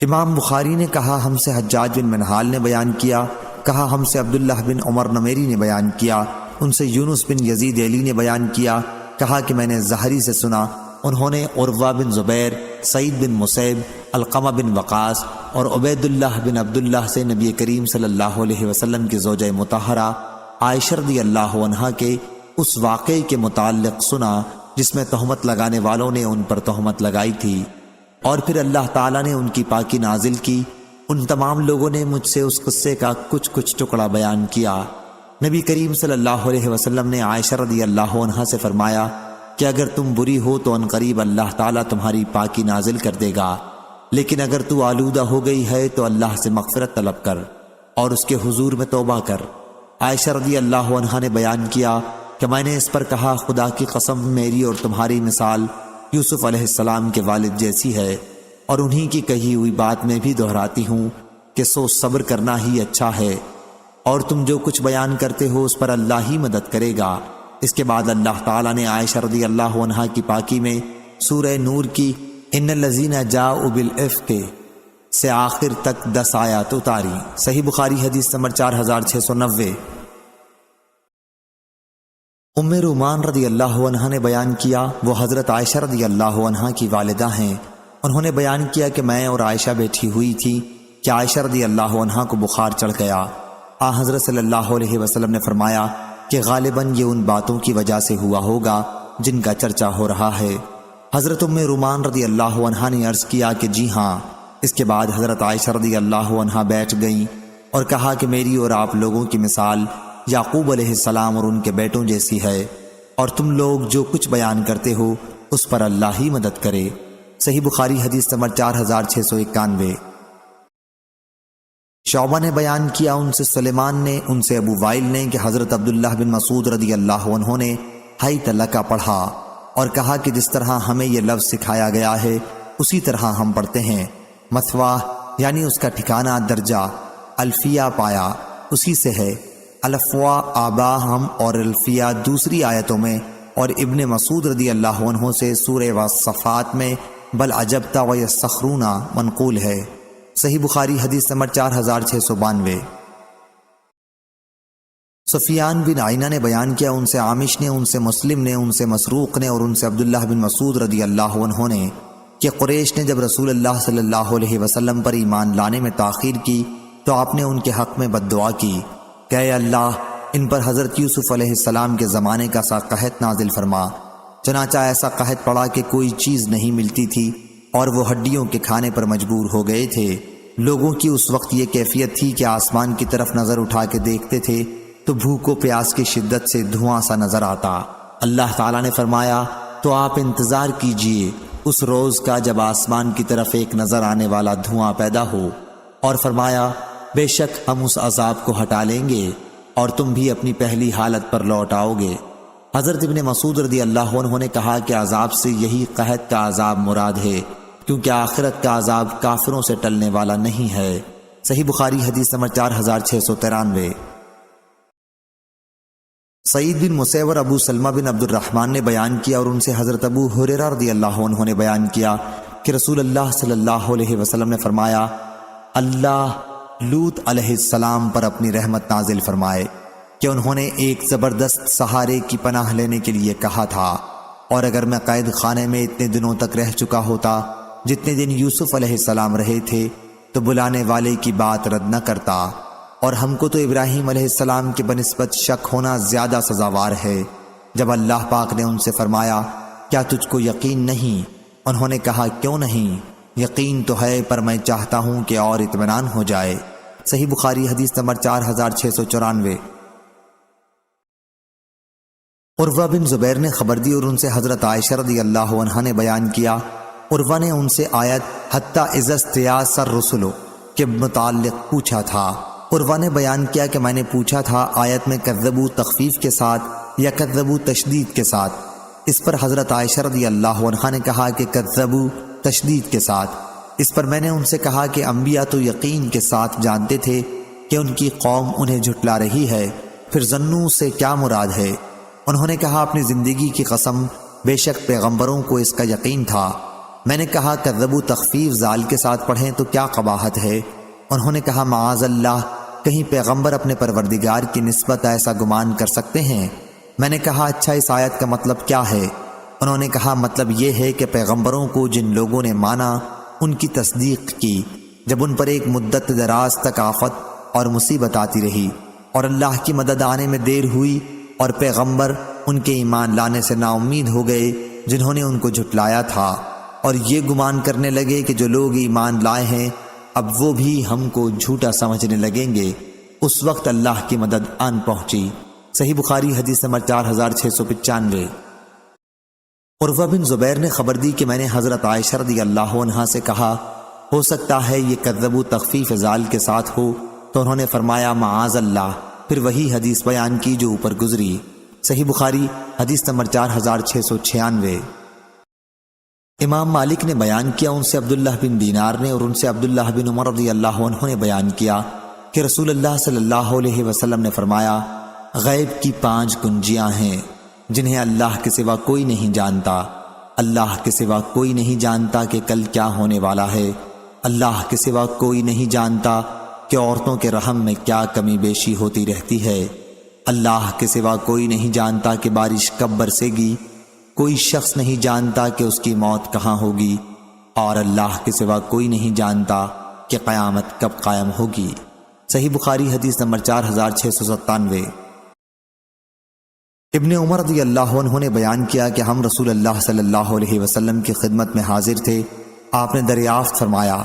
[SPEAKER 1] امام بخاری نے کہا، ہم سے حجاج بن منہال نے بیان کیا، کہا ہم سے عبداللہ بن عمر نمیری نے بیان کیا، ان سے یونس بن یزید علی نے بیان کیا، کہا کہ میں نے زہری سے سنا، انہوں نے عروہ بن زبیر، سعید بن مسیب، علقمہ بن وقاص اور عبید اللہ بن عبداللہ سے نبی کریم صلی اللہ علیہ وسلم کی زوجہ مطہرہ عائشہ رضی اللہ عنہا کے اس واقعے کے متعلق سنا جس میں تہمت لگانے والوں نے ان پر تہمت لگائی تھی، اور پھر اللہ تعالیٰ نے ان کی پاکی نازل کی۔ ان تمام لوگوں نے مجھ سے اس قصے کا کچھ ٹکڑا بیان کیا۔ نبی کریم صلی اللہ علیہ وسلم نے عائشہ رضی اللہ عنہا سے فرمایا کہ اگر تم بری ہو تو عنقریب اللہ تعالیٰ تمہاری پاکی نازل کر دے گا۔ لیکن اگر تو آلودہ ہو گئی ہے تو اللہ سے مغفرت طلب کر اور اس کے حضور میں توبہ کر۔ عائشہ رضی اللہ عنہا نے بیان کیا کہ میں نے اس پر کہا، خدا کی قسم میری اور تمہاری مثال یوسف علیہ السلام کے والد جیسی ہے، اور انہی کی کہی ہوئی بات میں بھی دہراتی ہوں کہ سو صبر کرنا ہی اچھا ہے، اور تم جو کچھ بیان کرتے ہو اس پر اللہ ہی مدد کرے گا۔ اس کے بعد اللہ تعالیٰ نے عائشہ رضی اللہ عنہا کی پاکی میں سورہ نور کی ان الذین جاؤوا بالافک سے آخر تک 10 آیات اتاری۔ صحیح بخاری حدیث نمبر 4690۔ ام رومان رضی اللہ عنہا نے بیان کیا، وہ حضرت عائشہ رضی اللہ عنہا کی والدہ ہیں۔ انہوں نے بیان کیا کہ میں اور عائشہ بیٹھی ہوئی تھی کہ عائشہ رضی اللہ عنہا کو بخار چڑھ گیا۔ حضرت صلی اللہ علیہ وسلم نے فرمایا کہ غالباً یہ ان باتوں کی وجہ سے ہوا ہوگا جن کا چرچا ہو رہا ہے۔ حضرت ام رومان رضی اللہ عنہا نے عرض کیا کہ جی ہاں۔ اس کے بعد حضرت عائشہ رضی اللہ عنہا بیٹھ گئیں اور کہا کہ میری اور آپ لوگوں کی مثال یعقوب علیہ السلام اور ان کے بیٹوں جیسی ہے، اور تم لوگ جو کچھ بیان کرتے ہو اس پر اللہ ہی مدد کرے۔ صحیح بخاری حدیث نمبر 4691۔ شعبہ نے بیان کیا، ان سے سلیمان نے، ان سے ابو وائل نے کہ حضرت عبداللہ بن مسعود رضی اللہ عنہ نے ہائی تلقہ پڑھا اور کہا کہ جس طرح ہمیں یہ لفظ سکھایا گیا ہے اسی طرح ہم پڑھتے ہیں۔ مثوا یعنی اس کا ٹھکانہ درجہ، الفیہ پایا اسی سے ہے۔ الفوا آبا ہم اور الفیہ دوسری آیتوں میں، اور ابن مسعود رضی اللہ عنہ سے سورہ والصفات میں بل عجبت ویسخرون منقول ہے۔ صحیح بخاری حدیث نمبر 4692۔ سفیان بن عینہ نے بیان کیا، ان سے عامش نے، ان سے مسلم نے، ان سے مسروق نے اور ان سے عبداللہ بن مسعود رضی اللہ عنہ نے کہ قریش نے جب رسول اللہ صلی اللہ علیہ وسلم پر ایمان لانے میں تاخیر کی تو آپ نے ان کے حق میں بد دعا کی کہ اے اللہ ان پر حضرت یوسف علیہ السلام کے زمانے کا سا قحط نازل فرما۔ چنانچہ ایسا قحط پڑا کہ کوئی چیز نہیں ملتی تھی اور وہ ہڈیوں کے کھانے پر مجبور ہو گئے تھے۔ لوگوں کی اس وقت یہ کیفیت تھی کہ آسمان کی طرف نظر اٹھا کے دیکھتے تھے تو بھوک و پیاس کی شدت سے دھواں سا نظر آتا۔ اللہ تعالیٰ نے فرمایا تو آپ انتظار کیجئے اس روز کا جب آسمان کی طرف ایک نظر آنے والا دھواں پیدا ہو، اور فرمایا بے شک ہم اس عذاب کو ہٹا لیں گے اور تم بھی اپنی پہلی حالت پر لوٹ آؤ گے۔ حضرت ابن مسعود رضی اللہ عنہ نے کہا کہ عذاب سے یہی قحط کا عذاب مراد ہے، کیونکہ آخرت کا عذاب کافروں سے ٹلنے والا نہیں ہے۔ صحیح بخاری حدیث نمبر 4693۔ سعید بن مسیور ابو سلمہ بن عبد الرحمن نے بیان کیا، اور ان سے حضرت ابو ہریرہ رضی اللہ عنہ نے بیان کیا کہ رسول اللہ صلی اللہ علیہ وسلم نے فرمایا، اللہ لوط علیہ السلام پر اپنی رحمت نازل فرمائے کہ انہوں نے ایک زبردست سہارے کی پناہ لینے کے لیے کہا تھا، اور اگر میں قید خانے میں اتنے دنوں تک رہ چکا ہوتا جتنے دن یوسف علیہ السلام رہے تھے تو بلانے والے کی بات رد نہ کرتا، اور ہم کو تو ابراہیم علیہ السلام کے بنسبت شک ہونا زیادہ سزاوار ہے۔ جب اللہ پاک نے ان سے فرمایا کیا تجھ کو یقین نہیں؟ انہوں نے کہا کیوں نہیں، یقین تو ہے پر میں چاہتا ہوں کہ اور اطمینان ہو جائے۔ صحیح بخاری حدیث نمبر 4694۔ عروہ بن زبیر نے خبر دی اور ان سے حضرت عائشہ رضی اللہ عنہا نے بیان کیا، عروہ نے ان سے آیت حتی اذا استیاس الرسل کے متعلق پوچھا تھا۔ عروہ نے بیان کیا کہ میں نے پوچھا تھا آیت میں کذبوا تخفیف کے ساتھ یا کذبوا تشدید کے ساتھ؟ اس پر حضرت عائشہ رضی اللہ عنہا نے کہا کہ کذبوا تشدید کے ساتھ۔ اس پر میں نے ان سے کہا کہ انبیاء تو یقین کے ساتھ جانتے تھے کہ ان کی قوم انہیں جھٹلا رہی ہے، پھر ظنوا سے کیا مراد ہے؟ انہوں نے کہا اپنی زندگی کی قسم بے شک پیغمبروں کو اس کا یقین تھا۔ میں نے کہا کذبوا تخفیف زال کے ساتھ پڑھیں تو کیا قباحت ہے؟ انہوں نے کہا معاذ اللہ، کہیں پیغمبر اپنے پروردگار کی نسبت ایسا گمان کر سکتے ہیں؟ میں نے کہا اچھا اس آیت کا مطلب کیا ہے؟ انہوں نے کہا مطلب یہ ہے کہ پیغمبروں کو جن لوگوں نے مانا ان کی تصدیق کی جب ان پر ایک مدت دراز تک آفت اور مصیبت آتی رہی اور اللہ کی مدد آنے میں دیر ہوئی اور پیغمبر ان کے ایمان لانے سے نا امید ہو گئے جنہوں نے ان کو جھٹلایا تھا، اور یہ گمان کرنے لگے کہ جو لوگ ایمان لائے ہیں اب وہ بھی ہم کو جھوٹا سمجھنے لگیں گے، اس وقت اللہ کی مدد آن پہنچی۔ صحیح بخاری حدیث نمبر 4695۔ عروہ بن زبیر نے خبر دی کہ میں نے حضرت عائشہ رضی اللہ عنہا سے کہا ہو سکتا ہے یہ کذبوا تخفیف ذال کے ساتھ ہو، تو انہوں نے فرمایا معاذ اللہ، پھر وہی حدیث بیان کی جو اوپر گزری۔ صحیح بخاری حدیث نمبر 4696۔ امام مالک نے بیان کیا، ان سے عبداللہ بن دینار نے اور ان سے عبداللہ بن عمر رضی اللہ عنہ نے بیان کیا کہ رسول اللہ صلی اللہ علیہ وسلم نے فرمایا، غیب کی 5 کنجیاں ہیں جنہیں اللہ کے سوا کوئی نہیں جانتا۔ اللہ کے سوا کوئی نہیں جانتا کہ کل کیا ہونے والا ہے۔ اللہ کے سوا کوئی نہیں جانتا کہ عورتوں کے رحم میں کیا کمی بیشی ہوتی رہتی ہے۔ اللہ کے سوا کوئی نہیں جانتا کہ بارش کب برسے گی۔ کوئی شخص نہیں جانتا کہ اس کی موت کہاں ہوگی، اور اللہ کے سوا کوئی نہیں جانتا کہ قیامت کب قائم ہوگی۔ صحیح بخاری حدیث نمبر 4697۔ ابن عمر رضی اللہ عنہ نے بیان کیا کہ ہم رسول اللہ صلی اللہ علیہ وسلم کی خدمت میں حاضر تھے۔ آپ نے دریافت فرمایا،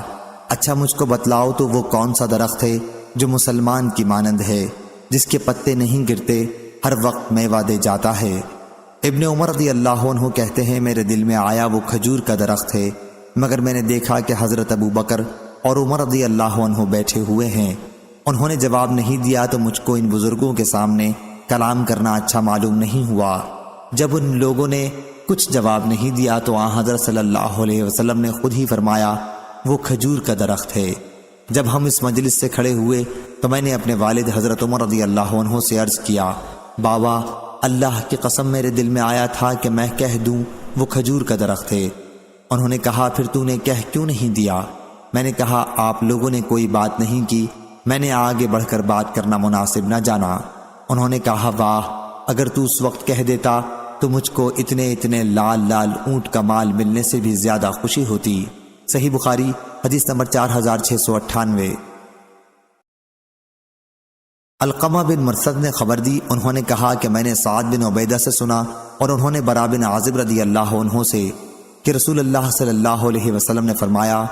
[SPEAKER 1] اچھا مجھ کو بتلاؤ تو وہ کون سا درخت ہے جو مسلمان کی مانند ہے، جس کے پتے نہیں گرتے، ہر وقت میوہ دے جاتا ہے؟ ابن عمر رضی اللہ عنہ کہتے ہیں، میرے دل میں آیا وہ کھجور کا درخت ہے، مگر میں نے دیکھا کہ حضرت ابو بکر اور عمر رضی اللہ عنہ بیٹھے ہوئے ہیں۔ انہوں نے جواب نہیں دیا تو مجھ کو ان بزرگوں کے سامنے کلام کرنا اچھا معلوم نہیں ہوا۔ جب ان لوگوں نے کچھ جواب نہیں دیا تو آن حضرت صلی اللہ علیہ وسلم نے خود ہی فرمایا، وہ کھجور کا درخت ہے۔ جب ہم اس مجلس سے کھڑے ہوئے تو میں نے اپنے والد حضرت عمر رضی اللہ عنہ سے عرض کیا، بابا اللہ کی قسم میرے دل میں آیا تھا کہ میں کہہ دوں وہ کھجور کا درخت ہے۔ انہوں نے کہا، پھر تو نے کہہ کیوں نہیں دیا؟ میں نے کہا، آپ لوگوں نے کوئی بات نہیں کی، میں نے آگے بڑھ کر بات کرنا مناسب نہ جانا۔ انہوں نے کہا، واہ، اگر تو اس وقت کہہ دیتا تو مجھ کو اتنے لال لال اونٹ کا مال ملنے سے بھی زیادہ خوشی ہوتی۔ صحیح بخاری حدیث نمبر 4698۔ علقمہ بن مرثد نے خبر دی، انہوں نے کہا کہ میں نے سعد بن عبیدہ سے سنا اور انہوں نے برا بن عازب رضی اللہ عنہ سے کہ رسول اللہ صلی اللہ علیہ وسلم نے فرمایا،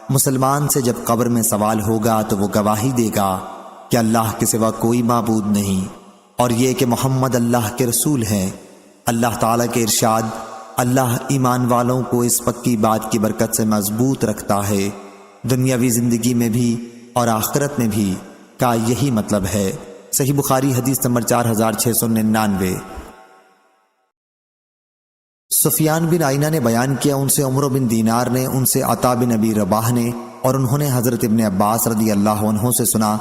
[SPEAKER 1] مسلمان سے جب قبر میں سوال ہوگا تو وہ گواہی دے گا کہ اللہ کے سوا کوئی معبود نہیں، اور یہ کہ محمد اللہ کے رسول ہیں۔ اللہ تعالیٰ کے ارشاد، اللہ ایمان والوں کو اس پکی بات کی برکت سے مضبوط رکھتا ہے، دنیاوی زندگی میں بھی اور آخرت میں بھی، کا یہی مطلب ہے۔ صحیح بخاری حدیث نمبر 4699۔ سفیان بن عینہ نے بیان کیا، ان سے عمر بن دینار نے، ان سے عطا بن ابی رباح نے، اور انہوں نے حضرت ابن عباس رضی اللہ عنہ سے سنا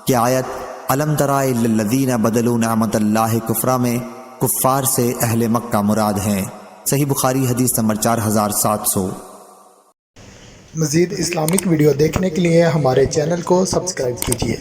[SPEAKER 1] کہ آیت الم تری الی الذین بدلوا نعمت اللہ کفرا میں کفار سے اہل مکہ مراد ہیں۔ صحیح بخاری حدیث نمبر 4700۔
[SPEAKER 2] مزید اسلامک ویڈیو دیکھنے کے لیے ہمارے چینل کو سبسکرائب کیجیے۔